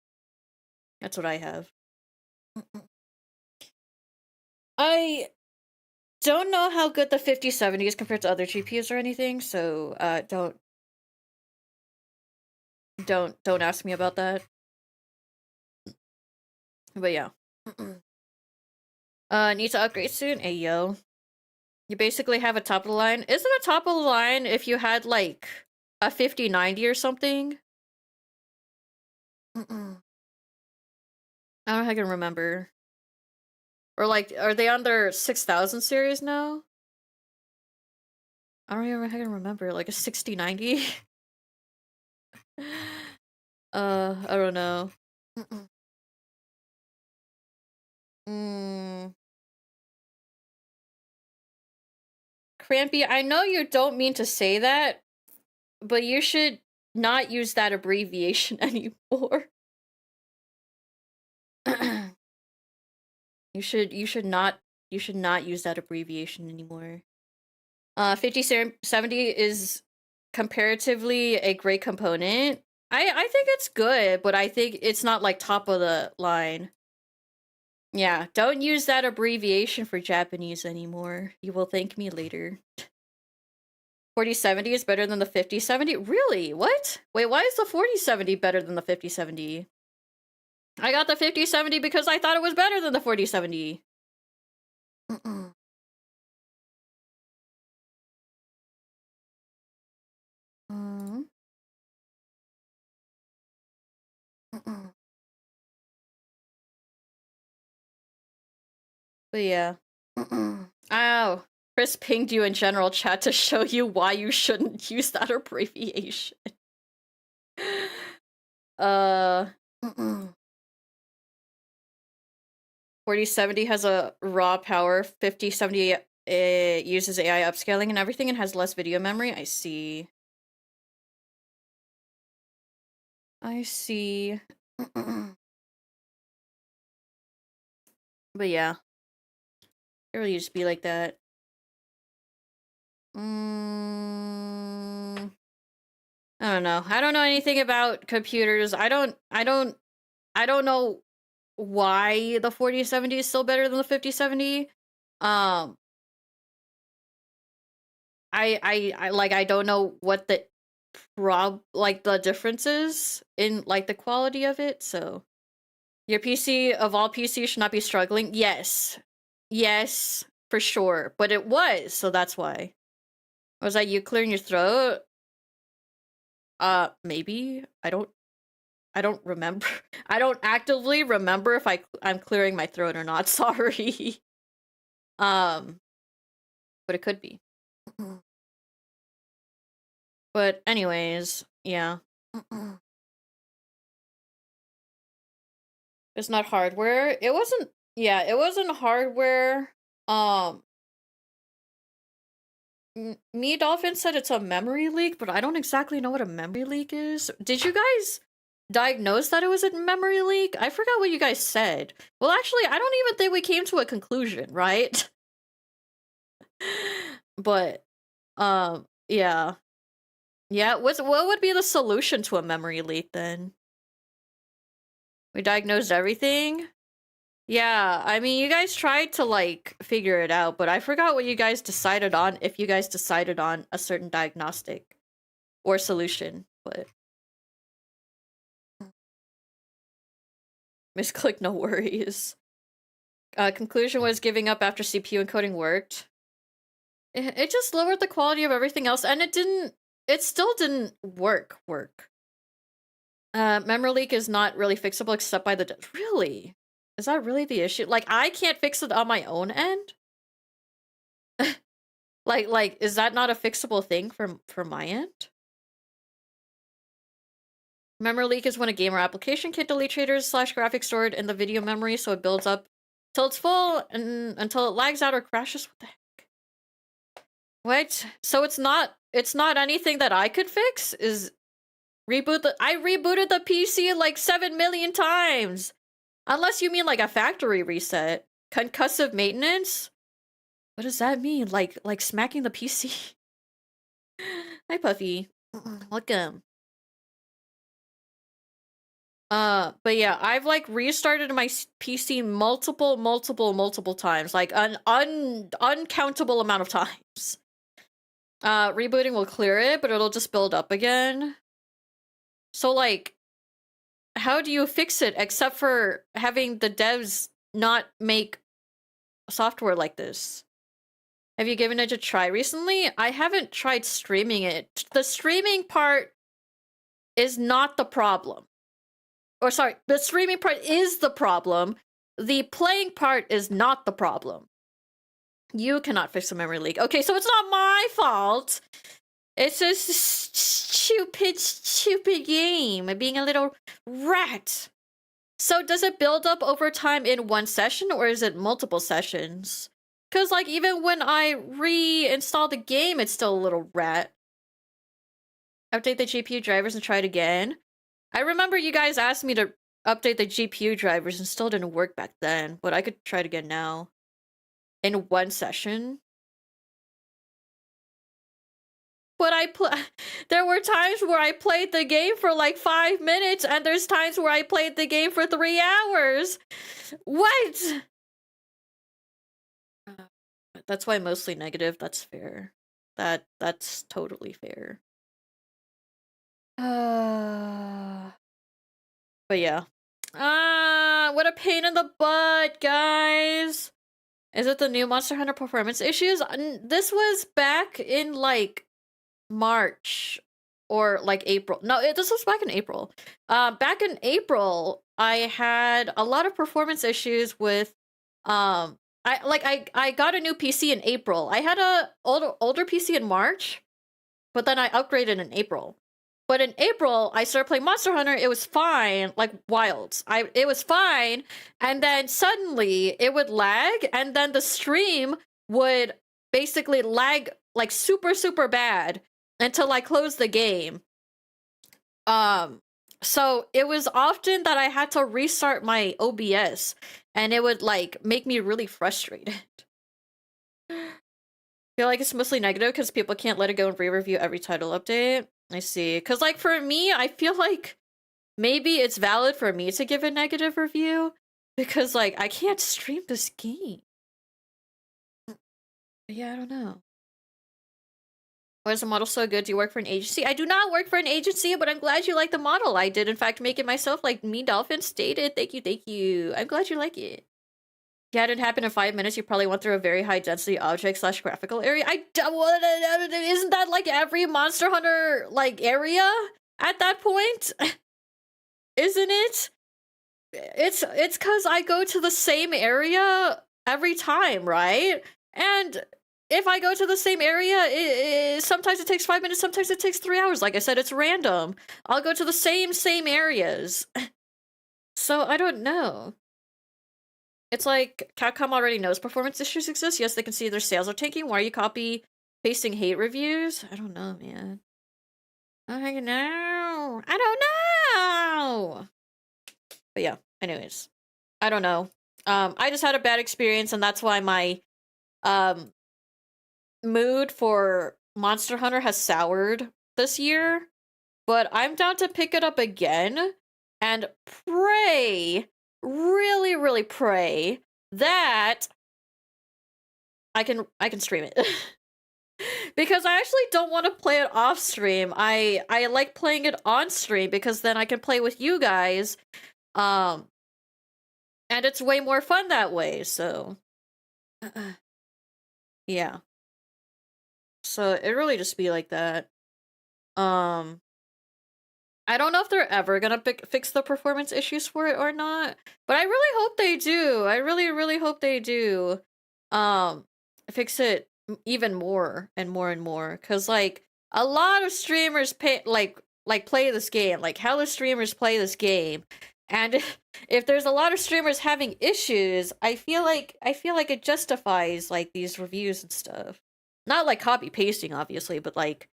That's what I have. I don't know how good the 5070 is compared to other GPUs or anything, so don't ask me about that. But yeah. Need to upgrade soon? Hey yo. You basically have a top of the line. Isn't a top of the line if you had like a 5090 or something? I don't know if I can remember. Or like, are they on their 6000 series now? I don't even know if I can remember. Like a 6090? I don't know. Mm. Crampy, I know you don't mean to say that, but you should not use that abbreviation anymore. you should not use that abbreviation anymore. 5070 is comparatively a great component. I think it's good, but I think it's not like top of the line. Yeah, don't use that abbreviation for Japanese anymore. You will thank me later. 4070 is better than the 5070? Really? What? Wait, why is the 4070 better than the 5070? I got the 5070 because I thought it was better than the 4070. Mm. But yeah. Ow. Chris pinged you in general chat to show you why you shouldn't use that abbreviation. uh 4070 has a raw power, 5070 it uses AI upscaling and everything and has less video memory. I see. I see. But yeah. It really used to be like that. I don't know. I don't know anything about computers. I don't know why the 4070 is still better than the 5070. Um I don't know what the the differences in like the quality of it, so your PC of all PCs should not be struggling. Yes. Yes, for sure. But it was, so that's why. Was that you clearing your throat? Maybe. I don't remember. I don't actively remember if I'm clearing my throat or not. Sorry. Um, but it could be. But anyways, yeah. It's not hardware. It wasn't, yeah, it wasn't hardware. Um, me Dolphin said it's a memory leak, but I don't exactly know what a memory leak is. Did you guys diagnose that it was a memory leak? I forgot what you guys said. Well, actually, I don't even think we came to a conclusion, right? But yeah. Yeah, what would be the solution to a memory leak then? We diagnosed everything? Yeah, I mean, you guys tried to like figure it out, but I forgot what you guys decided on, if you guys decided on a certain diagnostic or solution, but misclick, no worries. Conclusion was giving up after CPU encoding worked. It just lowered the quality of everything else, and it still didn't work. Memory leak is not really fixable except by the really? Is that really the issue? Like, I can't fix it on my own end? Like, is that not a fixable thing from my end? Memory leak is when a game or application can't delete shaders / graphics stored in the video memory, so it builds up till it's full and until it lags out or crashes. What the heck? What? So it's not anything that I could fix? I rebooted the PC like 7 million times. Unless you mean like a factory reset. Concussive maintenance? What does that mean? Like smacking the PC? Hi, Puffy. Welcome. But yeah, I've like restarted my PC multiple times, like an uncountable amount of times. Rebooting will clear it, but it'll just build up again. So like, how do you fix it except for having the devs not make software like this? Have you given it a try recently? I haven't tried streaming it. The streaming part is not the problem. Or sorry, the streaming part is the problem. The playing part is not the problem. You cannot fix a memory leak. Okay, so it's not my fault. It's a stupid game. Being a little rat. So does it build up over time in one session or is it multiple sessions? Because like even when I reinstall the game, it's still a little rat. Update the GPU drivers and try it again. I remember you guys asked me to update the GPU drivers and still didn't work back then, but I could try it again now. In one session. But there were times where I played the game for like 5 minutes, and there's times where I played the game for 3 hours. What? That's why mostly negative. That's fair. That's totally fair. But yeah. What a pain in the butt, guys. Is it the new Monster Hunter performance issues? This was back in like March or like April. No, this was back in April. Back in April, I had a lot of performance issues with I got a new PC in April. I had a older PC in March, but then I upgraded in April. But in April, I started playing Monster Hunter. It was fine, like Wilds. It was fine, and then suddenly it would lag, and then the stream would basically lag like super bad until I closed the game. So it was often that I had to restart my OBS, and it would like make me really frustrated. Feel like it's mostly negative because people can't let it go and re-review every title update. I see. Because, like, for me, I feel like maybe it's valid for me to give a negative review because, like, I can't stream this game. But yeah, I don't know. Why is the model so good? Do you work for an agency? I do not work for an agency, but I'm glad you like the model. I did, in fact, make it myself, like Me Dolphin stated. Thank you. I'm glad you like it. Yeah, it didn't happen in 5 minutes. You probably went through a very high density object / graphical area. Isn't that like every Monster Hunter like area at that point? Isn't it? It's because I go to the same area every time, right? And if I go to the same area, sometimes it takes 5 minutes, sometimes it takes 3 hours. Like I said, it's random. I'll go to the same areas. So I don't know. It's like, Capcom already knows performance issues exist. Yes, they can see their sales are tanking. Why are you copy-pasting hate reviews? I don't know, man. I don't know! But yeah, anyways. I don't know. I just had a bad experience, and that's why my, mood for Monster Hunter has soured this year. But I'm down to pick it up again, and pray, really pray that I can stream it. Because I actually don't want to play it off stream. I like playing it on stream because then I can play with you guys. And it's way more fun that way, so yeah. So it really just be like that. I don't know if they're ever gonna fix the performance issues for it or not, but I really hope they do. I really hope they do. Fix it even more and more, because like a lot of streamers like play this game. Like hella streamers play this game. And if there's a lot of streamers having issues, I feel like it justifies like these reviews and stuff. Not like copy pasting obviously, but like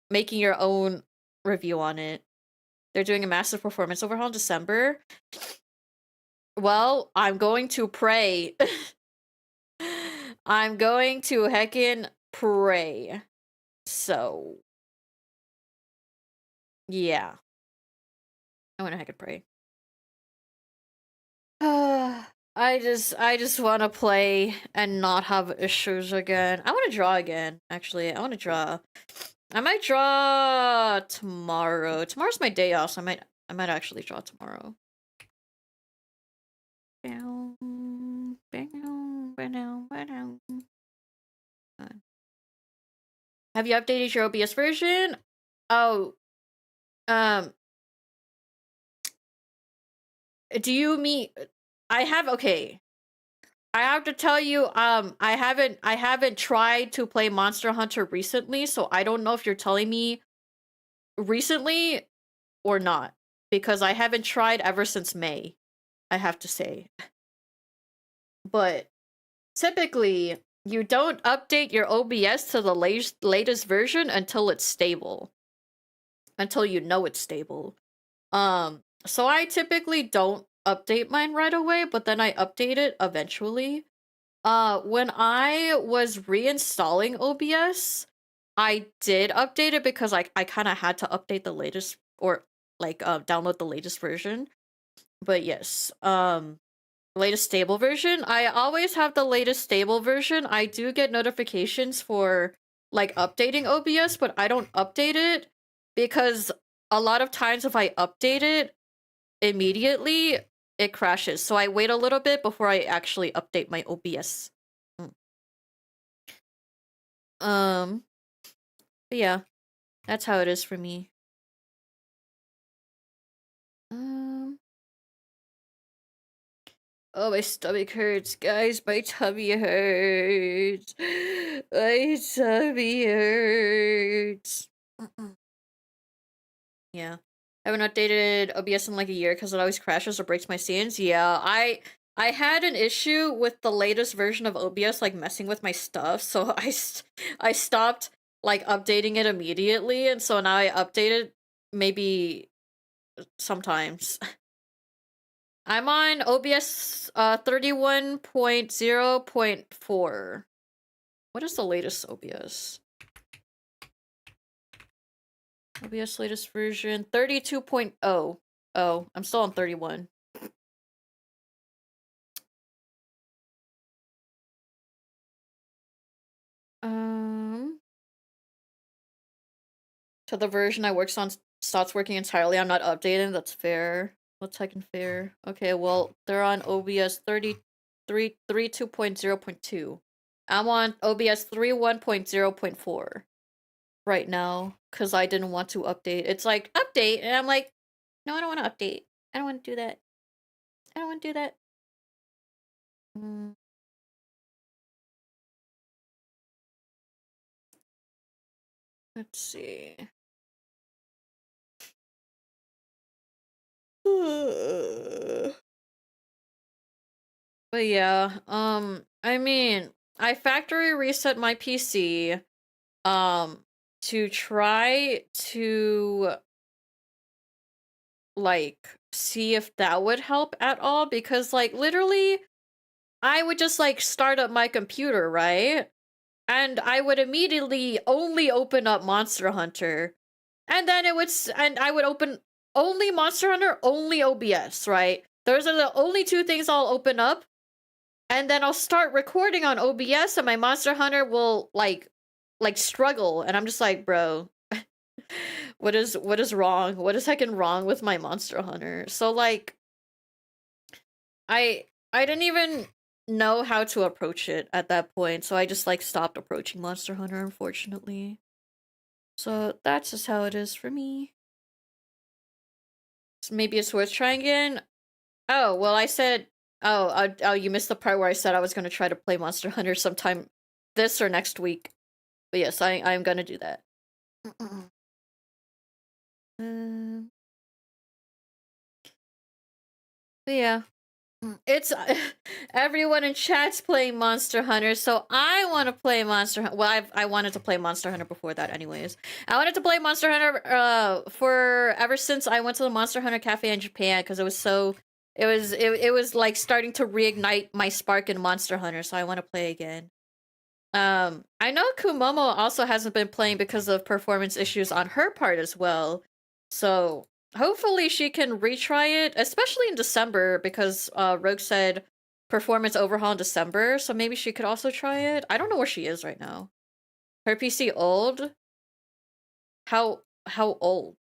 making your own review on it. They're doing a massive performance overhaul in December. Well, I'm going to pray. I'm going to heckin' pray. So, yeah. I want to heckin' pray. I just want to play and not have issues again. I want to draw again, actually. I want to draw. I might draw tomorrow. Tomorrow's my day off, so I might actually draw tomorrow. Have you updated your OBS version? Oh, do you mean I have okay. I have to tell you, I haven't tried to play Monster Hunter recently, so I don't know if you're telling me recently or not. Because I haven't tried ever since May, I have to say. But typically, you don't update your OBS to the latest version until it's stable. Until you know it's stable. So I typically don't update mine right away, but then I update it eventually. When I was reinstalling OBS, I did update it because I kind of had to update the latest or like download the latest version. But yes, latest stable version. I always have the latest stable version. I do get notifications for like updating OBS, but I don't update it because a lot of times if I update it immediately, it crashes. So I wait a little bit before I actually update my OBS. But yeah, that's how it is for me. Oh, my stomach hurts, guys. My tummy hurts. My tummy hurts. Yeah. I haven't updated OBS in like a year because it always crashes or breaks my scenes. Yeah, I had an issue with the latest version of OBS like messing with my stuff, so I stopped like updating it immediately, and so now I update it maybe sometimes. I'm on OBS 31.0.4. What is the latest OBS? OBS latest version 32.0. Oh, I'm still on 31. To the version I worked on stops working entirely. I'm not updating. That's fair. What's heckin' fair? Okay, well, they're on OBS 32.0.2. I'm on OBS 31.0.4 right now because I didn't want to update. It's like, update, and I'm like, no, I don't want to update. I don't want to do that. I don't want to do that. Let's see. But yeah, I mean, I factory reset my PC, to try to, like, see if that would help at all, because, like, literally, I would just, like, start up my computer, right? And I would immediately only open up Monster Hunter, and then and I would open only Monster Hunter, only OBS, right? Those are the only two things I'll open up. And then I'll start recording on OBS and my Monster Hunter will like struggle, and I'm just like, bro, what is wrong? What is heckin' wrong with my Monster Hunter? So like I didn't even know how to approach it at that point, so I just like stopped approaching Monster Hunter, unfortunately. So that's just how it is for me. So maybe it's worth trying again. Oh, well, I said, oh, you missed the part where I said I was gonna try to play Monster Hunter sometime this or next week. But yes, I'm gonna do that. But yeah. It's everyone in chat's playing Monster Hunter, so I want to play Monster Hunter. Well, I wanted to play Monster Hunter before that, anyways. I wanted to play Monster Hunter for ever since I went to the Monster Hunter Cafe in Japan because it was so it was like starting to reignite my spark in Monster Hunter, so I want to play again. I know Kumomo also hasn't been playing because of performance issues on her part as well, so hopefully she can retry it, especially in December, because Rogue said performance overhaul in December, so maybe she could also try it. I don't know where she is right now. Her PC old? How old?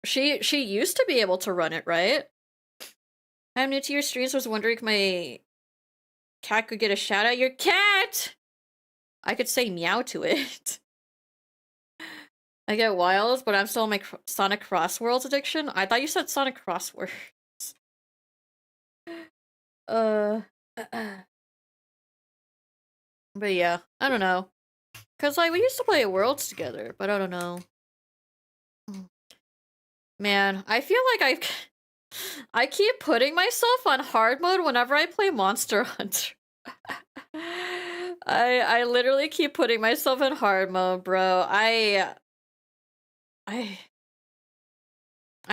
She used to be able to run it, right? I'm new to your streams, was wondering if my cat could get a shout out. Your cat! I could say meow to it. I get wild, but I'm still on my Sonic Crossworlds addiction. I thought you said Sonic Crosswords. uh, but yeah, I don't know. Cause like we used to play Worlds together, but I don't know. Man, I feel like I keep putting myself on hard mode whenever I play Monster Hunter. I literally keep putting myself in hard mode, bro. I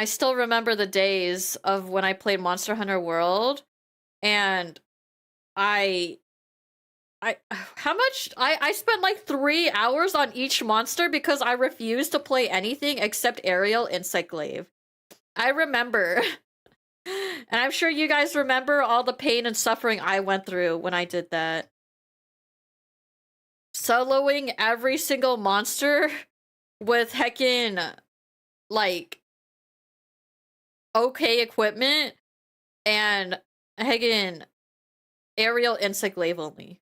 still remember the days of when I played Monster Hunter World, and I how much I spent like 3 hours on each monster because I refused to play anything except Aerial Insect Glaive. I remember. And I'm sure you guys remember all the pain and suffering I went through when I did that. Soloing every single monster with heckin' like okay equipment and heckin' Aerial Insect Glaive only.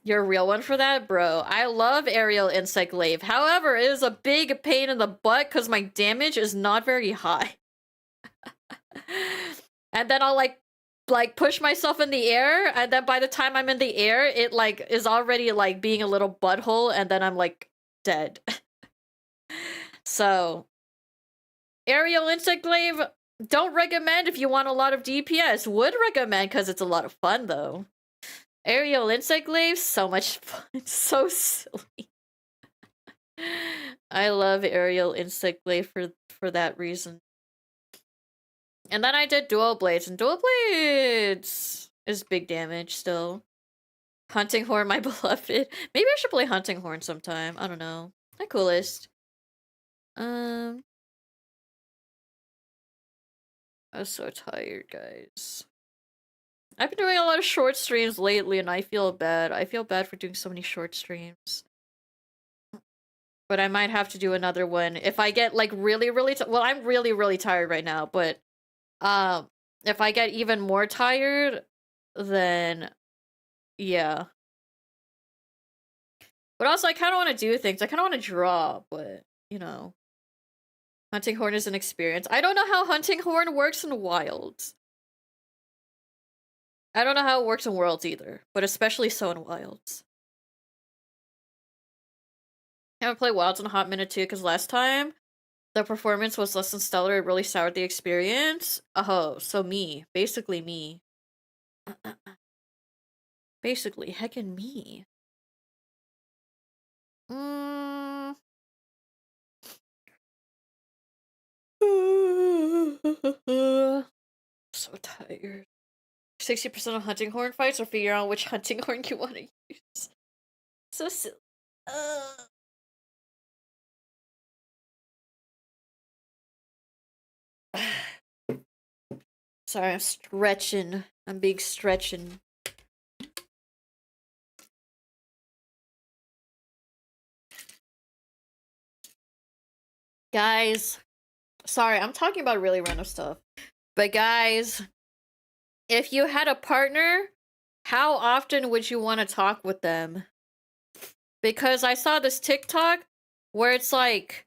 You're a real one for that? Bro, I love Aerial Insect Glaive. However, it is a big pain in the butt because my damage is not very high. And then I'll like push myself in the air, and then by the time I'm in the air, it like is already like being a little butthole, and then I'm like dead. So Aerial Insect Glaive, don't recommend if you want a lot of DPS. Would recommend because it's a lot of fun though. Aerial Insect Glaive, so much fun. So silly. I love Aerial Insect Glaive for that reason. And then I did Dual Blades, and Dual Blades is big damage still. Hunting Horn, my beloved. Maybe I should play Hunting Horn sometime. I don't know. My coolest. I'm so tired, guys. I've been doing a lot of short streams lately, and I feel bad. I feel bad for doing so many short streams. But I might have to do another one if I get like really, well, I'm really, really tired right now. But if I get even more tired, then yeah. But also, I kind of want to do things. I kind of want to draw, but you know, Hunting Horn is an experience. I don't know how Hunting Horn works in Wilds. I don't know how it works in Worlds either, but especially so in Wilds. I haven't played Wilds in a hot minute too, because last time the performance was less than stellar. It really soured the experience. Oh, so me. Basically me. Basically, heckin' me. So tired. 60% of hunting horn fights, or figure out which hunting horn you want to use. So silly. Sorry, I'm stretching. I'm big stretching. Guys, sorry, I'm talking about really random stuff. But guys, if you had a partner, how often would you want to talk with them? Because I saw this TikTok where it's like,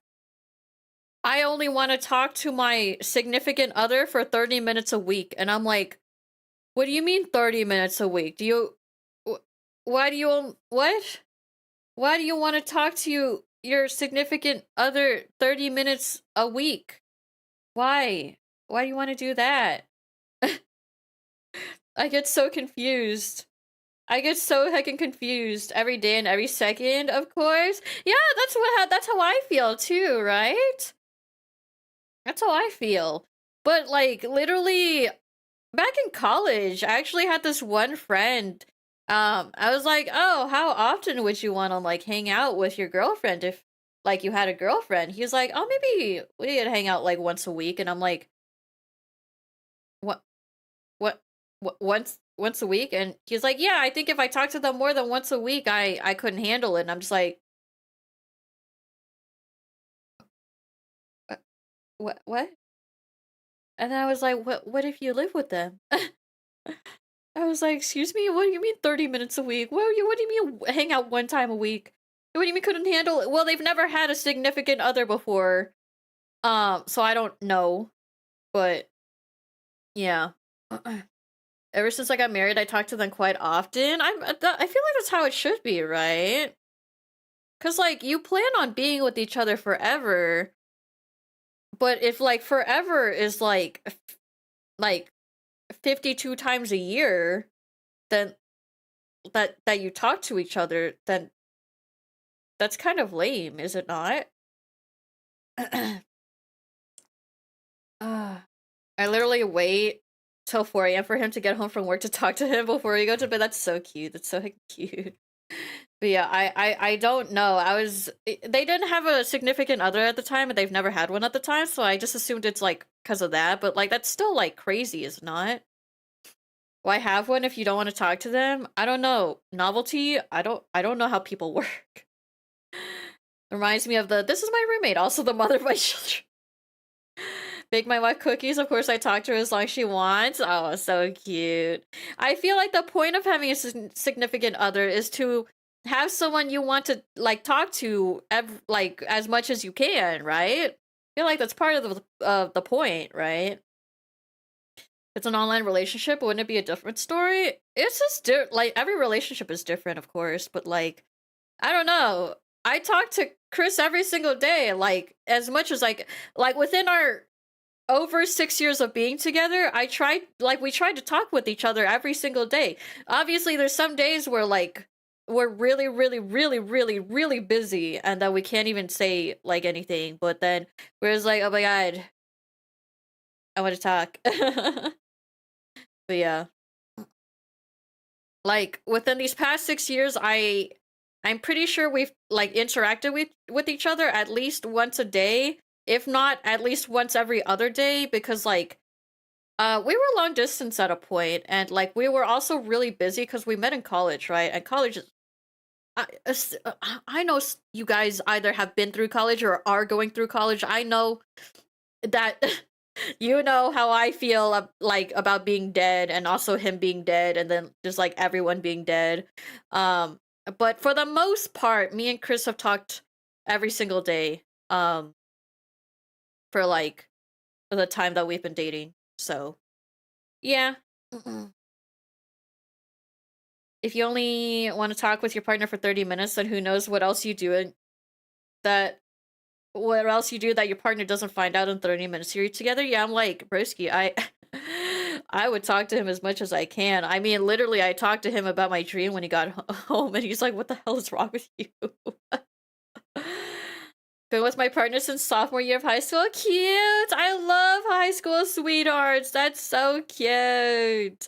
I only want to talk to my significant other for 30 minutes a week. And I'm like, what do you mean 30 minutes a week? Do you... Why do you... What? Why do you want to talk to your significant other 30 minutes a week? Why? Why do you want to do that? I get so confused. I get so heckin' confused every day and every second, of course. Yeah, that's how I feel too, right? That's how I feel. But like literally back in college, I actually had this one friend. I was like, "Oh, how often would you want to like hang out with your girlfriend if like you had a girlfriend?" He was like, "Oh, maybe we could hang out like once a week." And I'm like, "What what once a week?" And he's like, "Yeah, I think if I talk to them more than once a week, I couldn't handle it." And I'm just like, What?" And then I was like, What if you live with them?" I was like, "Excuse me? What do you mean 30 minutes a week? What do you mean hang out one time a week? What do you mean couldn't handle it?" Well, they've never had a significant other before. So I don't know, but yeah. Ever since I got married, I talk to them quite often. I feel like that's how it should be, right? Cuz like you plan on being with each other forever, but if like forever is like 52 times a year, then that you talk to each other, then that's kind of lame, is it not? Ah, I literally wait till 4 a.m. for him to get home from work to talk to him before we go to bed. That's so cute. That's so cute. But yeah, I don't know. They didn't have a significant other at the time, and they've never had one at the time, so I just assumed it's like because of that. But like that's still like crazy, is it not? Why have one if you don't want to talk to them? I don't know. Novelty? I don't know how people work. Reminds me of this is my roommate, also the mother of my children. Bake my wife cookies. Of course, I talk to her as long as she wants. Oh, so cute. I feel like the point of having a significant other is to have someone you want to like talk to, like as much as you can, right? I feel like that's part of the point, right? It's an online relationship. Wouldn't it be a different story? It's just like every relationship is different, of course, but like I don't know. I talk to Chris every single day, like as much as like within our over 6 years of being together, we tried to talk with each other every single day. Obviously, there's some days where like we're really, really, really, really, really busy and that we can't even say like anything. But then we're just like, oh my god, I want to talk. But yeah, like within these past 6 years, I'm pretty sure we've like interacted with each other at least once a day, if not at least once every other day, because like we were long distance at a point, and like we were also really busy because we met in college, right? And college is, I know you guys either have been through college or are going through college. I know that you know how I feel like about being dead, and also him being dead, and then just like everyone being dead. Um, but for the most part, me and Chris have talked every single day. For like the time that we've been dating. So yeah. If you only want to talk with your partner for 30 minutes, then who knows what else you do and that what else you do that your partner doesn't find out in 30 minutes you're together. Yeah, I'm like, broski, I I would talk to him as much as I can. I mean, literally I talked to him about my dream when he got home and he's like, "What the hell is wrong with you?" Been with my partner since sophomore year of high school. Cute. I love high school sweethearts. That's so cute.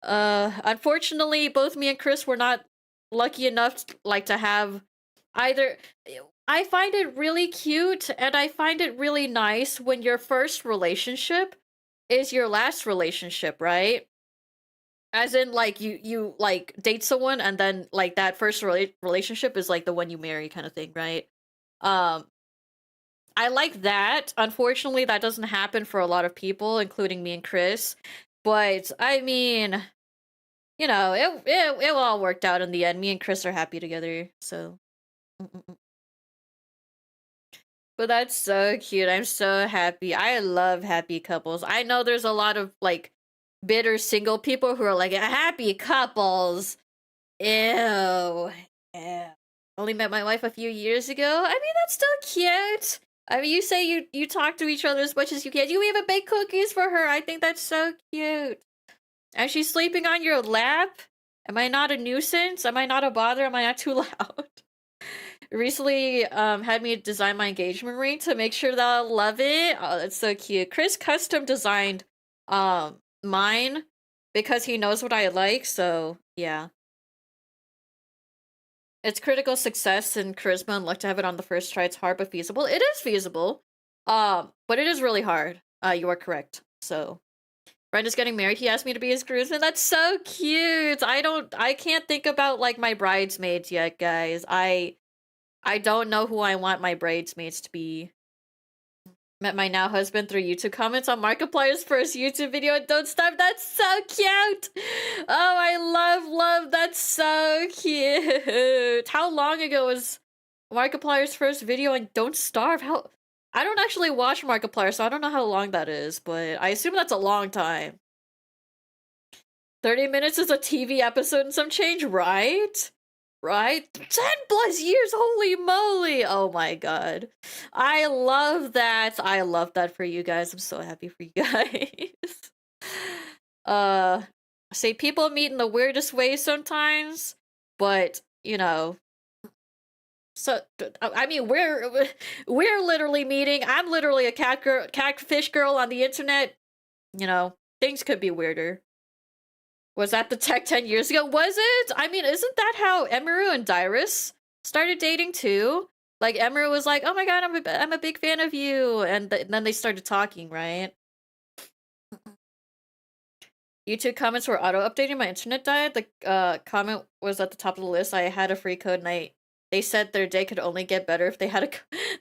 Unfortunately, both me and Chris were not lucky enough like to have either. I find it really cute and I find it really nice when your first relationship is your last relationship, right? As in like you like date someone and then like that first relationship is like the one you marry kind of thing, right? Um I like that. Unfortunately, that doesn't happen for a lot of people, including me and Chris. But I mean, it all worked out in the end. Me and Chris are happy together, so. Mm-mm-mm. But that's so cute. I'm so happy. I love happy couples. I know there's a lot of like bitter single people who are like happy couples. Ew. Ew. Only met my wife a few years ago. I mean, that's still cute. I mean, you say you talk to each other as much as you can. You even bake cookies for her. I think that's so cute. And she's sleeping on your lap? Am I not a nuisance? Am I not a bother? Am I not too loud? Recently, had me design my engagement ring to make sure that I'll love it. Oh, that's so cute. Chris custom designed, mine because he knows what I like, so yeah. It's critical success and charisma and luck to have it on the first try. It's hard but feasible. It is feasible. But it is really hard. You are correct. So Brenda's getting married. He asked me to be his groomsman. That's so cute. I can't think about like my bridesmaids yet, guys. I don't know who I want my bridesmaids to be. Met my now husband through YouTube comments on Markiplier's first YouTube video and Don't Starve. That's so cute! Oh, I love, that's so cute! How long ago was Markiplier's first video and Don't Starve? I don't actually watch Markiplier, so I don't know how long that is, but I assume that's a long time. 30 minutes is a TV episode and some change, right? Right? 10+ years, holy moly! Oh my god. I love that. I love that for you guys. I'm so happy for you guys. Say people meet in the weirdest ways sometimes, but, you know, so, I mean, we're literally meeting. I'm literally a catfish girl on the internet. You know, things could be weirder. Was that the tech 10 years ago? Was it? I mean, isn't that how Emiru and Dyrus started dating too? Like, Emiru was like, oh my god, I'm a big fan of you. And then they started talking, right? YouTube comments were auto-updating. My internet died. The comment was at the top of the list. I had a free code and they said their day could only get better if they had a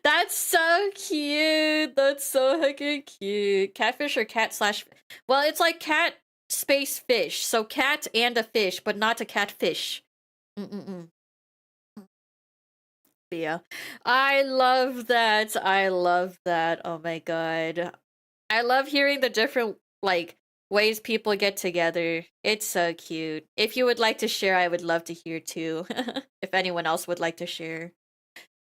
That's so cute! That's so heckin' cute. Catfish or cat / Well, it's like cat space fish. So cat and a fish, but not a catfish. But yeah. I love that. I love that. Oh my god. I love hearing the different, like, ways people get together. It's so cute. If you would like to share, I would love to hear too. If anyone else would like to share.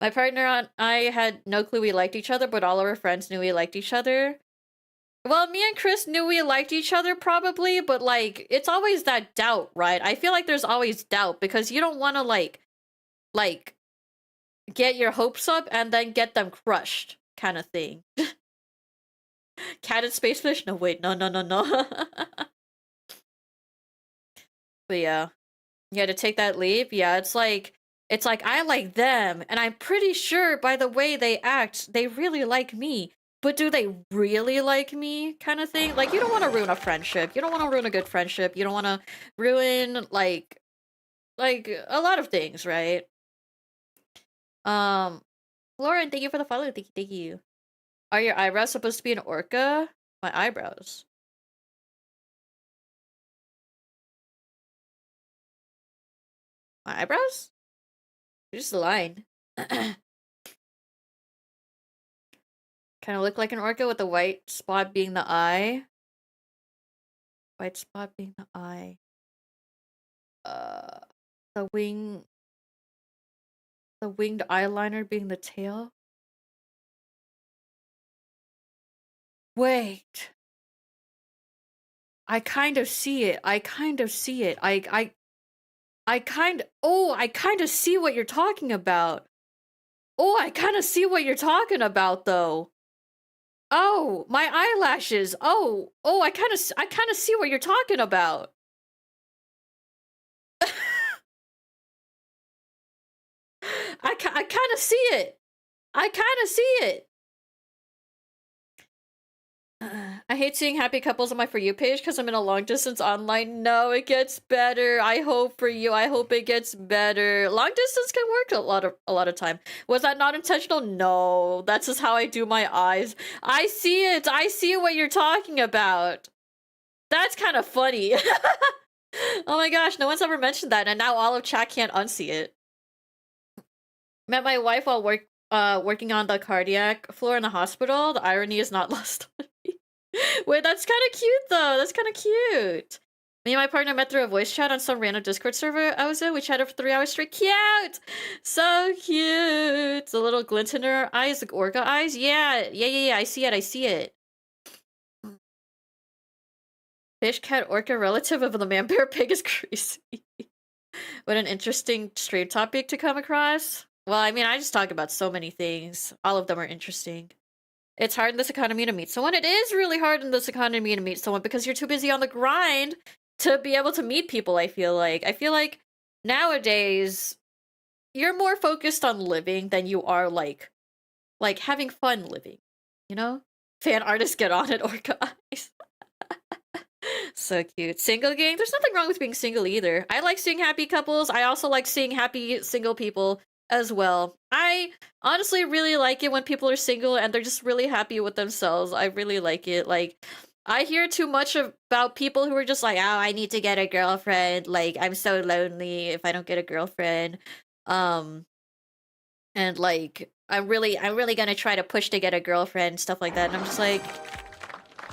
My partner and I had no clue we liked each other, but all of our friends knew we liked each other. Well, me and Chris knew we liked each other probably, but like, it's always that doubt, right? I feel like there's always doubt because you don't want to like, get your hopes up and then get them crushed kind of thing. Cat and spacefish? No, wait, no. But yeah. Yeah, to take that leap, yeah, it's like, I like them, and I'm pretty sure by the way they act, they really like me. But do they really like me? Kind of thing. Like, you don't want to ruin a friendship. You don't want to ruin a good friendship. You don't want to ruin, like, a lot of things, right? Lauren, thank you for the follow. Thank you. Are your eyebrows supposed to be an orca? My eyebrows. My eyebrows? They're just a line. Kind of look like an orca with the white spot being the eye. White spot being the eye. The winged eyeliner being the tail. Wait. I kind of see it. I kind of see what you're talking about. Oh, I kind of see what you're talking about, though. Oh, my eyelashes. Oh, I kind of see what you're talking about. I kind of see it. I kind of see it. I hate seeing happy couples on my For You page because I'm in a long distance online. No, it gets better. I hope for you. I hope it gets better. Long distance can work a lot of time. Was that not intentional? No, that's just how I do my eyes. I see it. I see what you're talking about. That's kind of funny. Oh my gosh, no one's ever mentioned that, and now all of chat can't unsee it. Met my wife while working on the cardiac floor in the hospital. The irony is not lost on me. Wait, that's kind of cute though. That's kind of cute. Me and my partner met through a voice chat on some random Discord server I was in. We chatted for 3 hours straight. Cute! So cute! The little glint in her eyes, like orca eyes. Yeah. I see it. Fish, cat, orca, relative of the man, bear, pig is crazy. What an interesting straight topic to come across. Well, I mean, I just talk about so many things. All of them are interesting. It's hard in this economy to meet someone. It is really hard in this economy to meet someone because you're too busy on the grind to be able to meet people, I feel like. I feel like nowadays you're more focused on living than you are like having fun living, you know? Fan artists get on it, orca eyes. So cute. Single gang? There's nothing wrong with being single either. I like seeing happy couples. I also like seeing happy single people as well. I honestly really like it when people are single and they're just really happy with themselves. I really like it. Like, I hear too much about people who are just like, oh, I need to get a girlfriend. Like, I'm so lonely if I don't get a girlfriend. And like, I'm really gonna try to push to get a girlfriend, stuff like that. And I'm just like,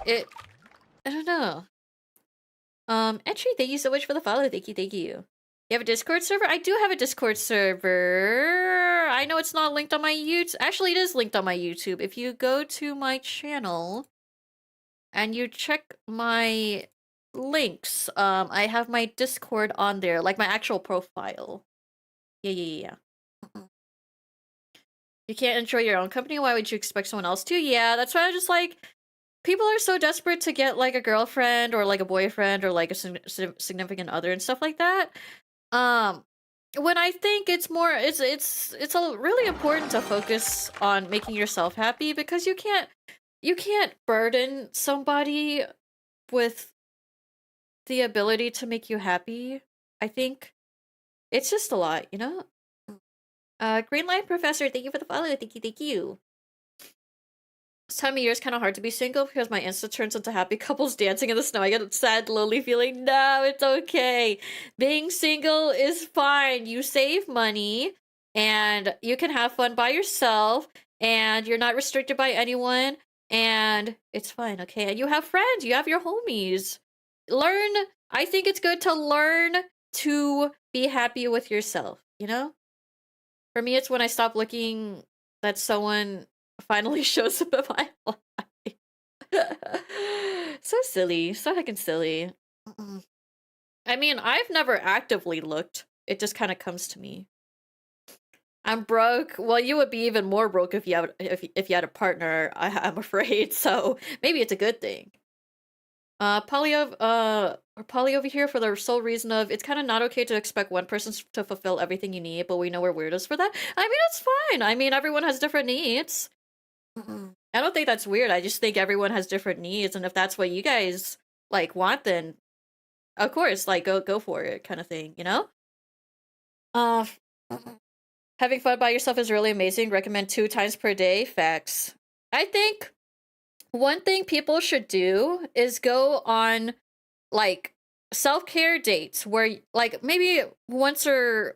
I don't know. Entry, thank you so much for the follow. Thank you. You have a Discord server? I do have a Discord server. I know it's not linked on my YouTube. Actually, it is linked on my YouTube. If you go to my channel and you check my links, I have my Discord on there, like my actual profile. Yeah. You can't enjoy your own company? Why would you expect someone else to? Yeah, that's why I just like... People are so desperate to get, like, a girlfriend or, like, a boyfriend or, like, a significant other and stuff like that. When I think it's more... It's really important to focus on making yourself happy because you can't burden somebody with the ability to make you happy. I think it's just a lot, you know? Green Light Professor, thank you for the follow. Thank you. This time of year is kind of hard to be single because my Insta turns into happy couples dancing in the snow. I get a sad, lonely feeling. No, it's okay. Being single is fine. You save money and you can have fun by yourself and you're not restricted by anyone and it's fine, okay? And you have friends. You have your homies. I think it's good to learn to be happy with yourself, you know? For me, it's when I stop looking that someone finally shows up in my life. So silly. So heckin' silly. I mean, I've never actively looked. It just kind of comes to me. I'm broke. Well, you would be even more broke if you had a partner, I'm afraid. So maybe it's a good thing. Polly over here for the sole reason of it's kind of not okay to expect one person to fulfill everything you need, but we know we're weirdos for that. I mean, it's fine. I mean, everyone has different needs. I don't think that's weird. I just think everyone has different needs, and if that's what you guys like want, then of course, like go for it, kind of thing, you know? Uh, having fun by yourself is really amazing. Recommend 2 times per day. Facts. I think one thing people should do is go on like self-care dates where like maybe once a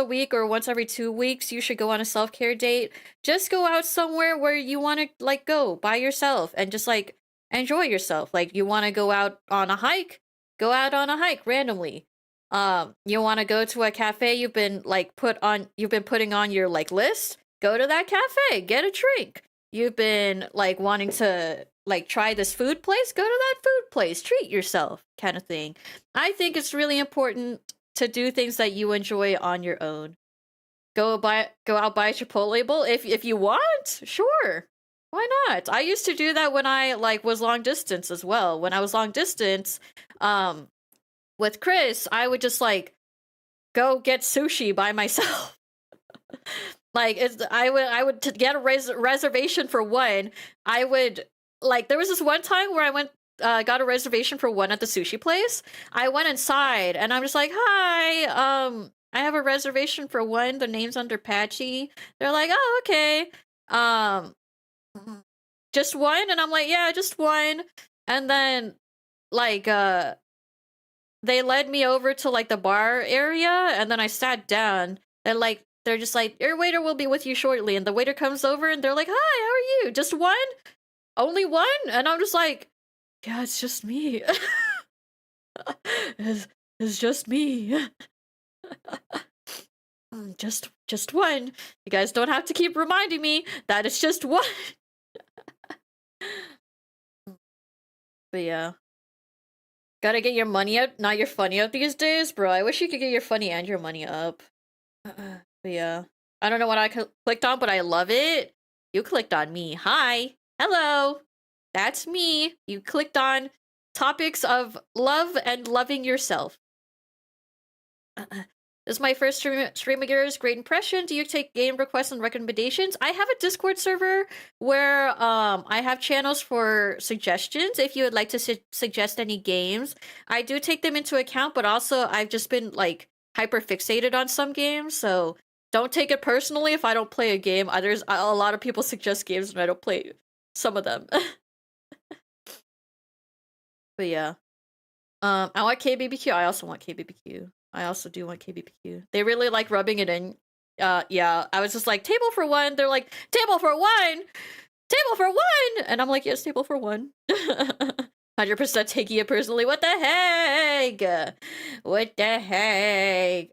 week or once every 2 weeks you should go on a self-care date. Just go out somewhere where you want to like go by yourself and just like enjoy yourself. Like you want to go out on a hike, go out on a hike randomly. You want to go to a cafe you've been putting on your like list, go to that cafe, get a drink. You've been like wanting to like try this food place, go to that food place, treat yourself, kind of thing. I think it's really important to do things that you enjoy on your own. Go out buy a Chipotle bowl if you want, sure. Why not? I used to do that when I like was long distance as well. When I was long distance, with Chris, I would just like go get sushi by myself. Like I would get a reservation for one. I would like there was this one time where I went got a reservation for one at the sushi place. I went inside and I'm just like, "Hi, I have a reservation for one. The name's under Pachi." They're like, "Oh, okay. Um just one?" And I'm like, "Yeah, just one." And then like they led me over to like the bar area and then I sat down and like they're just like, "Your waiter will be with you shortly." And the waiter comes over and they're like, "Hi, how are you? Just one? Only one?" And I'm just like, "Yeah, it's just me." It's just me. Just one. You guys don't have to keep reminding me that it's just one. But yeah. Gotta get your money up, not your funny up these days, bro. I wish you could get your funny and your money up. But yeah. I don't know what I clicked on, but I love it. You clicked on me. Hi. Hello. That's me. You clicked on topics of love and loving yourself. This is my first stream of yours. Great impression. Do you take game requests and recommendations? I have a Discord server where I have channels for suggestions. If you would like to suggest any games, I do take them into account. But also, I've just been like hyper fixated on some games, so don't take it personally if I don't play a game. There's a lot of people suggest games and I don't play some of them. But yeah, I want KBBQ. I also want KBBQ. I also do want KBBQ. They really like rubbing it in. Yeah, I was just like, table for one. They're like, table for one! Table for one! And I'm like, yes, table for one. 100% taking it personally. What the heck? What the heck?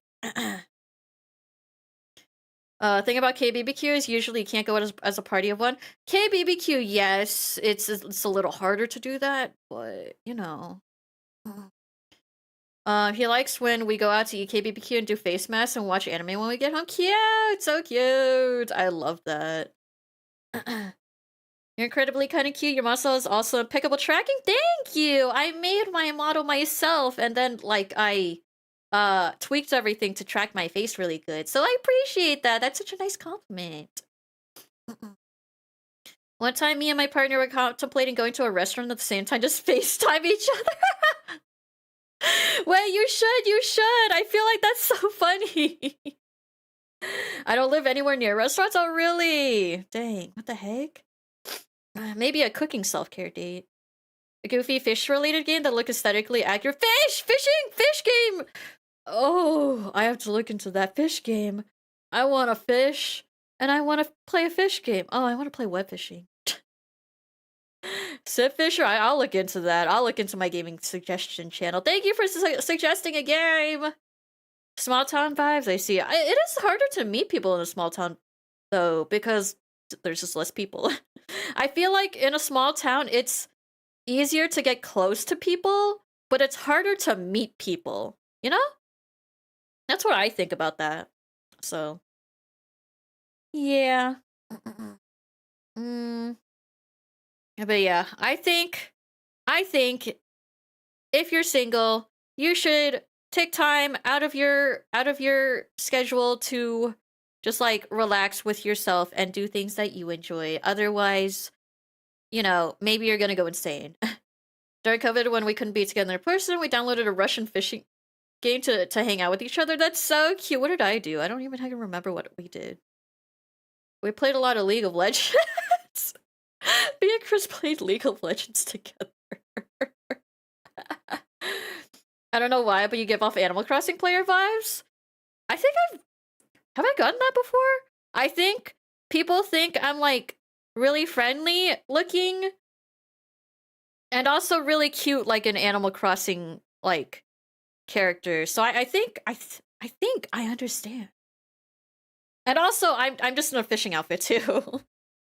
Thing about KBBQ is usually you can't go out as a party of one. KBBQ, yes, it's a little harder to do that, but you know. He likes when we go out to eat KBBQ and do face masks and watch anime when we get home. Cute! So cute! I love that. You're incredibly kind of cute. Your muscle is also impeccable tracking. Thank you! I made my model myself and then, like, I tweaked everything to track my face really good. So I appreciate that. That's such a nice compliment. One time, me and my partner were contemplating going to a restaurant at the same time, just FaceTime each other. Wait, you should. I feel like that's so funny. I don't live anywhere near restaurants. Oh, really? Dang, what the heck? Maybe a cooking self-care date. A goofy fish-related game that look aesthetically accurate. Fish game! Oh, I have to look into that fish game. I want a fish, and I want to play a fish game. Oh, I want to play web fishing. Sip Fisher, I'll look into that. I'll look into my gaming suggestion channel. Thank you for suggesting a game. Small town vibes, I see. It is harder to meet people in a small town, though, because there's just less people. I feel like in a small town, it's easier to get close to people, but it's harder to meet people, you know? That's what I think about that. So, yeah. But yeah, I think if you're single, you should take time out of your schedule to just like relax with yourself and do things that you enjoy. Otherwise, you know, maybe you're gonna go insane. During COVID, when we couldn't be together in person, we downloaded a Russian fishing game to hang out with each other. That's so cute. What did I do? I don't even remember what we did. We played a lot of League of Legends. Me and Chris played League of Legends together. I don't know why, but you give off Animal Crossing player vibes. I think have I gotten that before? I think people think I'm like really friendly looking and also really cute like an Animal Crossing like character. So I think I understand. And also I'm just in a fishing outfit too.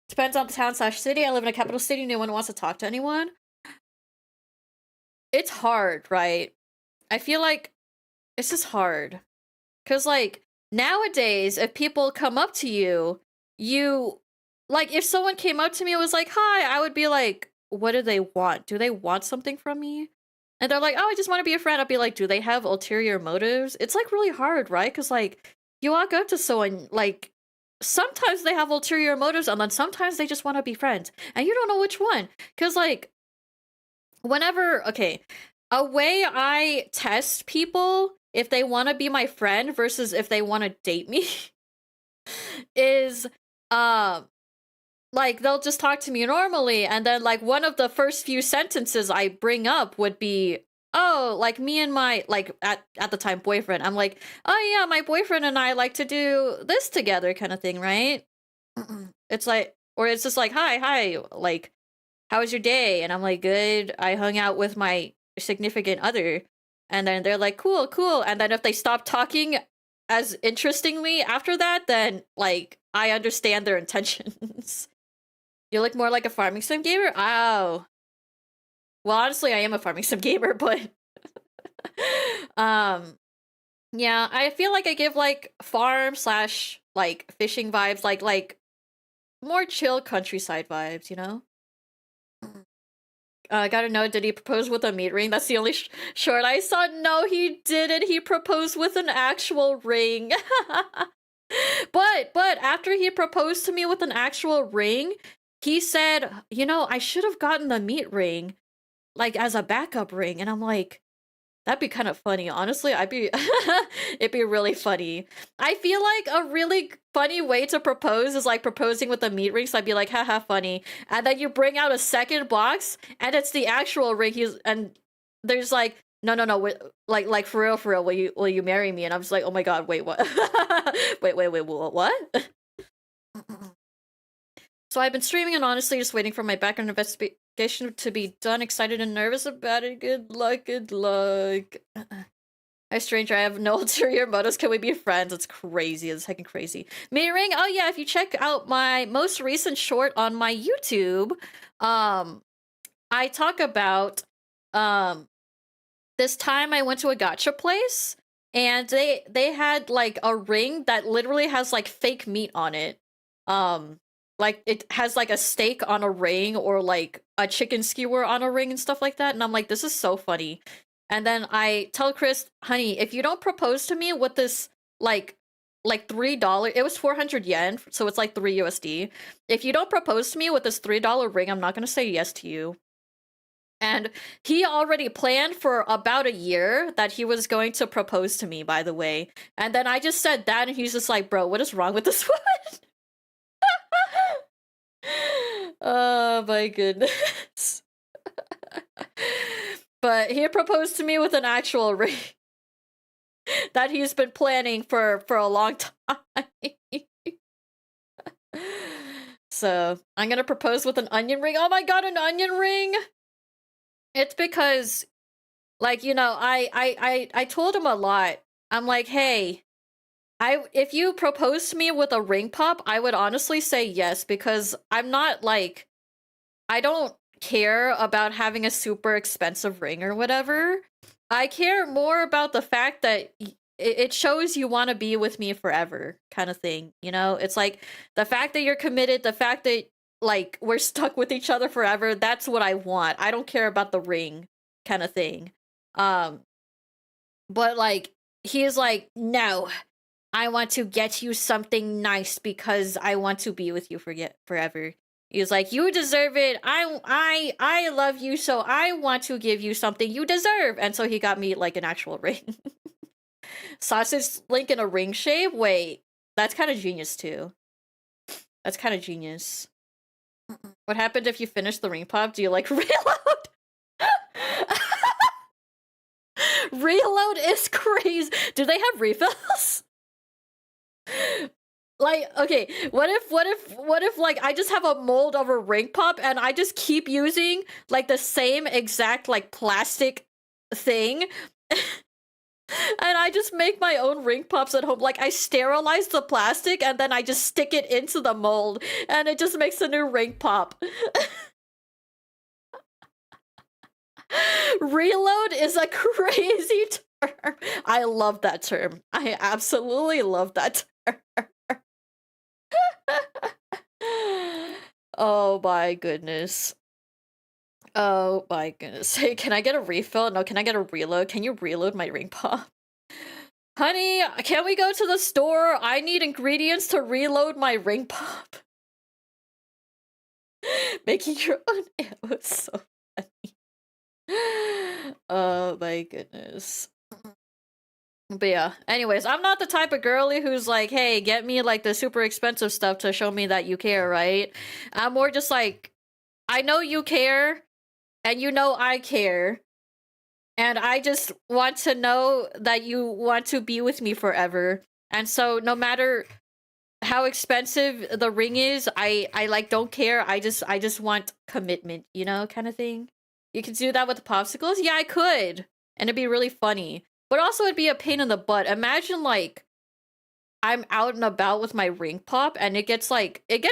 Depends on the town/city. I live in a capital city. No one wants to talk to anyone. It's hard, right? I feel like it's just hard. Because, like, nowadays, if people come up to you, like, if someone came up to me and was like, hi, I would be like, what do they want? Do they want something from me? And they're like, oh, I just want to be a friend. I'd be like, do they have ulterior motives? It's, like, really hard, right? Because, like, you walk up to someone, like, sometimes they have ulterior motives, and then sometimes they just want to be friends. And you don't know which one. Because, like, okay, a way I test people if they want to be my friend versus if they want to date me is, like, they'll just talk to me normally, and then, like, one of the first few sentences I bring up would be, oh, like, me and my, like, at the time, boyfriend. I'm like, oh, yeah, my boyfriend and I like to do this together kind of thing, right? It's like, or it's just like, hi, like, how was your day? And I'm like, good. I hung out with my significant other. And then they're like, cool, cool. And then if they stop talking as interestingly after that, then like I understand their intentions. You look more like a farming sim gamer? Oh. Well, honestly, I am a farming sim gamer, but um yeah, I feel like I give like farm slash like fishing vibes, like more chill countryside vibes, you know? I gotta know, did he propose with a meat ring? That's the only short I saw. No, he didn't. He proposed with an actual ring. But after he proposed to me with an actual ring, he said, you know, I should have gotten the meat ring, like as a backup ring. And I'm like, that'd be kind of funny. Honestly, it'd be really funny. I feel like a really funny way to propose is like proposing with a meat ring. So I'd be like, haha, funny. And then you bring out a second box and it's the actual ring. And there's like, no, wait, like for real, will you marry me? And I'm just like, oh my god, wait, what? wait, what? So I've been streaming and honestly just waiting for my background investigation to be done. Excited and nervous about it. Good luck, good luck. Hi, stranger. I have no ulterior motives. Can we be friends? It's crazy. It's heckin' crazy. Ring. Oh yeah, if you check out my most recent short on my YouTube, I talk about this time I went to a gacha place and they had like a ring that literally has like fake meat on it. Like it has like a steak on a ring or like a chicken skewer on a ring and stuff like that. And I'm like, this is so funny. And then I tell Chris, honey, if you don't propose to me with this like $3, it was 400 yen, so it's like 3 USD. If you don't propose to me with this $3 ring, I'm not gonna say yes to you. And he already planned for about a year that he was going to propose to me, by the way. And then I just said that and he's just like, bro, what is wrong with this one? Oh my goodness. But he proposed to me with an actual ring that he's been planning for a long time. So I'm gonna propose with an onion ring. Oh my god, an onion ring! It's because, like, you know, I told him a lot. I'm like, hey, if you propose to me with a ring pop, I would honestly say yes, because I'm not like, I don't care about having a super expensive ring or whatever. I care more about the fact that it shows you want to be with me forever, kind of thing. You know, it's like the fact that you're committed, the fact that like we're stuck with each other forever. That's what I want. I don't care about the ring, kind of thing. But like he is like, no, I want to get you something nice because I want to be with you forever. He was like, you deserve it. I love you, so I want to give you something you deserve. And so he got me like an actual ring. Sausage link in a ring shape? Wait, that's kind of genius too. That's kind of genius. What happened if you finish the ring pop? Do you like reload? Reload is crazy. Do they have refills? Like, okay, what if like I just have a mold of a ring pop and I just keep using like the same exact like plastic thing and I just make my own ring pops at home. Like I sterilize the plastic and then I just stick it into the mold and it just makes a new ring pop. Reload is a crazy term. I love that term. I absolutely love that term. Oh my goodness. Oh my goodness. Hey, can I get a refill? No, can I get a reload? Can you reload my ring pop? Honey, can we go to the store? I need ingredients to reload my ring pop. Making your own ammo is so funny. Oh my goodness. But yeah, anyways, I'm not the type of girly who's like, hey, get me like the super expensive stuff to show me that you care, right? I'm more just like, I know you care, and you know I care, and I just want to know that you want to be with me forever. And so no matter how expensive the ring is, I like don't care. I just want commitment, you know, kind of thing. You could do that with the popsicles? Yeah, I could. and it'd be really funny. But also it'd be a pain in the butt. Imagine like I'm out and about with my ring pop and it gets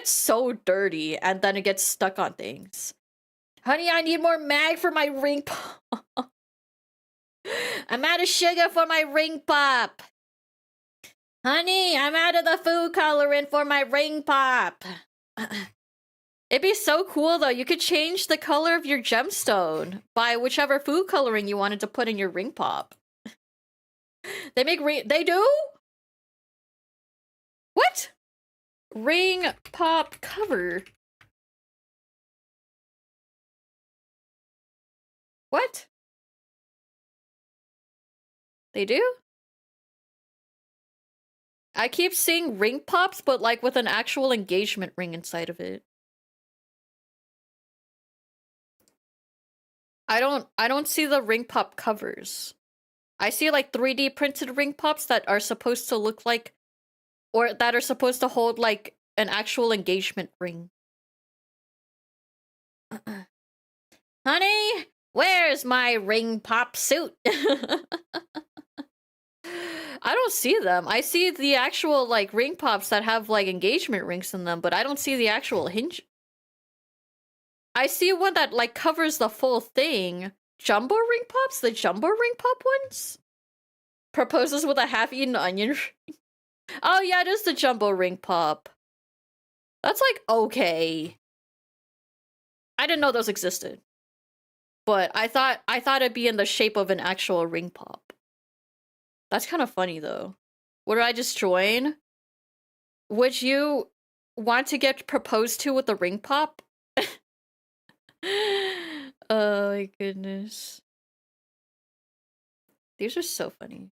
so dirty and then it gets stuck on things. Honey, I need more mag for my ring pop. I'm out of sugar for my ring pop. Honey, I'm out of the food coloring for my ring pop. It'd be so cool though. You could change the color of your gemstone by whichever food coloring you wanted to put in your ring pop. They do? What? Ring pop cover. What? They do? I keep seeing ring pops, but like with an actual engagement ring inside of it. I don't see the ring pop covers. I see like 3D printed ring pops that are supposed to look like, or that are supposed to hold like an actual engagement ring. Honey, where's my ring pop suit? I don't see them. I see the actual like ring pops that have like engagement rings in them, but I don't see the actual hinge. I see one that like covers the full thing. Jumbo ring pops? The jumbo ring pop ones? Proposes with a half-eaten onion ring. Oh yeah, it is the jumbo ring pop. That's like okay. I didn't know those existed. But I thought it'd be in the shape of an actual ring pop. That's kind of funny though. What did I just join? Would you want to get proposed to with a ring pop? Oh my goodness. These are so funny.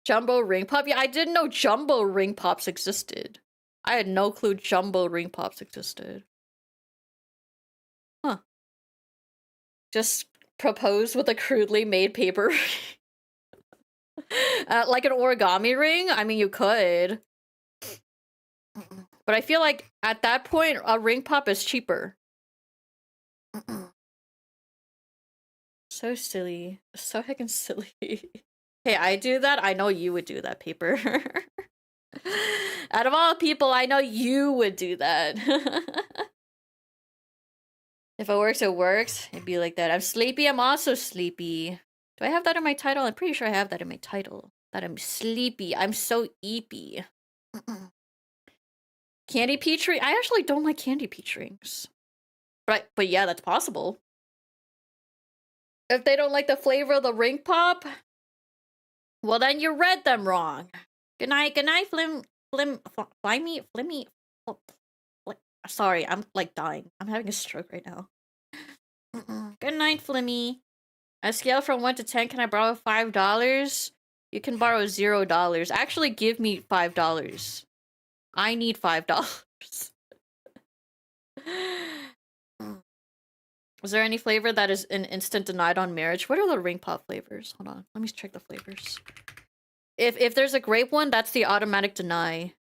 Jumbo ring pop? Yeah, I didn't know jumbo ring pops existed. I had no clue jumbo ring pops existed. Huh. Just propose with a crudely made paper. Like an origami ring? I mean, you could. But I feel like at that point, a ring pop is cheaper. So silly. So heckin' silly. Hey, I do that. I know you would do that, paper. Out of all people, I know you would do that. If it works, it works. It'd be like that. I'm sleepy. I'm also sleepy. Do I have that in my title? I'm pretty sure I have that in my title. That I'm sleepy. I'm so eepy. Candy peach ring? I actually don't like candy peach rings. But yeah, that's possible. If they don't like the flavor of the ring pop, well then you read them wrong. Good night, flimmy. Sorry, I'm like dying. I'm having a stroke right now. Good night, Flimmy. A scale from 1 to 10, can I borrow $5? You can borrow $0. Actually, give me $5. I need $5. Is there any flavor that is an instant denied on marriage? What are the ring pop flavors? Hold on, let me check the flavors. If there's a grape one, that's the automatic deny.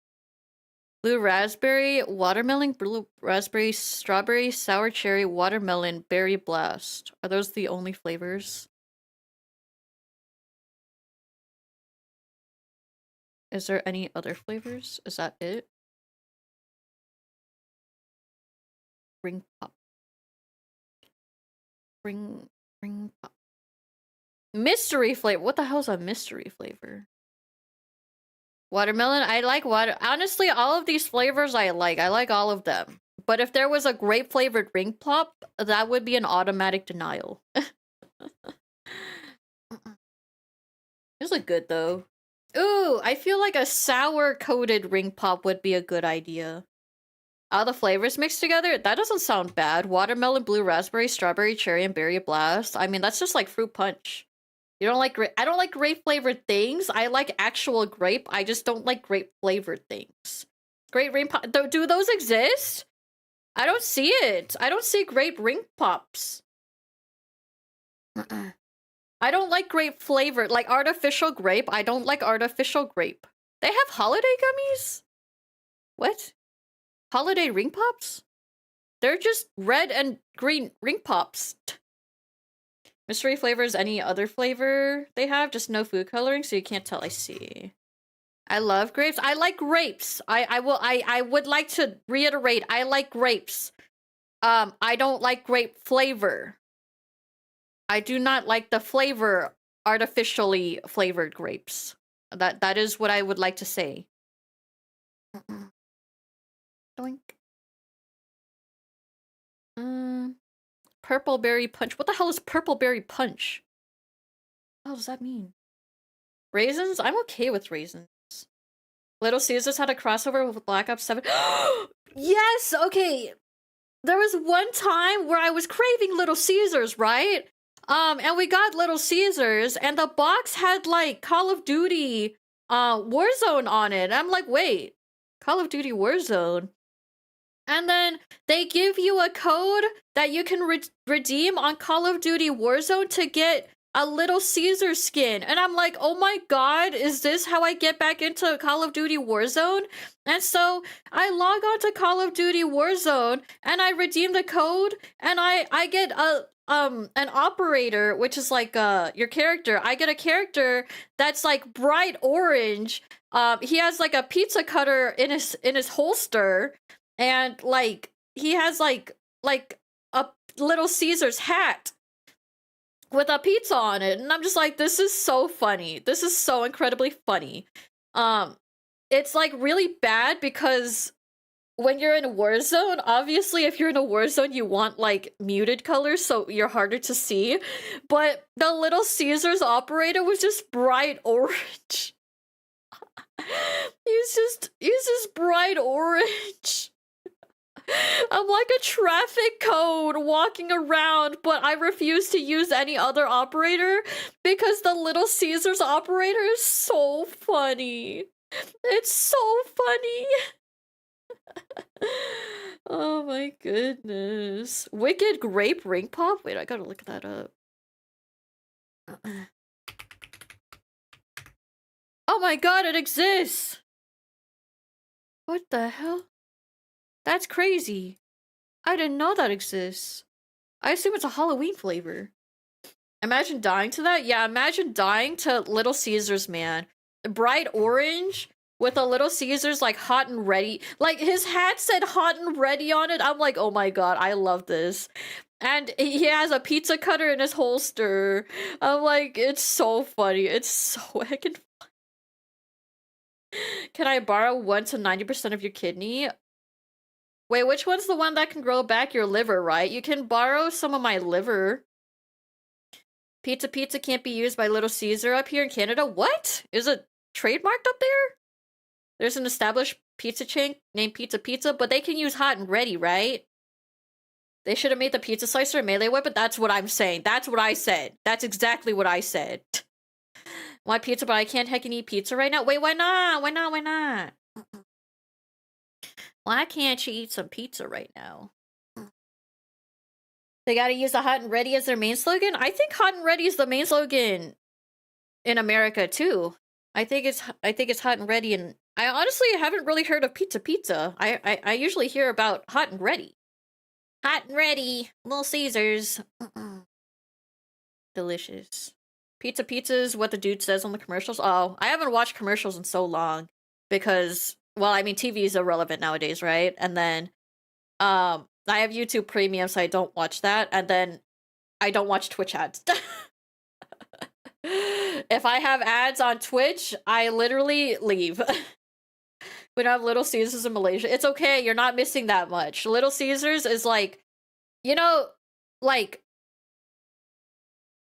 Blue raspberry, watermelon, blue raspberry, strawberry, sour cherry, watermelon, berry blast. Are those the only flavors? Is there any other flavors? Is that it? Ring pop. Ring pop. Mystery flavor. What the hell's a mystery flavor? Watermelon. I like honestly, all of these flavors I like. I like all of them. But if there was a grape flavored ring pop, that would be an automatic denial. These look good though. Ooh, I feel like a sour coated ring pop would be a good idea. All the flavors mixed together? That doesn't sound bad. Watermelon, blue raspberry, strawberry, cherry, and berry blast. I mean, that's just like fruit punch. You don't like grape? I don't like grape flavored things. I like actual grape. I just don't like grape flavored things. Grape ring pop. Do those exist? I don't see it. I don't see grape ring pops. I don't like grape flavored, like artificial grape. I don't like artificial grape. They have holiday gummies? What? Holiday ring pops? They're just red and green ring pops. Mystery flavor is any other flavor they have, just no food coloring, so you can't tell. I see. I love grapes. I like grapes. I would like to reiterate, I like grapes. I don't like grape flavor. I do not like the flavor artificially flavored grapes. That is what I would like to say. Doink. Purple berry punch. What the hell is purple berry punch? What does that mean? Raisins? I'm okay with raisins. Little Caesars had a crossover with Black Ops 7. Yes! Okay. There was one time where I was craving Little Caesars, right? And we got Little Caesars, and the box had, like, Call of Duty, Warzone on it. And I'm like, wait, Call of Duty Warzone? And then they give you a code that you can redeem on Call of Duty Warzone to get a Little Caesar skin. And I'm like, oh my god, is this how I get back into Call of Duty Warzone? And so I log on to Call of Duty Warzone and I redeem the code and I get an operator, which is like your character. I get a character that's like bright orange. He has like a pizza cutter in his holster, and like he has like a Little Caesar's hat with a pizza on it, and I'm just like, this is so funny. This is so incredibly funny. It's like really bad because when you're in a Warzone, obviously if you're in a Warzone, you want like muted colors so you're harder to see. But the Little Caesars operator was just bright orange. he's just bright orange. I'm like a traffic cone walking around, but I refuse to use any other operator because the Little Caesars operator is so funny. It's so funny. Oh my goodness. Wicked Grape Ring Pop? Wait, I gotta look that up. Oh my god, it exists! What the hell? That's crazy. I didn't know that exists. I assume it's a Halloween flavor. Imagine dying to that? Yeah, imagine dying to Little Caesars, man. Bright orange with a Little Caesars like hot and ready. Like his hat said hot and ready on it. I'm like, oh my god, I love this. And he has a pizza cutter in his holster. I'm like, it's so funny. It's so heckin' funny. Can I borrow 1 to 90% of your kidney? Wait, which one's the one that can grow back your liver, right? You can borrow some of my liver. Pizza can't be used by Little Caesar up here in Canada. What? Is it trademarked up there? There's an established pizza chain named Pizza, but they can use hot and ready, right? They should have made the pizza slicer a melee weapon. That's what I'm saying. That's what I said. That's exactly what I said. Want pizza, but I can't heckin' eat pizza right now? Wait, why not? Why not? Why not? Why can't you eat some pizza right now? They gotta use the hot and ready as their main slogan? I think hot and ready is the main slogan in America too. I think it's hot and ready, and I honestly haven't really heard of pizza. I usually hear about hot and ready. Hot and ready, Little Caesars. Delicious. Pizza is what the dude says on the commercials. Oh, I haven't watched commercials in so long because, well, I mean, TV is irrelevant nowadays, right? And then, I have YouTube Premium, so I don't watch that, and then I don't watch Twitch ads. If I have ads on Twitch, I literally leave. We don't have Little Caesars in Malaysia. It's okay, you're not missing that much. Little Caesars is like, you know, like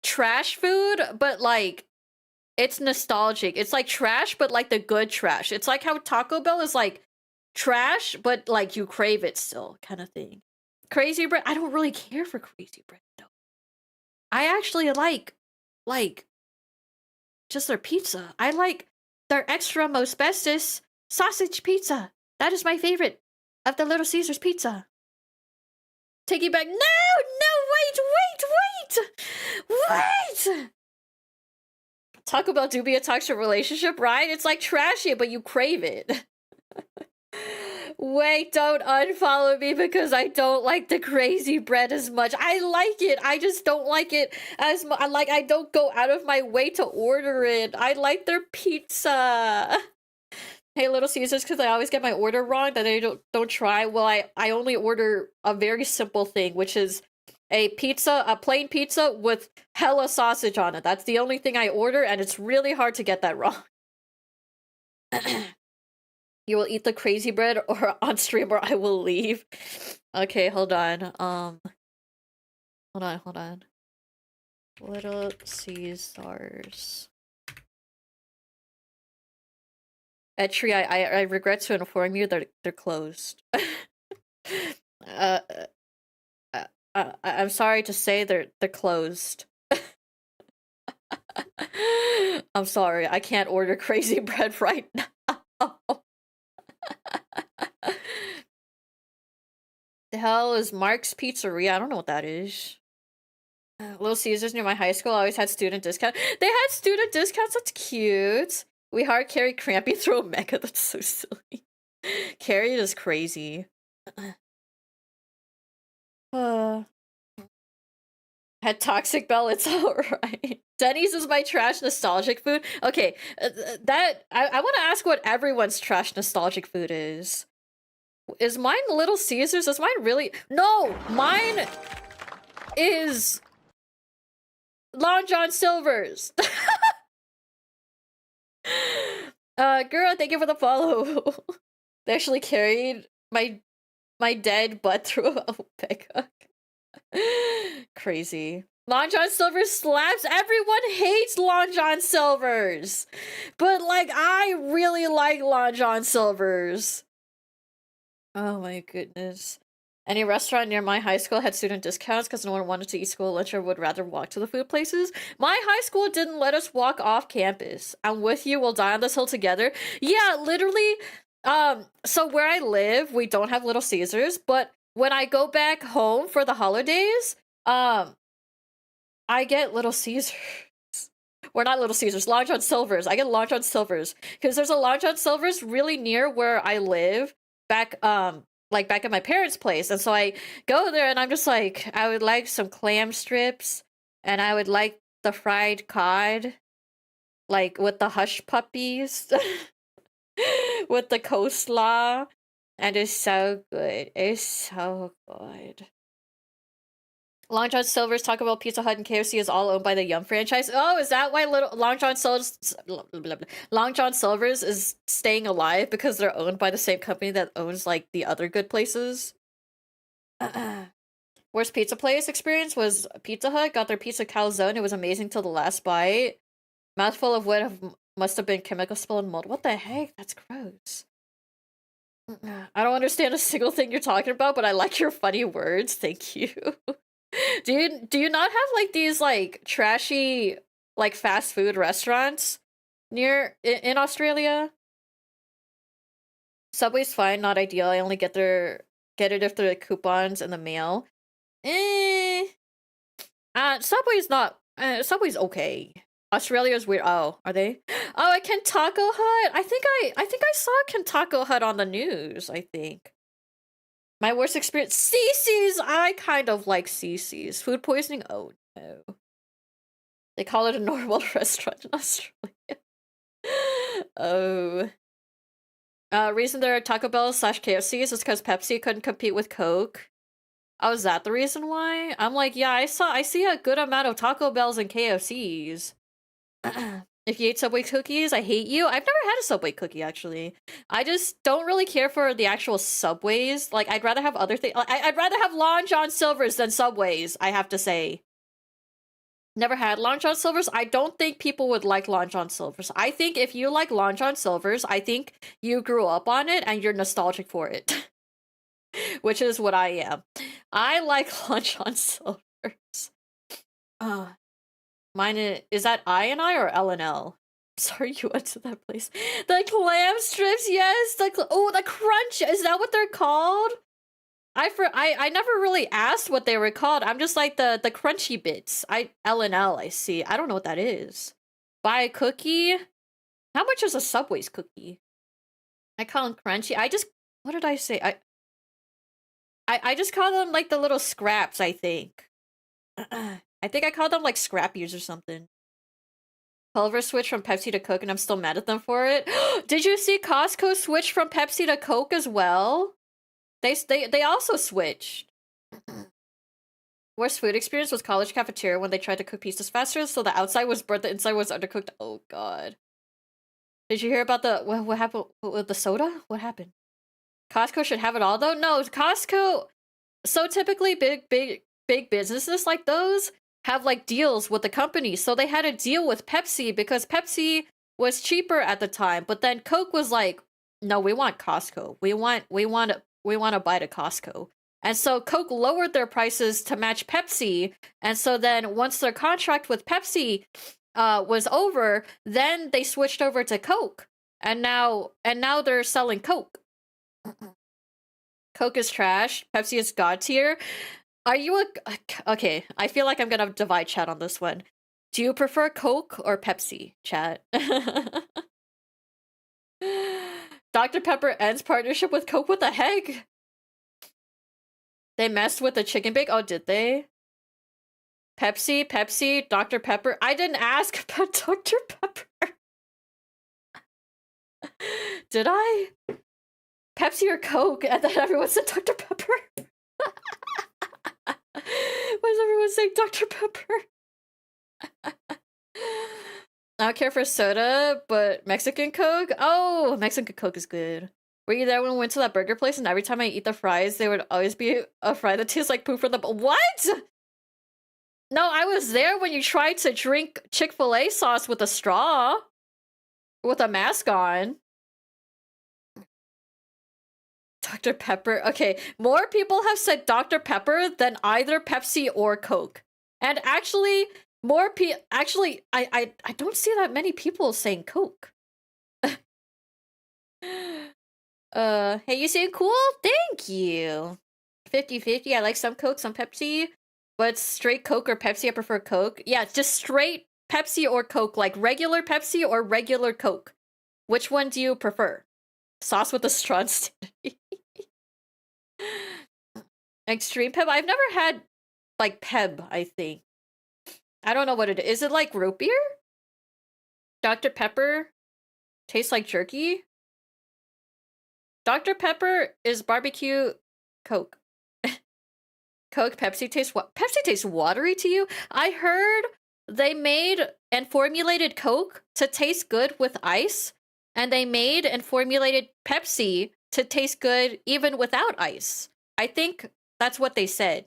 trash food, but like it's nostalgic. It's like trash, but like the good trash. It's like how Taco Bell is like trash, but like you crave it still, kind of thing. Crazy Bread, I don't really care for Crazy Bread though. I actually like just their pizza. I like their extra most bestest sausage pizza. That is my favorite of the Little Caesars pizza. Take it back. No, wait. Taco Bell do be a toxic relationship, right? It's like trashy, but you crave it. Wait, don't unfollow me because I don't like the crazy bread as much. I like it. I just don't like it as much. I don't go out of my way to order it. I like their pizza. Hey, Little Caesars, because I always get my order wrong that I don't try. Well, I only order a very simple thing, which is a pizza, a plain pizza with hella sausage on it. That's the only thing I order, and it's really hard to get that wrong. You will eat the crazy bread or on stream or I will leave. Okay, hold on. Hold on. Little Caesars. Etri, I regret to inform you that they're closed. uh, I'm sorry to say they're closed. I'm sorry, I can't order crazy bread right now. The hell is Mark's Pizzeria? I don't know what that is. Little Caesars near my high school always had student discount. They had student discounts. That's cute. We hard carry Crampy through a mecha. That's so silly. Carry is crazy. Had Toxic Bell. It's alright. Denny's is my trash nostalgic food. Okay, that I want to ask what everyone's trash nostalgic food is. Is mine Little Caesars? Is mine really? No, mine is Long John Silver's. Girl, thank you for the follow. They actually carried my dead butt through a pickup. Crazy. Long John Silver's slaps. Everyone hates Long John Silver's, but like I really like Long John Silver's. Oh my goodness. Any restaurant near my high school had student discounts because no one wanted to eat school lunch or would rather walk to the food places. My high school didn't let us walk off campus. I'm with you, we'll die on this hill together. Yeah, literally, so where I live, we don't have Little Caesars, but when I go back home for the holidays, I get Little Caesars. We're not Little Caesars, Long John Silver's. I get Long John Silver's because there's a Long John Silver's really near where I live. Back at my parents' place, and so I go there and I'm just like, I would like some clam strips and I would like the fried cod, like with the hush puppies with the coleslaw, and it's so good. It's so good. Long John Silver's, Taco Bell, Pizza Hut, and KFC is all owned by the Yum franchise. Oh, is that why Long John Silver's is staying alive because they're owned by the same company that owns like the other good places? Worst pizza place experience was Pizza Hut. Got their pizza calzone. It was amazing till the last bite. Mouthful of what must have been chemical spill and mold. What the heck? That's gross. I don't understand a single thing you're talking about, but I like your funny words. Thank you. Do you not have like these like trashy like fast food restaurants near in Australia? Subway's fine, not ideal. I only get it if they're like coupons in the mail. Subway's not. Subway's okay. Australia's weird. Oh, are they? Oh, a Kentaco Hut. I think I saw Kentaco Hut on the news. I think. My worst experience, CC's. I kind of like CC's. Food poisoning? Oh no. They call it a normal restaurant in Australia. Oh. Reason there are Taco Bell / KFC's is because Pepsi couldn't compete with Coke. Oh, is that the reason why? I'm like, yeah, I see a good amount of Taco Bells and KFC's. If you ate Subway cookies, I hate you. I've never had a Subway cookie, actually. I just don't really care for the actual Subways. Like, I'd rather have other things. I'd rather have Long John Silver's than Subways, I have to say. Never had Long John Silver's. I don't think people would like Long John Silver's. I think if you like Long John Silver's, I think you grew up on it and you're nostalgic for it. Which is what I am. I like Long John Silver's. Mine is that I or L and L? Sorry, you went to that place. The clam strips, yes. The crunch. Is that what they're called? I never really asked what they were called. I'm just like the crunchy bits. L and L. I see. I don't know what that is. Buy a cookie. How much is a Subway's cookie? I call them crunchy. What did I say? I just call them like the little scraps, I think. I think I called them like scrappies or something. Culver switched from Pepsi to Coke and I'm still mad at them for it. Did you see Costco switch from Pepsi to Coke as well? They also switched. Worst food experience was college cafeteria when they tried to cook pizzas faster, so the outside was burnt, the inside was undercooked. Oh god. Did you hear about the what happened with the soda? What happened? Costco should have it all though? No, Costco. So typically big businesses like those have like deals with the company. So they had a deal with Pepsi because Pepsi was cheaper at the time, but then Coke was like, "No, we want Costco. We want to buy to Costco." And so Coke lowered their prices to match Pepsi. And so then once their contract with Pepsi was over, then they switched over to Coke. And now they're selling Coke. Coke is trash. Pepsi is god tier. Are you okay? I feel like I'm gonna divide chat on this one. Do you prefer Coke or Pepsi, chat? Dr. Pepper ends partnership with Coke. What the heck? They messed with the chicken bake. Oh, did they? Pepsi, Dr. Pepper. I didn't ask about Dr. Pepper. Did I? Pepsi or Coke? And then everyone said Dr. Pepper. Why is everyone saying Dr. Pepper? I don't care for soda, but Mexican Coke? Oh, Mexican Coke is good. Were you there when we went to that burger place and every time I eat the fries, there would always be a fry that tastes like poop from the... What? No, I was there when you tried to drink Chick-fil-A sauce with a straw. With a mask on. Dr. Pepper. Okay, more people have said Dr. Pepper than either Pepsi or Coke. And actually, I don't see that many people saying Coke. Hey, you saying cool? Thank you. 50-50. I like some Coke, some Pepsi. But straight Coke or Pepsi, I prefer Coke. Yeah, just straight Pepsi or Coke, like regular Pepsi or regular Coke. Which one do you prefer? Sauce with a straw instead. Extreme Peb? I've never had, like, Peb, I think. I don't know what it is. Is it like root beer? Dr. Pepper tastes like jerky? Dr. Pepper is barbecue Coke. Coke, Pepsi tastes what? Pepsi tastes watery to you? I heard they made and formulated Coke to taste good with ice, and they made and formulated Pepsi to taste good even without ice. I think that's what they said.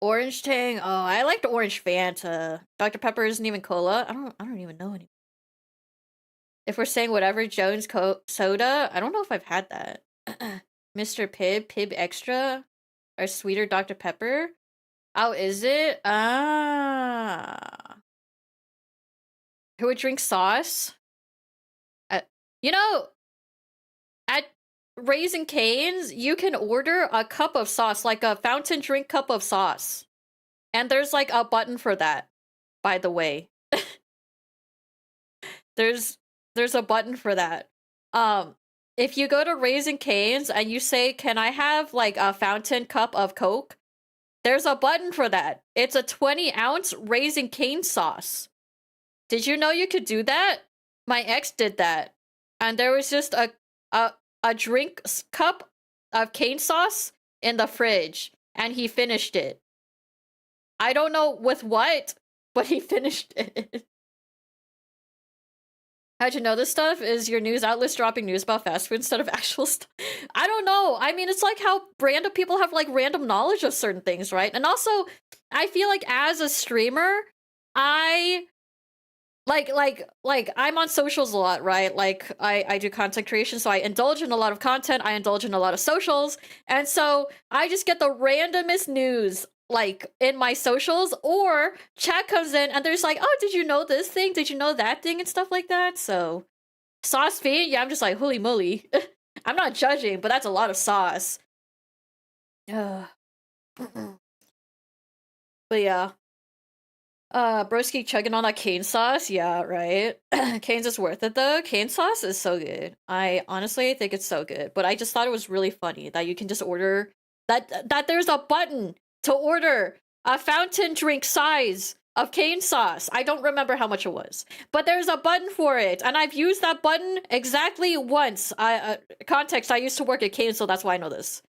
Orange Tang. Oh, I liked Orange Fanta. Dr. Pepper isn't even cola. I don't even know anymore. If we're saying whatever Jones soda, I don't know if I've had that. Mr. Pibb Extra, or sweeter Dr. Pepper. Oh, is it? Ah. Who would drink sauce? You know, at Raising Cane's, you can order a cup of sauce, like a fountain drink cup of sauce. And there's like a button for that, by the way. There's a button for that. If you go to Raising Cane's and you say, "Can I have like a fountain cup of Coke?" There's a button for that. It's a 20-ounce Raising Cane sauce. Did you know you could do that? My ex did that. And there was just a drink cup of cane sauce in the fridge, and he finished it. I don't know with what, but he finished it. How'd you know this stuff? Is your news outlets dropping news about fast food instead of actual stuff? I don't know. I mean, it's like how random people have like random knowledge of certain things, right? And also, I feel like as a streamer, I like I'm on socials a lot, right? Like I do content creation, so I indulge in a lot of content, I indulge in a lot of socials, and so I just get the randomest news like in my socials, or chat comes in and there's like, "Oh, did you know this thing? Did you know that thing?" and stuff like that. So sauce feed, yeah, I'm just like, holy moly. I'm not judging, but that's a lot of sauce. Ugh. But yeah. Broski chugging on that cane sauce. Yeah, right. Cane's is worth it though. Cane sauce is so good. I honestly think it's so good. But I just thought it was really funny that you can just order that there's a button to order a fountain drink size of cane sauce. I don't remember how much it was, but there's a button for it, and I've used that button exactly once. Context: I used to work at Cane, so that's why I know this.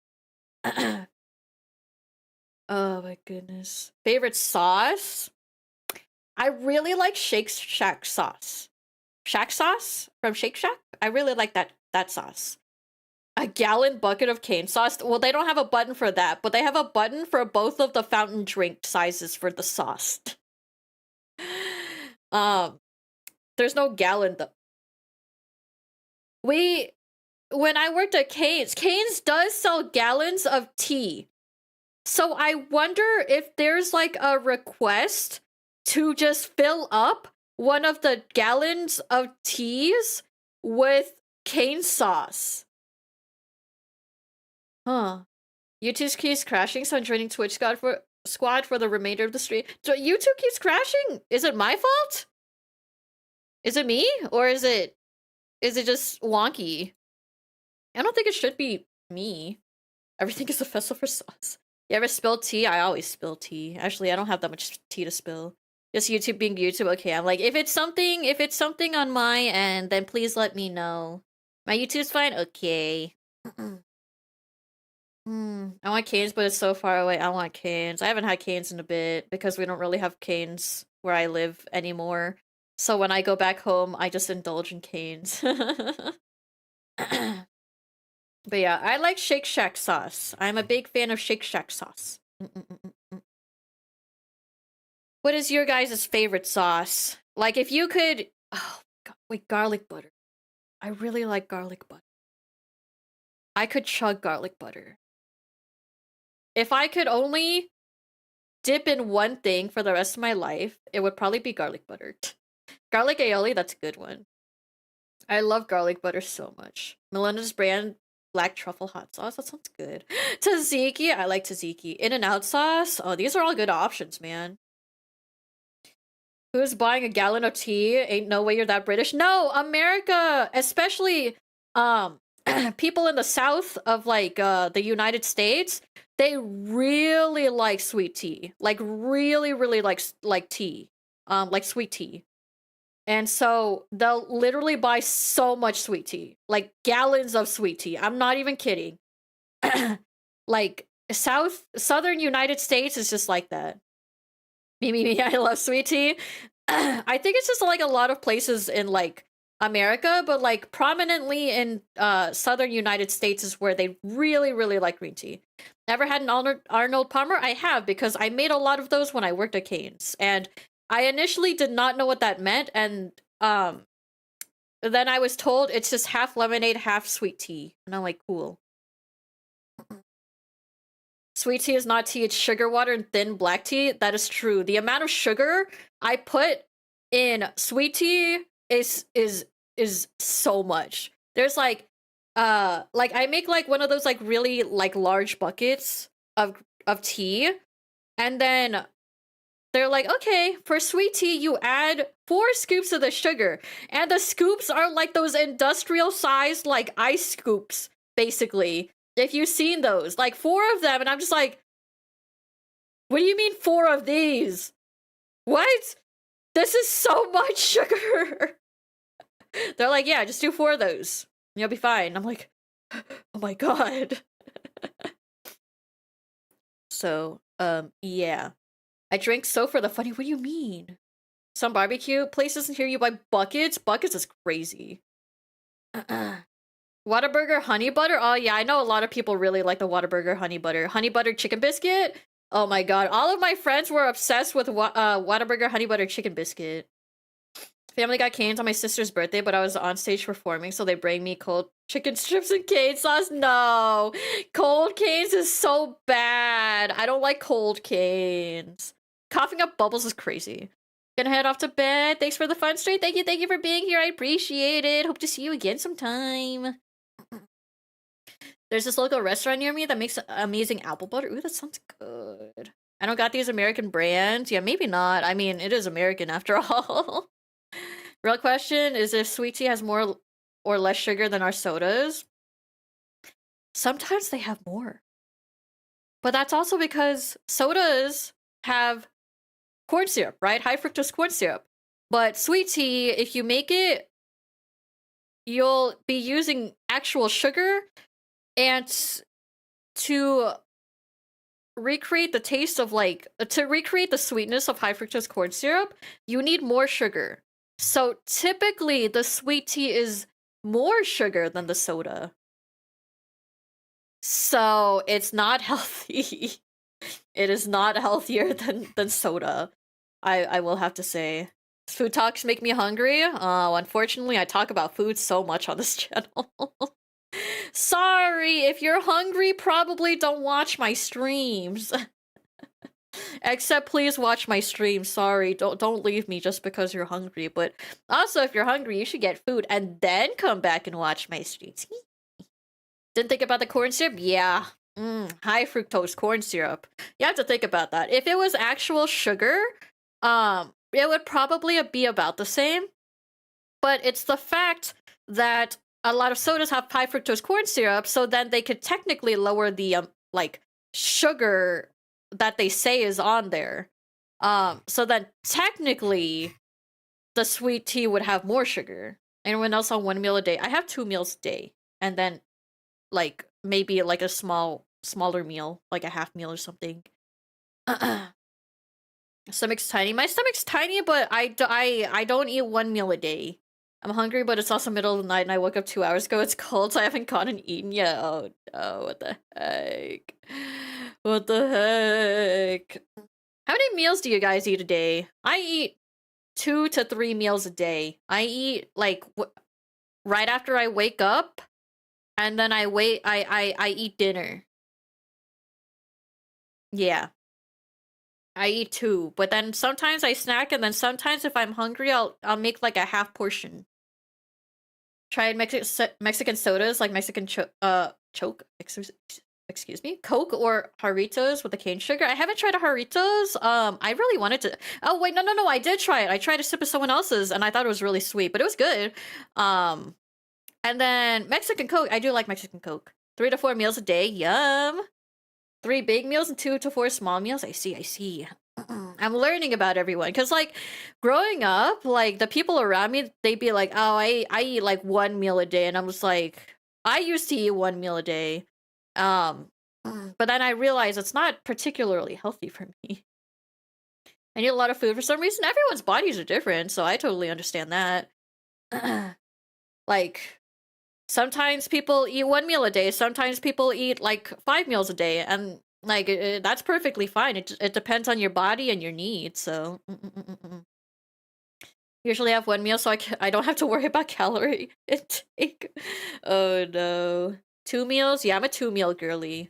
Oh my goodness. Favorite sauce? I really like Shake Shack sauce. Shack sauce from Shake Shack? I really like that sauce. A gallon bucket of cane sauce? Well, they don't have a button for that, but they have a button for both of the fountain drink sizes for the sauce. There's no gallon though. When I worked at Cane's does sell gallons of tea. So I wonder if there's like a request to just fill up one of the gallons of teas with cane sauce. Huh. YouTube keeps crashing, so I'm joining Twitch squad for the remainder of the stream. So YouTube keeps crashing? Is it my fault? Is it me? Or is it just wonky? I don't think it should be me. Everything is a vessel for sauce. You ever spill tea? I always spill tea. Actually, I don't have that much tea to spill. Just YouTube being YouTube. Okay, I'm like, if it's something on my end, then please let me know. My YouTube's fine? Okay. I want canes, but it's so far away. I want canes. I haven't had canes in a bit because we don't really have canes where I live anymore. So when I go back home, I just indulge in canes. But yeah, I like Shake Shack sauce. I'm a big fan of Shake Shack sauce. What is your guys' favorite sauce? Like, if you could... Oh, God. Wait, garlic butter. I really like garlic butter. I could chug garlic butter. If I could only dip in one thing for the rest of my life, it would probably be garlic butter. Garlic aioli, that's a good one. I love garlic butter so much. Melinda's brand black truffle hot sauce, that sounds good. Tzatziki, I like tzatziki. In-N-Out sauce, oh, these are all good options, man. Who's buying a gallon of tea? Ain't no way you're that British. No, America, especially people in the south of like the United States, they really like sweet tea. Like really like tea. Like sweet tea. And so they'll literally buy so much sweet tea. Like gallons of sweet tea. I'm not even kidding. Like southern United States is just like that. Me, I love sweet tea. I think it's just like a lot of places in like America, but like prominently in southern United States is where they really like green tea. Ever had an Arnold Palmer? I have, because I made a lot of those when I worked at Cane's, and I initially did not know what that meant, and then I was told it's just half lemonade, half sweet tea, and I'm like, cool. Sweet tea is not tea, it's sugar water and thin black tea. That is true. The amount of sugar I put in sweet tea is so much. There's like I make like one of those like really like large buckets of tea, and then they're like, okay, for sweet tea you add 4 scoops of the sugar, and the scoops are like those industrial sized like ice scoops, basically. If you've seen those, like 4 of them, and I'm just like, what do you mean 4 of these? What? This is so much sugar. They're like, yeah, just do 4 of those. You'll be fine. I'm like, oh my god. So, yeah. I drink so for the funny. What do you mean? Some barbecue places in here you buy buckets? Buckets is crazy. Whataburger honey butter? Oh yeah, I know a lot of people really like the Whataburger honey butter. Honey butter chicken biscuit? Oh my god, all of my friends were obsessed with Whataburger honey butter chicken biscuit. Family got canes on my sister's birthday, but I was on stage performing, so they bring me cold chicken strips and cane sauce. No! Cold canes is so bad. I don't like cold canes. Coughing up bubbles is crazy. Gonna head off to bed. Thanks for the fun stream. Thank you for being here. I appreciate it. Hope to see you again sometime. There's this local restaurant near me that makes amazing apple butter. Ooh, that sounds good. I don't got these American brands. Yeah, maybe not. I mean, it is American after all. Real question is if sweet tea has more or less sugar than our sodas. Sometimes they have more. But that's also because sodas have corn syrup, right? High fructose corn syrup. But sweet tea, if you make it, you'll be using actual sugar, and to recreate the taste of to recreate the sweetness of high fructose corn syrup, you need more sugar. So typically the sweet tea is more sugar than the soda. So it's not healthy. It is not healthier than soda. I will have to say. Food talks make me hungry. Unfortunately, I talk about food so much on this channel. Sorry, if you're hungry, probably don't watch my streams. Except please watch my streams. Sorry, don't leave me just because you're hungry. But also, if you're hungry, you should get food and then come back and watch my streams. Didn't think about the corn syrup? Yeah. High fructose corn syrup. You have to think about that. If it was actual sugar, it would probably be about the same. But it's the fact that a lot of sodas have high fructose corn syrup, so then they could technically lower the sugar that they say is on there. So then technically the sweet tea would have more sugar. Anyone else on 1 meal a day? I have 2 meals a day, and then maybe like a smaller meal, like a half meal or something. Stomach's tiny. My stomach's tiny, but I don't eat 1 meal a day. I'm hungry, but it's also middle of the night and I woke up 2 hours ago. It's cold, so I haven't gone and eaten yet. Oh no, what the heck? What the heck? How many meals do you guys eat a day? I eat 2 to 3 meals a day. I eat right after I wake up, and then I eat dinner. Yeah. I eat 2, but then sometimes I snack, and then sometimes if I'm hungry, I'll make like a half portion. Tried Mexican sodas like Mexican choke. Excuse me, Coke or Jarritos with the cane sugar. I haven't tried a Jarritos. I really wanted to. Oh wait, no, I did try it. I tried a sip of someone else's, and I thought it was really sweet, but it was good. And then Mexican Coke. I do like Mexican Coke. 3 to 4 meals a day. Yum. 3 big meals and 2 to 4 small meals. I see. I'm learning about everyone, because growing up, the people around me, they'd be like, oh, I eat 1 meal a day, and I'm just like, I used to eat 1 meal a day, but then I realized it's not particularly healthy for me. I need a lot of food for some reason. Everyone's bodies are different, so I totally understand that. Sometimes people eat 1 meal a day, sometimes people eat 5 meals a day, and that's perfectly fine. It depends on your body and your needs. So usually have 1 meal, so I don't have to worry about calorie intake. Oh no, 2 meals. Yeah, I'm a 2 meal girly.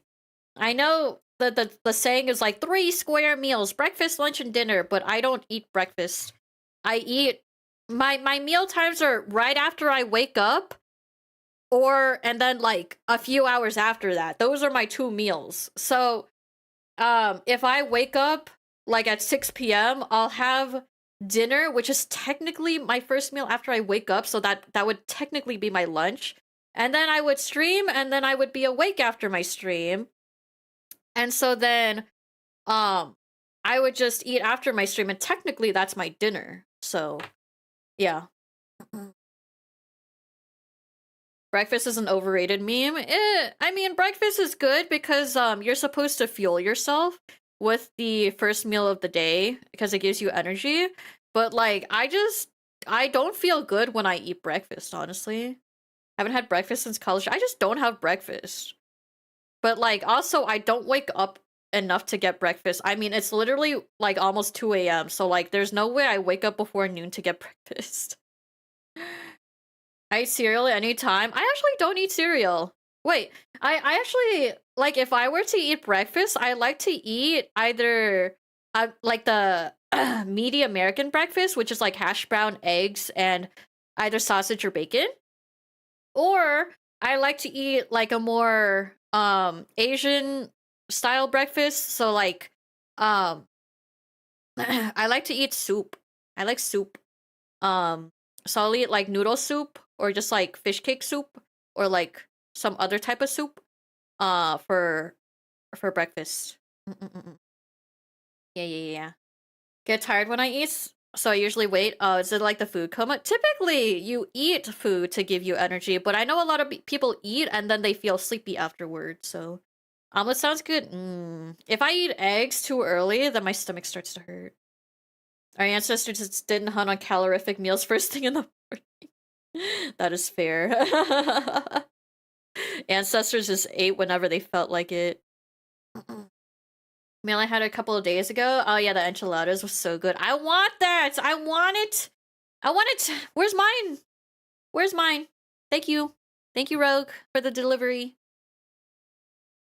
I know the saying is 3 square meals: breakfast, lunch, and dinner. But I don't eat breakfast. I eat my meal times are right after I wake up, and then a few hours after that. Those are my 2 meals. So if I wake up at 6 p.m., I'll have dinner, which is technically my first meal after I wake up, so that would technically be my lunch. And then I would stream, and then I would be awake after my stream. And so then I would just eat after my stream, and technically that's my dinner. So yeah. Breakfast is an overrated meme. I mean, breakfast is good because you're supposed to fuel yourself with the first meal of the day because it gives you energy. But I don't feel good when I eat breakfast, honestly. I haven't had breakfast since college. I just don't have breakfast. But also I don't wake up enough to get breakfast. I mean, it's literally almost 2 a.m. So there's no way I wake up before noon to get breakfast. I eat cereal anytime. I actually don't eat cereal. Wait, I actually, if I were to eat breakfast, I like to eat either, the meaty American breakfast, which is hash brown, eggs, and either sausage or bacon. Or I like to eat a more, Asian style breakfast. So Um, I like to eat soup. I like soup. Um, so I'll eat like noodle soup or just like fish cake soup or like some other type of soup. For breakfast. Mm-mm-mm. Yeah, yeah, yeah, yeah. Get tired when I eat, so I usually wait. Is it like the food coma? Typically, you eat food to give you energy, but I know a lot of people eat and then they feel sleepy afterwards. So, omelet sounds good. If I eat eggs too early, then my stomach starts to hurt. Our ancestors just didn't hunt on calorific meals first thing in the morning. That is fair. Ancestors just ate whenever they felt like it. Meal I had a couple of days ago. Oh yeah, the enchiladas was so good. I want that. I want it. I want it. Where's mine? Where's mine? Thank you. Thank you, Rogue, for the delivery.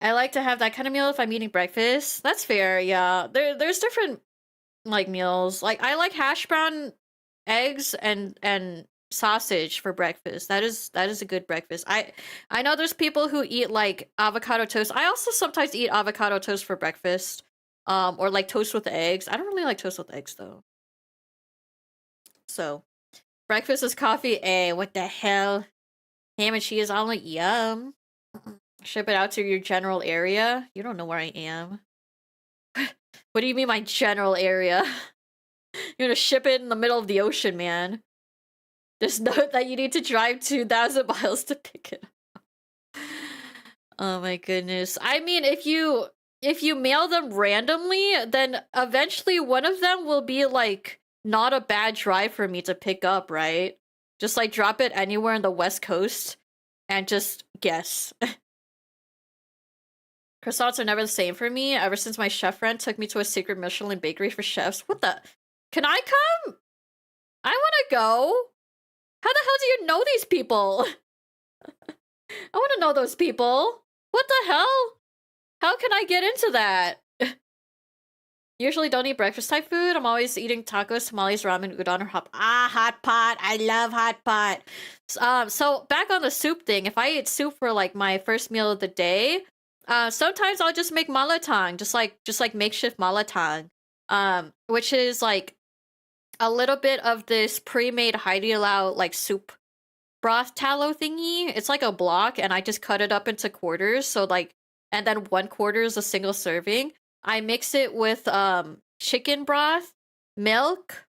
I like to have that kind of meal if I'm eating breakfast. That's fair, yeah. There's different like meals. Like I like hash brown eggs and sausage for breakfast. That is a good breakfast. I know there's people who eat like avocado toast. I also sometimes eat avocado toast for breakfast. Or like toast with eggs. I don't really like toast with eggs though. So breakfast is coffee. Eh, what the hell? Ham and cheese omelet, yum. Ship it out to your general area. You don't know where I am. What do you mean my general area? You're gonna ship it in the middle of the ocean, man. Just note that you need to drive 2,000 miles to pick it up. Oh my goodness. I mean, if you mail them randomly, then eventually one of them will be like not a bad drive for me to pick up, right? Just like drop it anywhere in the West Coast and just guess. Croissants are never the same for me ever since my chef friend took me to a secret Michelin bakery for chefs. What the? Can I come? I want to go. How the hell do you know these people? I want to know those people. What the hell? How can I get into that? Usually don't eat breakfast type food. I'm always eating tacos, tamales, ramen, udon, or hot pot. I love hot pot. So back on the soup thing, if I eat soup for like my first meal of the day, sometimes I'll just make malatang, just like makeshift malatang, which is like a little bit of this pre-made Haidilao like soup broth tallow thingy. It's like a block, and I just cut it up into quarters. So like, and then 1/4 is a single serving. I mix it with chicken broth, milk,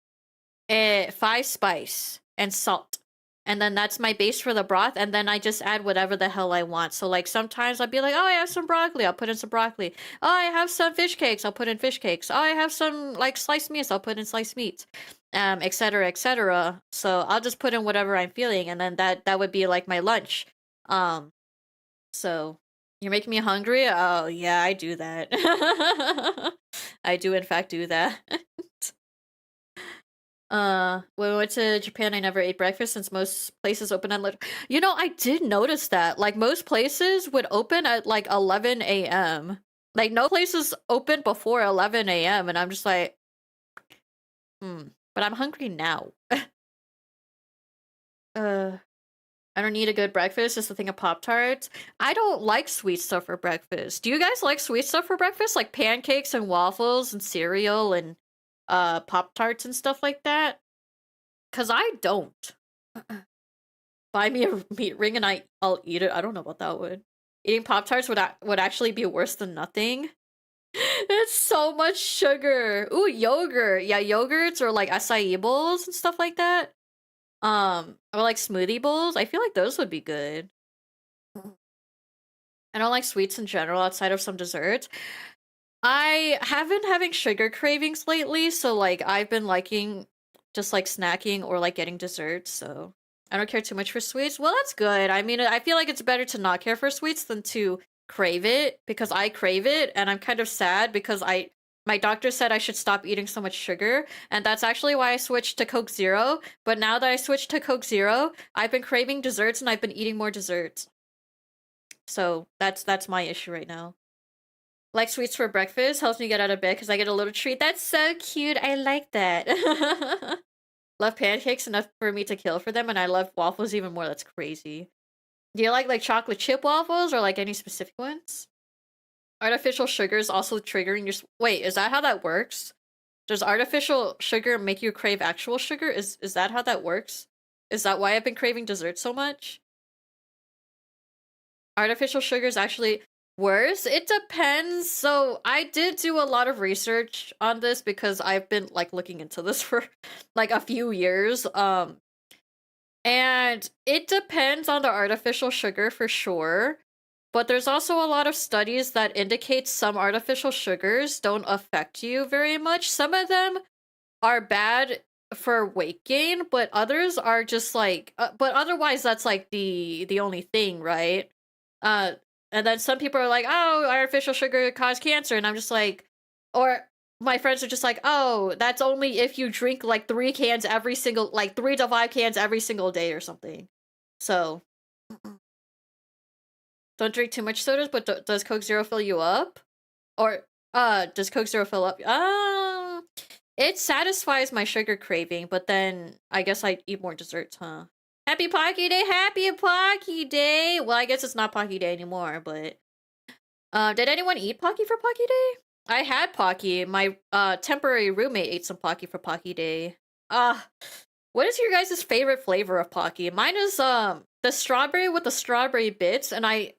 5 spice, and salt. And then that's my base for the broth, and then I just add whatever the hell I want. So like sometimes I'll be like, oh, I have some broccoli, I'll put in some broccoli. Oh, I have some fish cakes, I'll put in fish cakes. Oh, I have some like sliced meats, I'll put in sliced meats. Etc. etc. So I'll just put in whatever I'm feeling, and then that would be like my lunch. Um, so you're making me hungry? Oh yeah, I do that. I do in fact do that. When we went to Japan, I never ate breakfast since most places open at You know, I did notice that. Like most places would open at like 11 a.m. Like no places open before 11 a.m. and I'm just like, but I'm hungry now. uh I don't need a good breakfast, just a thing of Pop-Tarts. I don't like sweet stuff for breakfast. Do you guys like sweet stuff for breakfast? Like pancakes and waffles and cereal and Pop-Tarts and stuff like that? Cause I don't. Buy me a meat ring and I'll eat it. I don't know about that one. Eating Pop-Tarts would actually be worse than nothing. It's so much sugar. Ooh, yogurt. Yeah, yogurts or like acai bowls and stuff like that. Or like smoothie bowls. I feel like those would be good. I don't like sweets in general outside of some desserts. I have been having sugar cravings lately, so like I've been liking just like snacking or like getting desserts, so I don't care too much for sweets. Well, that's good. I mean, I feel like it's better to not care for sweets than to crave it because I crave it and I'm kind of sad because my doctor said I should stop eating so much sugar, and that's actually why I switched to Coke Zero. But now that I switched to Coke Zero, I've been craving desserts and I've been eating more desserts. So that's my issue right now. Like sweets for breakfast helps me get out of bed because I get a little treat. That's so cute. I like that. Love pancakes enough for me to kill for them, and I love waffles even more. That's crazy. Do you like chocolate chip waffles or like any specific ones? artificial sugar is also triggering your. Wait, is that how that works? Does artificial sugar make you crave actual sugar? Is that how that works? Is that why I've been craving dessert so much? Artificial sugar is actually worse? It depends. So I did do a lot of research on this because I've been like looking into this for like a few years. And it depends on the artificial sugar for sure. But there's also a lot of studies that indicate some artificial sugars don't affect you very much. Some of them are bad for weight gain, but others are just like but otherwise that's like the only thing, right? Uh and then some people are like, "Oh, artificial sugar cause cancer." And I'm just like, or my friends are just like, "Oh, that's only if you drink like 3 cans every single like 3 to 5 cans every single day or something." So, don't drink too much sodas, but does Coke Zero fill you up? Or does Coke Zero fill up? It satisfies my sugar craving, but then I guess I eat more desserts, huh? Happy Pocky Day! Happy Pocky Day! Well, I guess it's not Pocky Day anymore, but did anyone eat Pocky for Pocky Day? I had Pocky. My temporary roommate ate some Pocky for Pocky Day. What is your guys' favorite flavor of Pocky? Mine is the strawberry with the strawberry bits, and I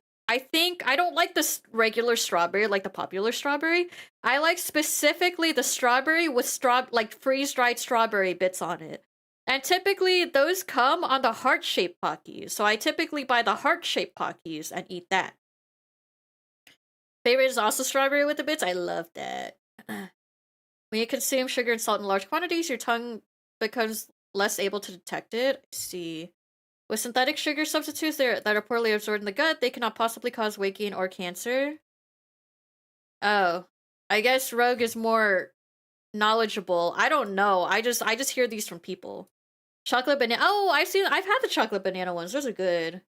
think I don't like the regular strawberry, like the popular strawberry. I like specifically the strawberry with like freeze-dried strawberry bits on it. And typically those come on the heart-shaped Pockies. So I typically buy the heart-shaped Pockies and eat that. Favorite is also strawberry with the bits. I love that. When you consume sugar and salt in large quantities, your tongue becomes less able to detect it. I see. With synthetic sugar substitutes that are poorly absorbed in the gut, they cannot possibly cause weight gain or cancer. Oh, I guess Rogue is more knowledgeable. I don't know. I just hear these from people. Chocolate banana. Oh, I've had the chocolate banana ones. Those are good.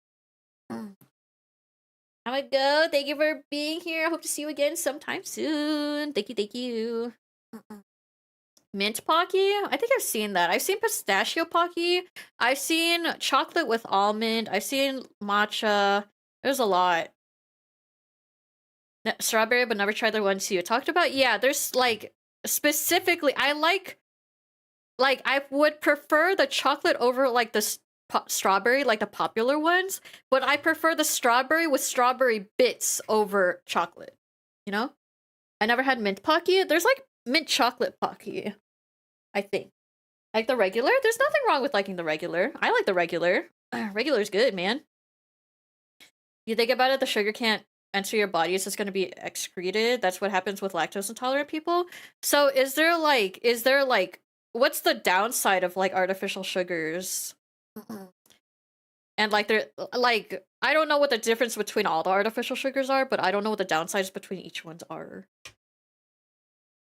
I'm gonna go. Thank you for being here. I hope to see you again sometime soon. Thank you, thank you. Mint Pocky? I think I've seen that. I've seen pistachio Pocky. I've seen chocolate with almond. I've seen matcha. There's a lot. Strawberry, but never tried the ones you talked about. Yeah, there's like specifically. I would prefer the chocolate over like the strawberry, like the popular ones. But I prefer the strawberry with strawberry bits over chocolate. You know, I never had mint Pocky. There's like mint chocolate Pocky. I think. Like the regular? There's nothing wrong with liking the regular. I like the regular. Regular's good, man. You think about it, the sugar can't enter your body, it's just gonna be excreted. That's what happens with lactose intolerant people. So is there like what's the downside of like artificial sugars? And like I don't know what the difference between all the artificial sugars are, but I don't know what the downsides between each ones are.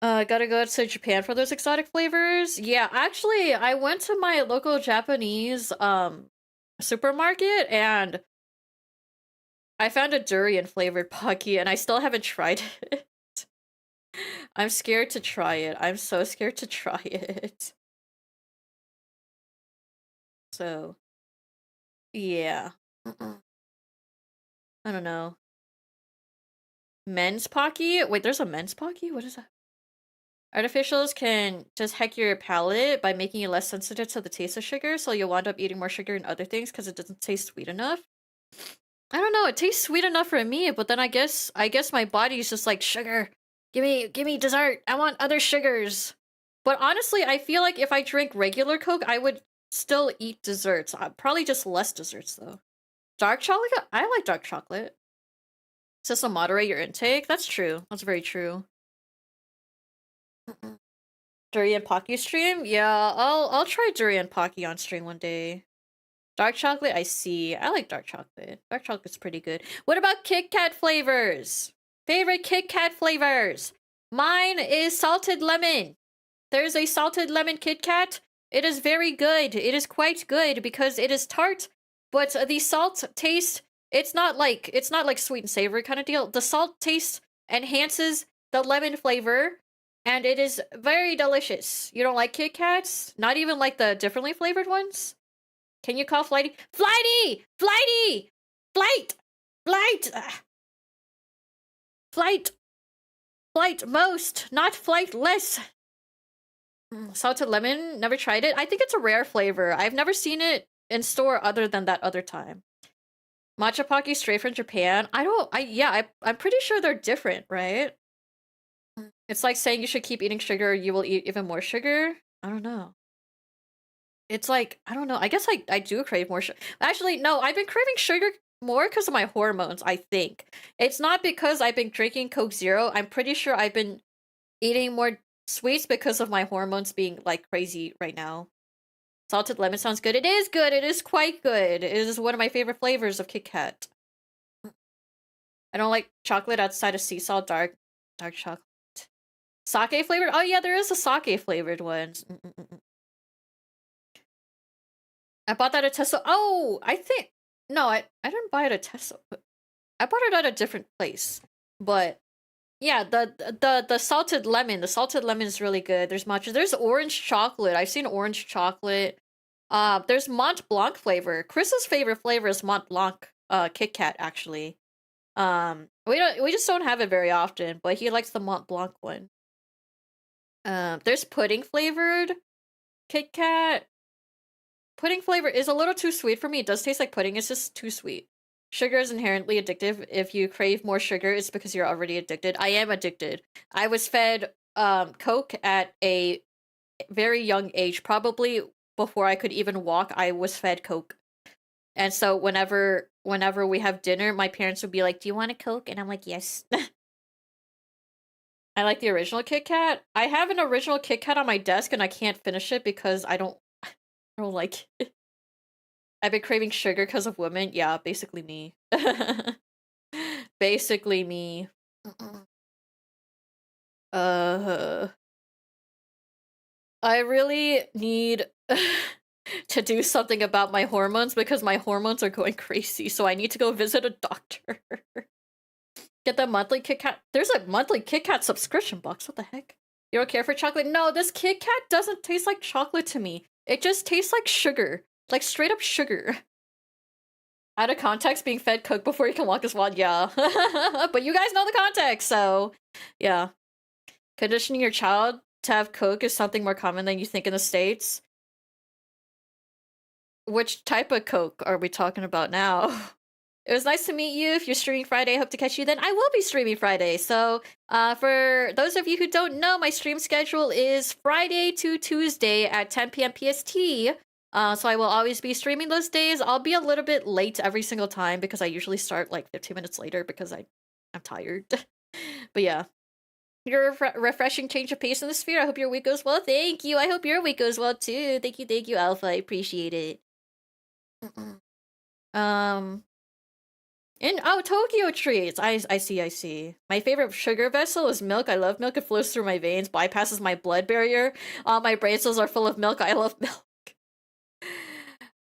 Gotta go to Japan for those exotic flavors. Yeah, actually, I went to my local Japanese supermarket and I found a durian flavored Pocky and I still haven't tried it. I'm scared to try it. I'm so scared to try it. So, yeah. I don't know. Men's Pocky? Wait, there's a men's Pocky? What is that? Artificials can just heck your palate by making you less sensitive to the taste of sugar, so you'll wind up eating more sugar and other things because it doesn't taste sweet enough. I don't know, it tastes sweet enough for me, but then I guess my body's just like, sugar. Give me dessert. I want other sugars. But honestly, I feel like if I drink regular Coke, I would still eat desserts. Probably just less desserts though. Dark chocolate? I like dark chocolate. Says to moderate your intake. That's true. That's very true. Durian Pocky stream? Yeah, I'll try Durian Pocky on stream one day. Dark chocolate, I see. I like dark chocolate. Dark chocolate's pretty good. What about Kit Kat flavors? Favorite Kit Kat flavors? Mine is salted lemon. There's a salted lemon Kit Kat. It is very good. It is quite good because it is tart, but the salt taste, it's not like sweet and savory kind of deal. The salt taste enhances the lemon flavor and it is very delicious. You don't like Kit Kats? Not even like the differently flavored ones? Can you call Flighty? Flighty! Flighty! Flight! Flight! Flight! Flight most, not flight less! Salted lemon, never tried it. I think it's a rare flavor. I've never seen it in store other than that other time. Matcha pocky straight from Japan. I'm pretty sure they're different, right? It's like saying you should keep eating sugar, you will eat even more sugar. I don't know. It's like, I don't know. I guess I do crave more sugar. Actually, no, I've been craving sugar more because of my hormones, I think. It's not because I've been drinking Coke Zero. I'm pretty sure I've been eating more sweets because of my hormones being like crazy right now. Salted lemon sounds good. It is good. It is quite good. It is one of my favorite flavors of Kit Kat. I don't like chocolate outside of sea salt, dark chocolate. Sake flavored? Oh yeah, there is a sake flavored one. I bought that at Tesla. Oh, I think no, I didn't buy it at Tesla. I bought it at a different place. But yeah, the salted lemon. The salted lemon is really good. There's matcha. There's orange chocolate. I've seen orange chocolate. There's Mont Blanc flavor. Chris's favorite flavor is Mont Blanc. Kit Kat actually. We just don't have it very often, but he likes the Mont Blanc one. There's pudding flavored Kit Kat. Pudding flavor is a little too sweet for me. It does taste like pudding. It's just too sweet. Sugar is inherently addictive. If you crave more sugar, it's because you're already addicted. I am addicted. I was fed Coke at a very young age, probably before I could even walk. I was fed Coke. And so whenever we have dinner, my parents would be like, "Do you want a Coke?" And I'm like, "Yes." I like the original Kit Kat. I have an original Kit Kat on my desk and I can't finish it because I don't like it. I've been craving sugar because of women. Yeah, basically me. Basically me. I really need to do something about my hormones because my hormones are going crazy, so I need to go visit a doctor. Get the monthly Kit Kat. There's a monthly Kit Kat subscription box. What the heck? You don't care for chocolate? No, this Kit Kat doesn't taste like chocolate to me. It just tastes like sugar. Like straight up sugar. Out of context, being fed Coke before you can walk is wild, yeah. But you guys know the context, so yeah. Conditioning your child to have Coke is something more common than you think in the States. Which type of Coke are we talking about now? It was nice to meet you. If you're streaming Friday, I hope to catch you then. I will be streaming Friday. So, for those of you who don't know, my stream schedule is Friday to Tuesday at 10 p.m. PST. So I will always be streaming those days. I'll be a little bit late every single time because I usually start like 15 minutes later because I'm tired. But yeah. Your refreshing change of pace in the sphere. I hope your week goes well. Thank you. I hope your week goes well too. Thank you, Alpha. I appreciate it. Tokyo treats. I see. My favorite sugar vessel is milk. I love milk. It flows through my veins, bypasses my blood barrier. My brain cells are full of milk. I love milk.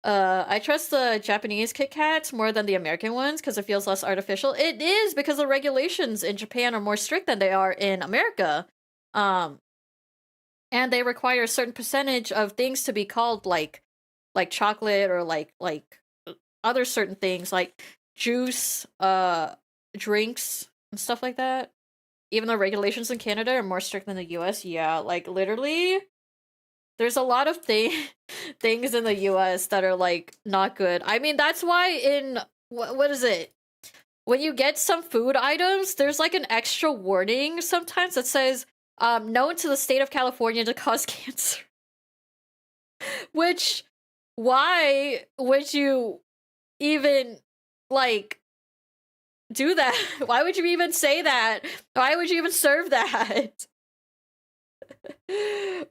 I trust the Japanese Kit Kats more than the American ones because it feels less artificial. It is because the regulations in Japan are more strict than they are in America. And they require a certain percentage of things to be called like chocolate or like other certain things like juice, drinks and stuff like that. Even though regulations in Canada are more strict than the US, yeah, like literally there's a lot of things in the US that are like not good. I mean, that's why in what is it? When you get some food items, there's like an extra warning sometimes that says known to the state of California to cause cancer. Which why would you even like do that? Why would you even say that? Why would you even serve that?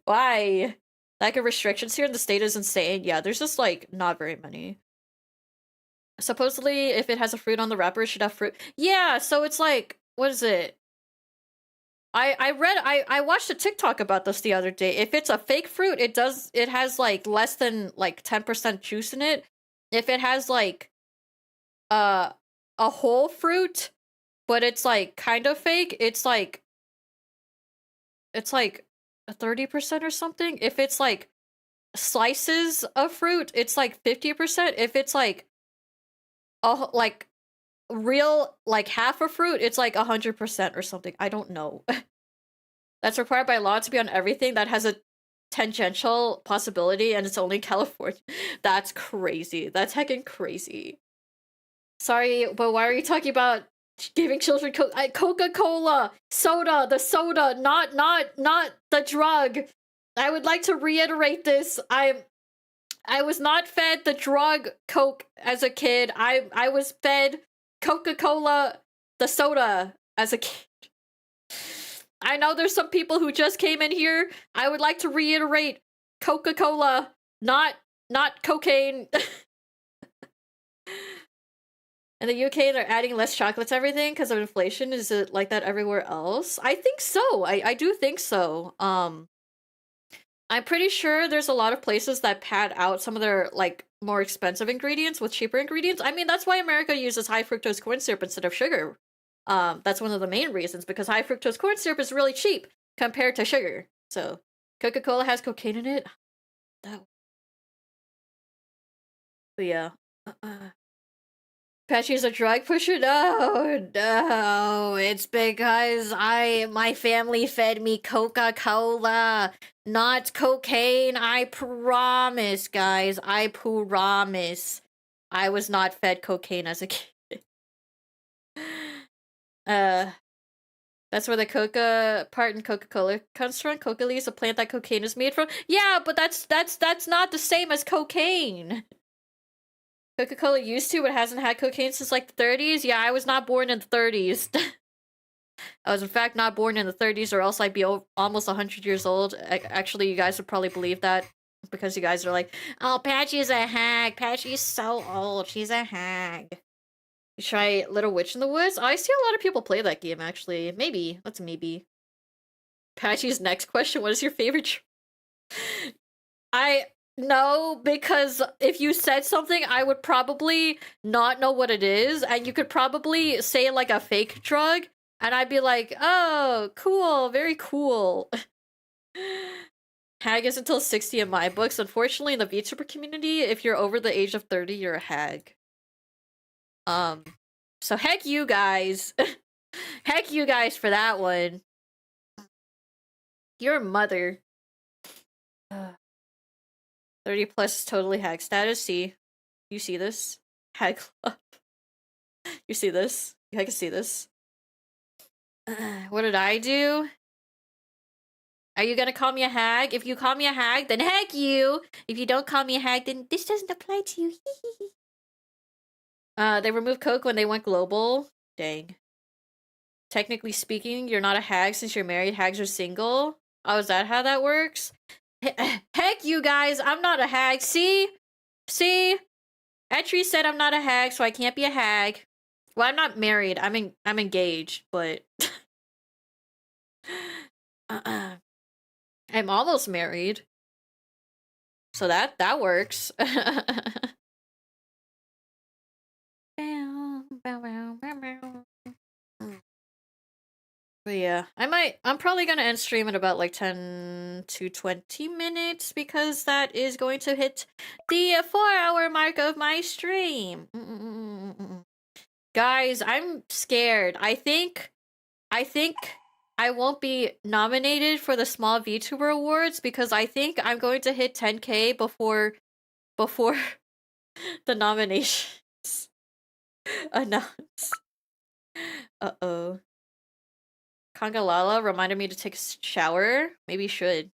Why? Lack of restrictions here in the state is insane. Yeah, there's just like not very many. Supposedly, if it has a fruit on the wrapper, it should have fruit. Yeah, so it's like, what is it? I watched a TikTok about this the other day. If it's a fake fruit, it has like less than like 10% juice in it. If it has like a whole fruit, but it's like kind of fake, it's like a 30% or something. If it's like slices of fruit, it's like 50%. If it's like real, like, half a fruit, it's like 100% or something. I don't know. That's required by law to be on everything that has a tangential possibility, and it's only California. That's crazy. That's heckin' crazy. Sorry, but why are you talking about giving children Coca-Cola, soda, the soda, not the drug. I would like to reiterate this. I was not fed the drug Coke as a kid. I was fed Coca-Cola, the soda, as a kid. I know there's some people who just came in here. I would like to reiterate Coca-Cola, not cocaine. In the UK, they're adding less chocolate to everything because of inflation. Is it like that everywhere else? I think so. I do think so. I'm pretty sure there's a lot of places that pad out some of their, like, more expensive ingredients with cheaper ingredients. I mean, that's why America uses high fructose corn syrup instead of sugar. That's one of the main reasons, because high fructose corn syrup is really cheap compared to sugar. So, Coca-Cola has cocaine in it. That. But yeah. Pachi's a drug pusher? No, it's because my family fed me Coca-Cola, not cocaine. I promise, guys. I promise. I was not fed cocaine as a kid. That's where the coca part in Coca-Cola comes from. Coca leaves, a plant that cocaine is made from. Yeah, but that's not the same as cocaine. Coca-Cola used to, but hasn't had cocaine since like the 30s. Yeah, I was not born in the 30s. I was in fact not born in the 30s, or else I'd be almost 100 years old. Actually, you guys would probably believe that, because you guys are like, oh, Pachi's a hag. Pachi's so old. She's a hag. You try Little Witch in the Woods? I see a lot of people play that game, actually. Maybe. That's maybe. Pachi's next question, what is your favorite No, because if you said something, I would probably not know what it is, and you could probably say, like, a fake drug, and I'd be like, oh, cool, very cool. Hag is until 60 in my books. Unfortunately, in the VTuber community, if you're over the age of 30, you're a hag. So heck you guys. Heck you guys for that one. Your mother. 30 plus is totally hag status. See? You see this? Hag club. You see this? I can see this. What did I do? Are you gonna call me a hag? If you call me a hag, then heck you! If you don't call me a hag, then this doesn't apply to you. They removed Coke when they went global. Dang. Technically speaking, you're not a hag since you're married. Hags are single. Oh, is that how that works? Heck you guys, I'm not a hag. See? See? Etri said I'm not a hag, so I can't be a hag. Well, I'm not married. I'm engaged, but I'm almost married. So that works. But yeah, I'm probably gonna end stream in about like 10 to 20 minutes, because that is going to hit the 4-hour mark of my stream. Guys, I'm scared. I think I won't be nominated for the small VTuber awards, because I think I'm going to hit 10K before the nominations announce. Uh-oh. Kangalala reminded me to take a shower. Maybe you should.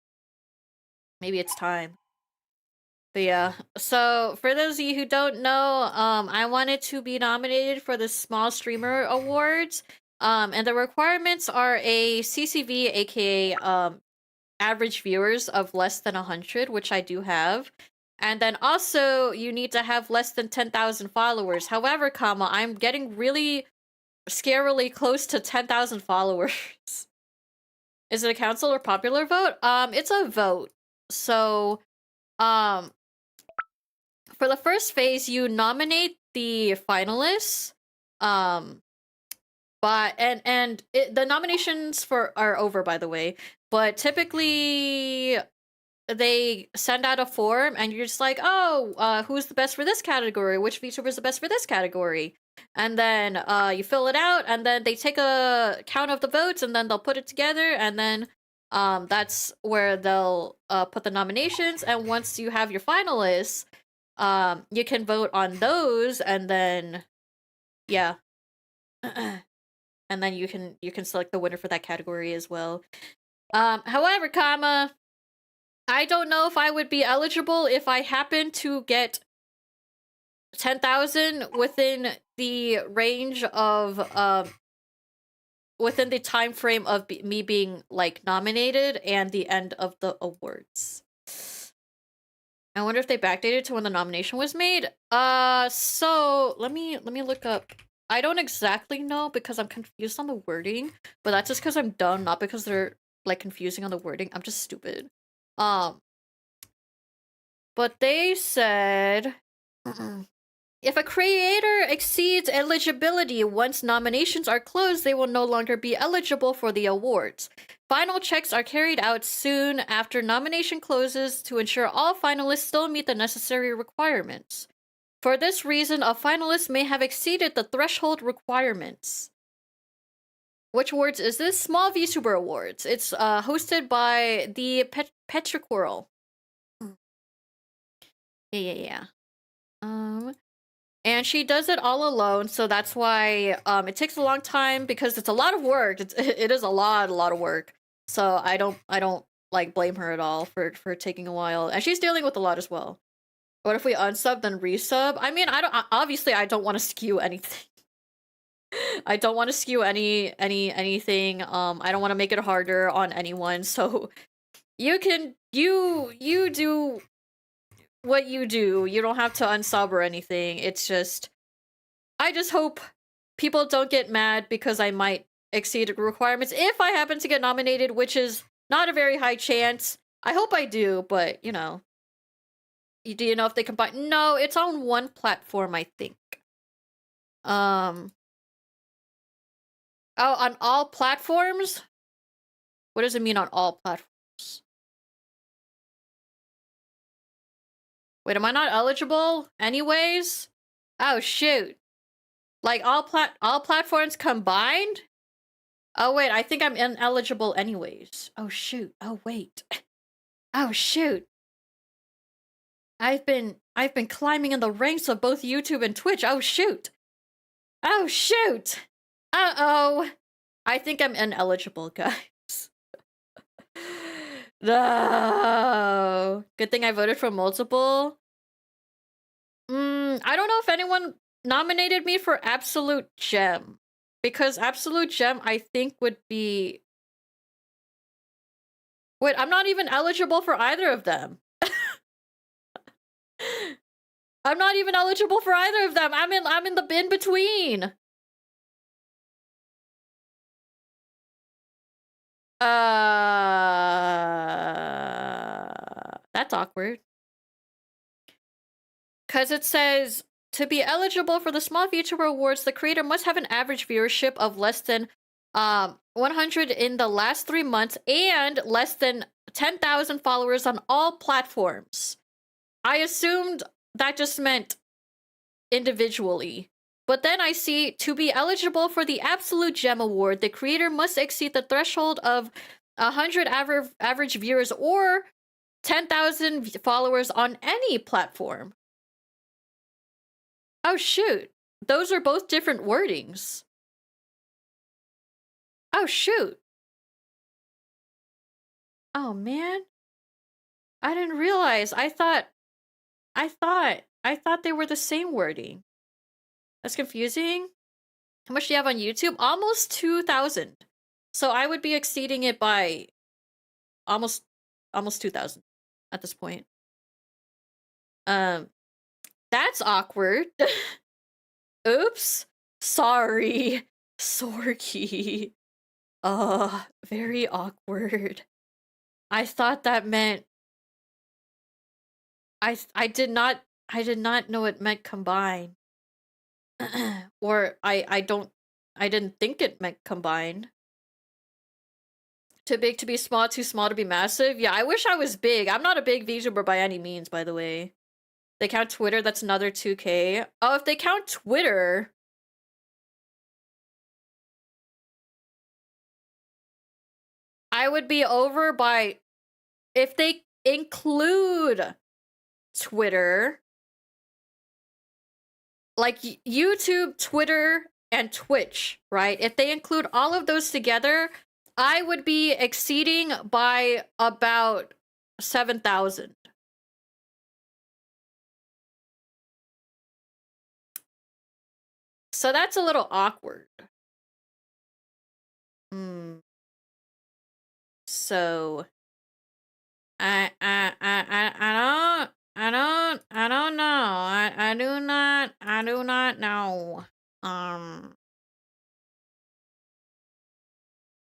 Maybe it's time. But yeah, so for those of you who don't know, I wanted to be nominated for the Small Streamer Awards. And the requirements are a CCV, aka average viewers of less than 100, which I do have. And then also, you need to have less than 10,000 followers. However, I'm getting really scarily close to 10,000 followers. Is it a council or popular vote? It's a vote. So, for the first phase, you nominate the finalists. The nominations are over, by the way. But typically, they send out a form, and you're just like, oh, who's the best for this category? Which VTuber is the best for this category? and then you fill it out, and then they take a count of the votes, and then they'll put it together, and then that's where they'll put the nominations. And once you have your finalists, you can vote on those, and then yeah, and then you can select the winner for that category as well. However, I don't know if I would be eligible if I happen to get 10,000 within the range of within the time frame of me being like nominated and the end of the awards. I wonder if they backdated to when the nomination was made. So let me look up. I don't exactly know because I'm confused on the wording, but that's just because I'm dumb, not because they're like confusing on the wording. I'm just stupid. But they said if a creator exceeds eligibility once nominations are closed, they will no longer be eligible for the awards. Final checks are carried out soon after nomination closes to ensure all finalists still meet the necessary requirements. For this reason, a finalist may have exceeded the threshold requirements. Which awards is this? Small VTuber Awards. It's hosted by the Petriquirl. Yeah. And she does it all alone, so that's why it takes a long time because it's a lot of work. It is a lot of work. So I don't like blame her at all for taking a while, and she's dealing with a lot as well. What if we unsub then resub? I mean, obviously I don't want to skew anything. I don't want to skew anything. I don't want to make it harder on anyone. So you do what you do. You don't have to unsub or anything. It's just, I just hope people don't get mad because I might exceed requirements if I happen to get nominated, which is not a very high chance. I hope I do, but you know. Do you know if they combine? No, it's on one platform, I think. Oh, on all platforms? What does it mean on all platforms? Wait, am I not eligible anyways? Oh shoot. Like all platforms combined? Oh wait, I think I'm ineligible anyways. Oh shoot. Oh wait. Oh shoot. I've been climbing in the ranks of both YouTube and Twitch. Oh shoot. Oh shoot. Uh-oh. I think I'm ineligible, guys. No. Good thing I voted for multiple. I don't know if anyone nominated me for Absolute Gem. Because Absolute Gem, I think, would be... Wait, I'm not even eligible for either of them. I'm not even eligible for either of them. I'm in the in between. That's awkward. Cause it says to be eligible for the Small VTuber Awards, the creator must have an average viewership of less than 100 in the last 3 months and less than 10,000 followers on all platforms. I assumed that just meant individually. But then I see, to be eligible for the Absolute Gem Award, the creator must exceed the threshold of 100 average viewers or 10,000 followers on any platform. Oh shoot. Those are both different wordings. Oh shoot. Oh man. I didn't realize. I thought they were the same wording. That's confusing. How much do you have on YouTube? Almost 2,000. So I would be exceeding it by almost 2,000 at this point. That's awkward. Oops. Sorry. Sorky. Very awkward. I thought that meant I did not know it meant combine. Or I didn't think it meant combine. Too big to be small, too small to be massive? Yeah, I wish I was big. I'm not a big VTuber by any means, by the way. They count Twitter, that's another 2K. Oh, if they count Twitter, I would be over by if they include Twitter, like YouTube, Twitter, and Twitch, right? If they include all of those together, I would be exceeding by about 7,000. So that's a little awkward. So I don't know. I do not know.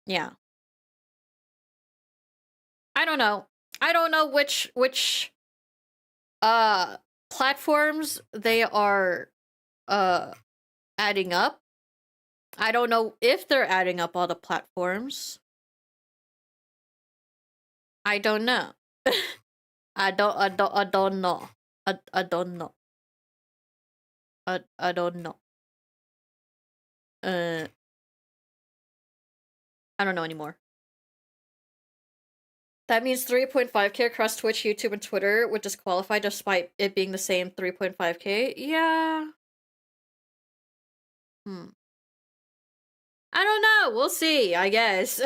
Yeah. I don't know. I don't know which platforms they are adding up. I don't know if they're adding up all the platforms. I don't know. I don't know. I don't know. I don't know. I don't know anymore. That means 3.5k across Twitch, YouTube, and Twitter would disqualify despite it being the same 3.5k. Yeah. I don't know. We'll see, I guess.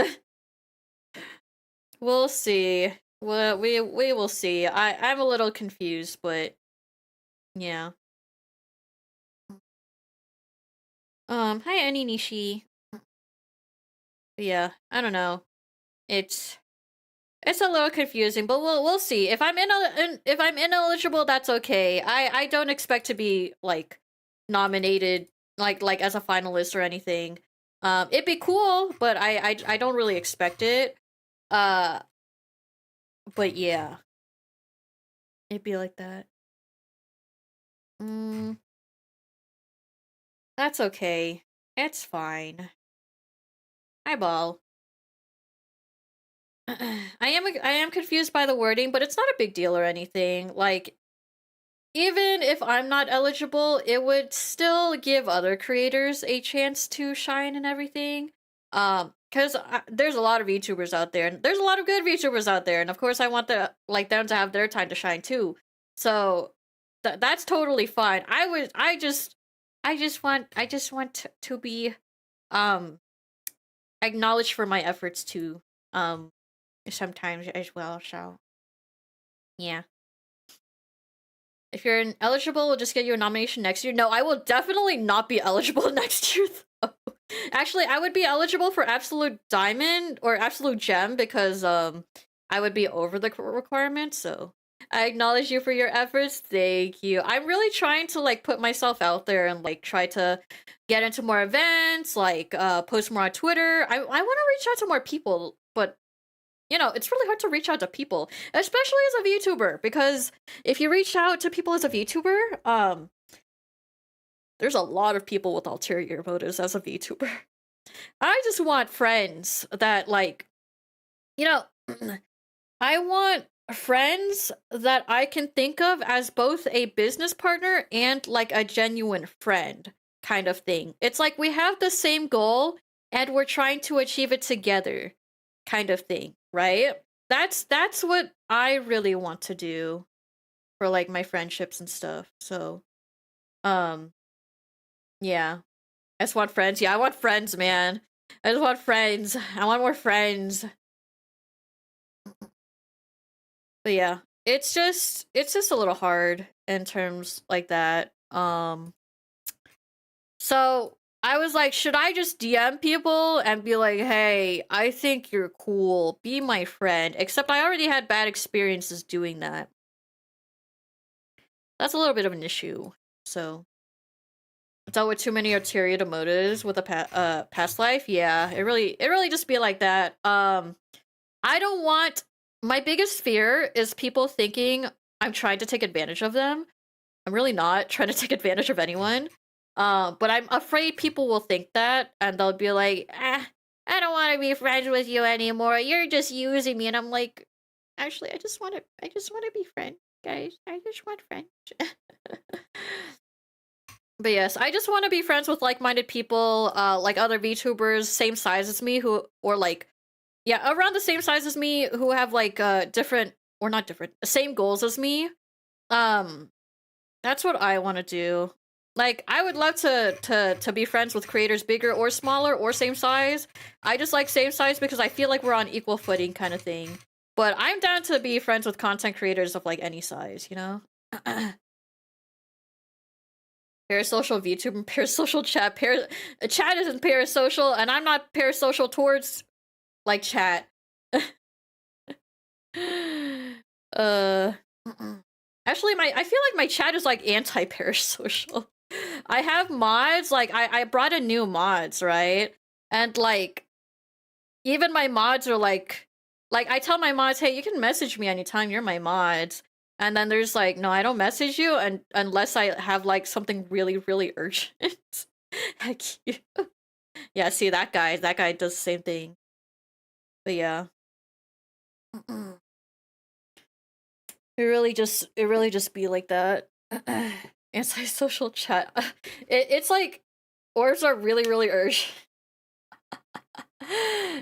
We'll see. Well, we will see. I'm a little confused, but yeah. Hi Annie Nishi. Yeah, I don't know. It's a little confusing, but we'll see. If I'm if I'm ineligible, that's okay. I don't expect to be like nominated like as a finalist or anything. It'd be cool, but I don't really expect it. But yeah. It'd be like that. That's okay. It's fine. Eyeball. I am confused by the wording, but it's not a big deal or anything. Like, even if I'm not eligible, it would still give other creators a chance to shine and everything. Because there's a lot of VTubers out there, and there's a lot of good VTubers out there, and of course I want them to have their time to shine too. So that's totally fine. I just want to be acknowledged for my efforts too. Sometimes as well. So yeah. If you're eligible, we'll just get you a nomination next year. No, I will definitely not be eligible next year, though. Actually, I would be eligible for Absolute Diamond or Absolute Gem because I would be over the requirement, so I acknowledge you for your efforts. Thank you. I'm really trying to like put myself out there and like try to get into more events, like post more on Twitter. I want to reach out to more people, but you know, it's really hard to reach out to people, especially as a VTuber, because if you reach out to people as a VTuber, there's a lot of people with ulterior motives as a VTuber. I just want friends that, like, you know, I want friends that I can think of as both a business partner and, like, a genuine friend kind of thing. It's like we have the same goal and we're trying to achieve it together kind of thing, right? That's what I really want to do for like my friendships and stuff. So, yeah. I just want friends. Yeah, I want friends, man. I just want friends. I want more friends. But yeah, it's just a little hard in terms like that. So I was like, should I just DM people and be like, hey, I think you're cool, be my friend? Except I already had bad experiences doing that. That's a little bit of an issue. So dealt with too many ulterior motives with a past life. Yeah, it really just be like that. I don't want. My biggest fear is people thinking I'm trying to take advantage of them. I'm really not trying to take advantage of anyone. But I'm afraid people will think that, and they'll be like, I don't want to be friends with you anymore. You're just using me." And I'm like, actually, I just want to be friends, guys. I just want friends. But yes, I just want to be friends with like-minded people, like other VTubers, same size as me, who, or like, Yeah, around the same size as me who have like different or not different, same goals as me. Um that's what I want to do. Like I would love to be friends with creators bigger or smaller or same size. I just like same size because I feel like we're on equal footing kind of thing. But I'm down to be friends with content creators of like any size, you know? Parasocial VTuber, parasocial chat, chat isn't parasocial, and I'm not parasocial towards like chat. uh Actually I feel like my chat is like anti-parasocial. I have mods, like I brought in new mods, right? And like even my mods are like I tell my mods, hey, you can message me anytime, you're my mods. And then there's like, no, I don't message you and unless I have like something really, really urgent. Heck you. Yeah, see that guy does the same thing. But yeah. It really just be like that. Antisocial chat. It's like orbs are really, really urgent.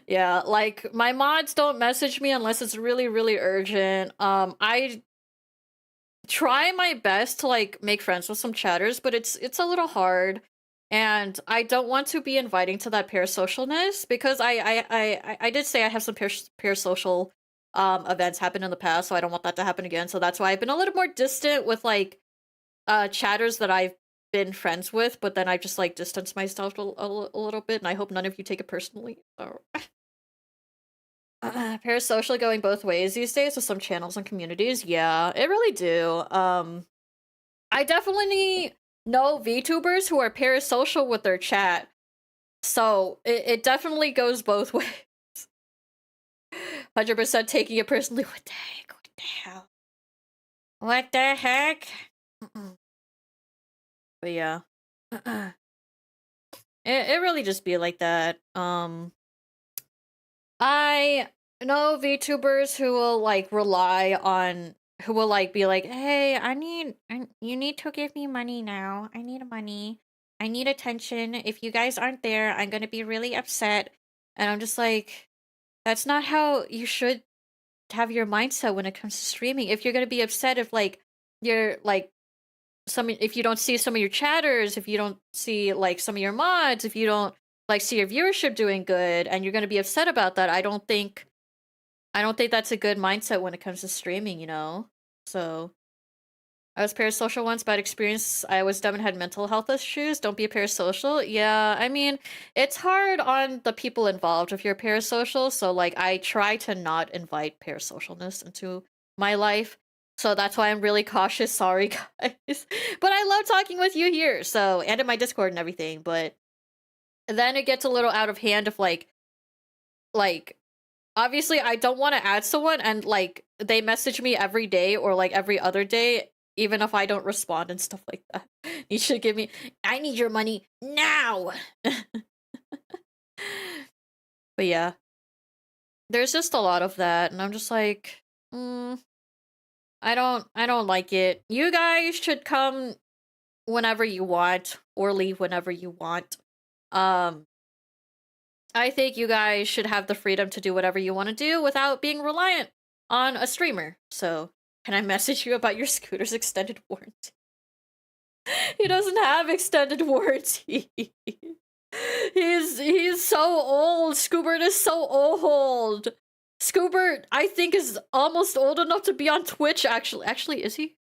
Yeah, like my mods don't message me unless it's really, really urgent. I try my best to like make friends with some chatters, but it's a little hard. And I don't want to be inviting to that parasocialness because I did say I have some parasocial events happen in the past, so I don't want that to happen again. So that's why I've been a little more distant with like chatters that I've been friends with, but then I just like distance myself a little bit, and I hope none of you take it personally. So. Parasocial going both ways these days with some channels and communities. Yeah, it really do. I definitely know VTubers who are parasocial with their chat. So it definitely goes both ways. 100% taking it personally. What the heck? What the hell? What the heck? But yeah. It really just be like that. I know VTubers who will like rely on who will like be like, "Hey, you need to give me money now. I need money. I need attention. If you guys aren't there, I'm going to be really upset." And I'm just like, that's not how you should have your mindset when it comes to streaming. If you're going to be upset if like you're like if you don't see some of your chatters, if you don't see like some of your mods, if you don't like see your viewership doing good and you're going to be upset about that, I don't think that's a good mindset when it comes to streaming, you know? So, I was parasocial once, bad experience. I was dumb and had mental health issues. Don't be a parasocial. Yeah, I mean, it's hard on the people involved if you're parasocial. So, like, I try to not invite parasocialness into my life. So that's why I'm really cautious. Sorry, guys. But I love talking with you here. So, and in my Discord and everything. But then it gets a little out of hand if, like, obviously I don't want to add someone and like they message me every day or like every other day even if I don't respond and stuff like that. You should give me I need your money now. But yeah, there's just a lot of that and I'm just like I don't like it. You guys should come whenever you want or leave whenever you want. Um I think you guys should have the freedom to do whatever you want to do without being reliant on a streamer. So, can I message you about your scooter's extended warranty? He doesn't have extended warranty. He's so old. Scoobert is so old. Scoobert, I think, is almost old enough to be on Twitch, actually. Actually, is he?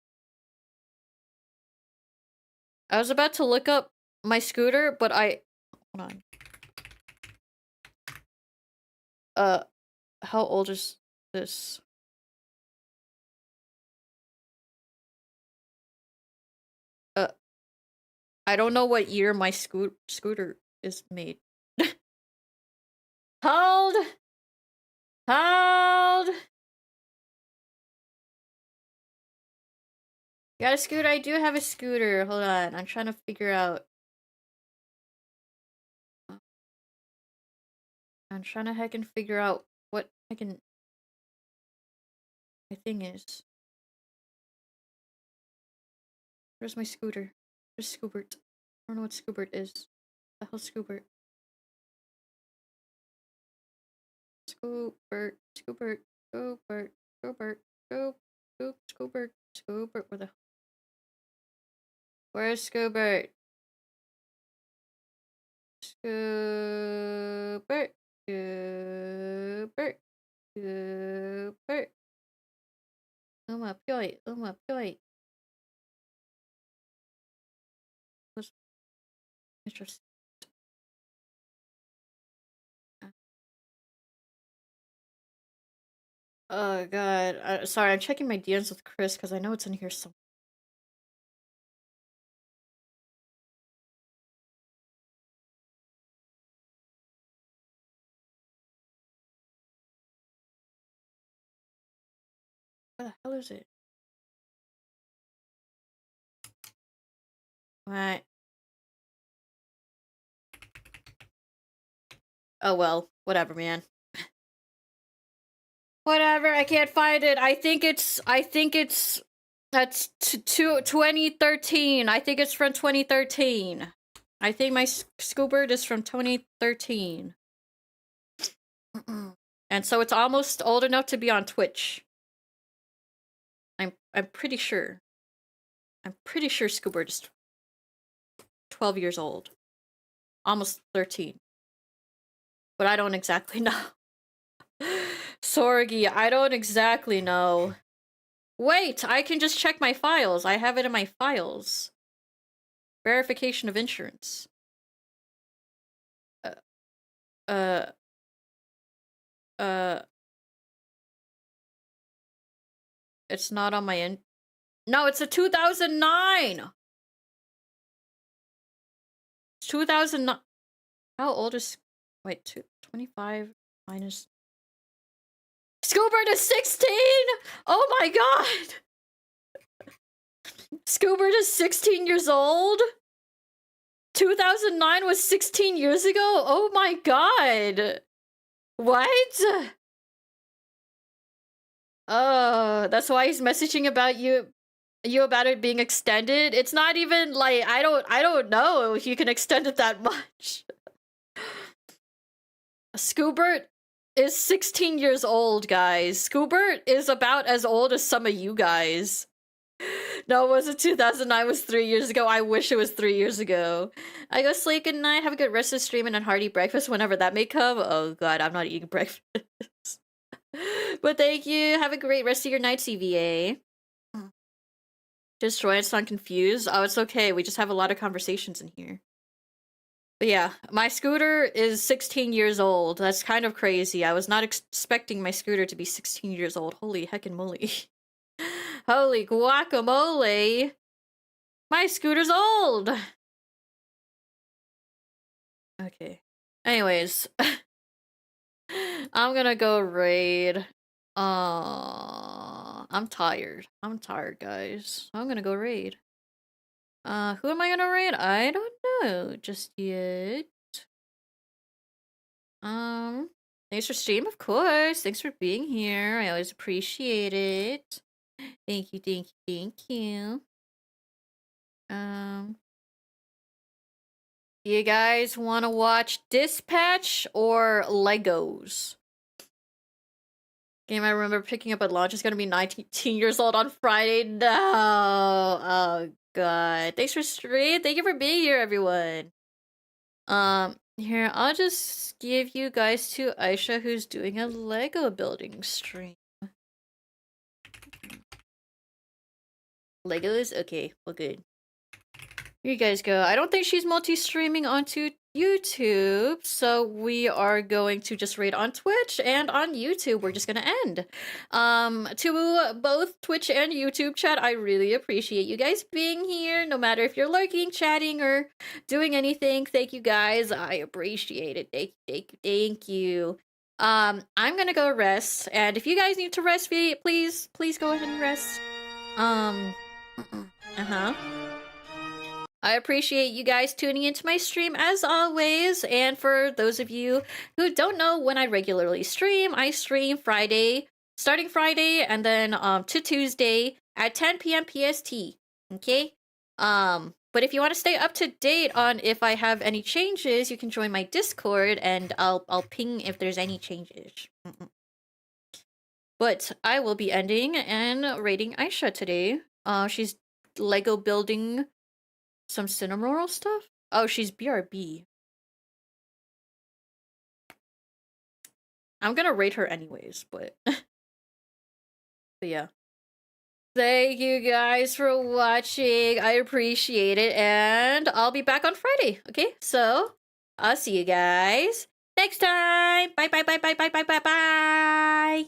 I was about to look up my scooter, but hold on. How old is this? Uh, I don't know what year my scooter is made. Hold! Hold! Got a scooter? I do have a scooter. Hold on, I'm trying to figure out. I'm trying to heckin' figure out what heckin' my thing is. Where's my scooter? Where's Scoobert? I don't know what Scoobert is. The hell's Scoobert? Scoobert, Scoobert, Scoobert, Scoobert, Scoop, Scoop, Scoobert, Scoobert. Where's Scoobert? Scoobert, Scoobert, Scoobert. Pjoi, pjoi. Was interesting. Oh god. Sorry, I'm checking my DMs with Chris because I know it's in here somewhere. Where the hell is it? Right. Oh well, whatever, man. Whatever, I can't find it. I think it's that's 2013. I think it's from 2013. I think my Scoobert is from 2013. And so it's almost old enough to be on Twitch. I'm pretty sure. I'm pretty sure Scoobert is 12 years old. Almost 13. But I don't exactly know. Sorgi, I don't exactly know. Wait, I can just check my files. I have it in my files. Verification of insurance. It's not on my No, it's a 2009! 2009. How old is... Wait, 25 minus... Scoobert is 16! Oh my god! Scoobert is 16 years old? 2009 was 16 years ago? Oh my god! What? Oh, that's why he's messaging about you about it being extended. It's not even like I don't know if you can extend it that much. Scoobert is 16 years old, guys. Scoobert is about as old as some of you guys. No, it wasn't 2009, it was 3 years ago. I wish it was 3 years ago. I go sleep, good night, have a good rest of the stream, and a hearty breakfast whenever that may come. Oh god, I'm not eating breakfast. But thank you, have a great rest of your night, CVA. Just Troy, it's not confused. Oh, it's okay, we just have a lot of conversations in here. But yeah, my scooter is 16 years old. That's kind of crazy. I was not expecting my scooter to be 16 years old. Holy heckin' moly. Holy guacamole! My scooter's old! Okay. Anyways. I'm gonna go raid. I'm tired. I'm tired, guys. I'm gonna go raid. Who am I gonna raid? I don't know just yet. Thanks for stream, of course. Thanks for being here. I always appreciate it. Thank you, thank you, thank you. You guys want to watch Dispatch or Legos? Game I remember picking up at launch is gonna be 19 years old on Friday. No! Oh god. Thanks for stream. Thank you for being here, everyone. Here, I'll just give you guys to Aisha, who's doing a Lego building stream. Legos? Okay, well good. Here you guys go. I don't think she's multi-streaming onto YouTube, so we are going to just raid on Twitch and on YouTube. We're just gonna end. To both Twitch and YouTube chat, I really appreciate you guys being here, no matter if you're lurking, chatting, or doing anything. Thank you guys. I appreciate it. Thank you, thank you. I'm gonna go rest, and if you guys need to rest, please go ahead and rest. I appreciate you guys tuning into my stream as always, and for those of you who don't know when I regularly stream, I stream Friday, starting Friday, and then to Tuesday at 10 p.m. PST, okay? But if you want to stay up to date on if I have any changes, you can join my Discord, and I'll ping if there's any changes. Mm-mm. But I will be ending and rating Aisha today. She's Lego building some Cinnamoroll stuff. Oh, she's BRB. I'm gonna rate her anyways, but yeah. Thank you guys for watching. I appreciate it, and I'll be back on Friday. Okay, so I'll see you guys next time. Bye bye bye bye bye bye bye bye.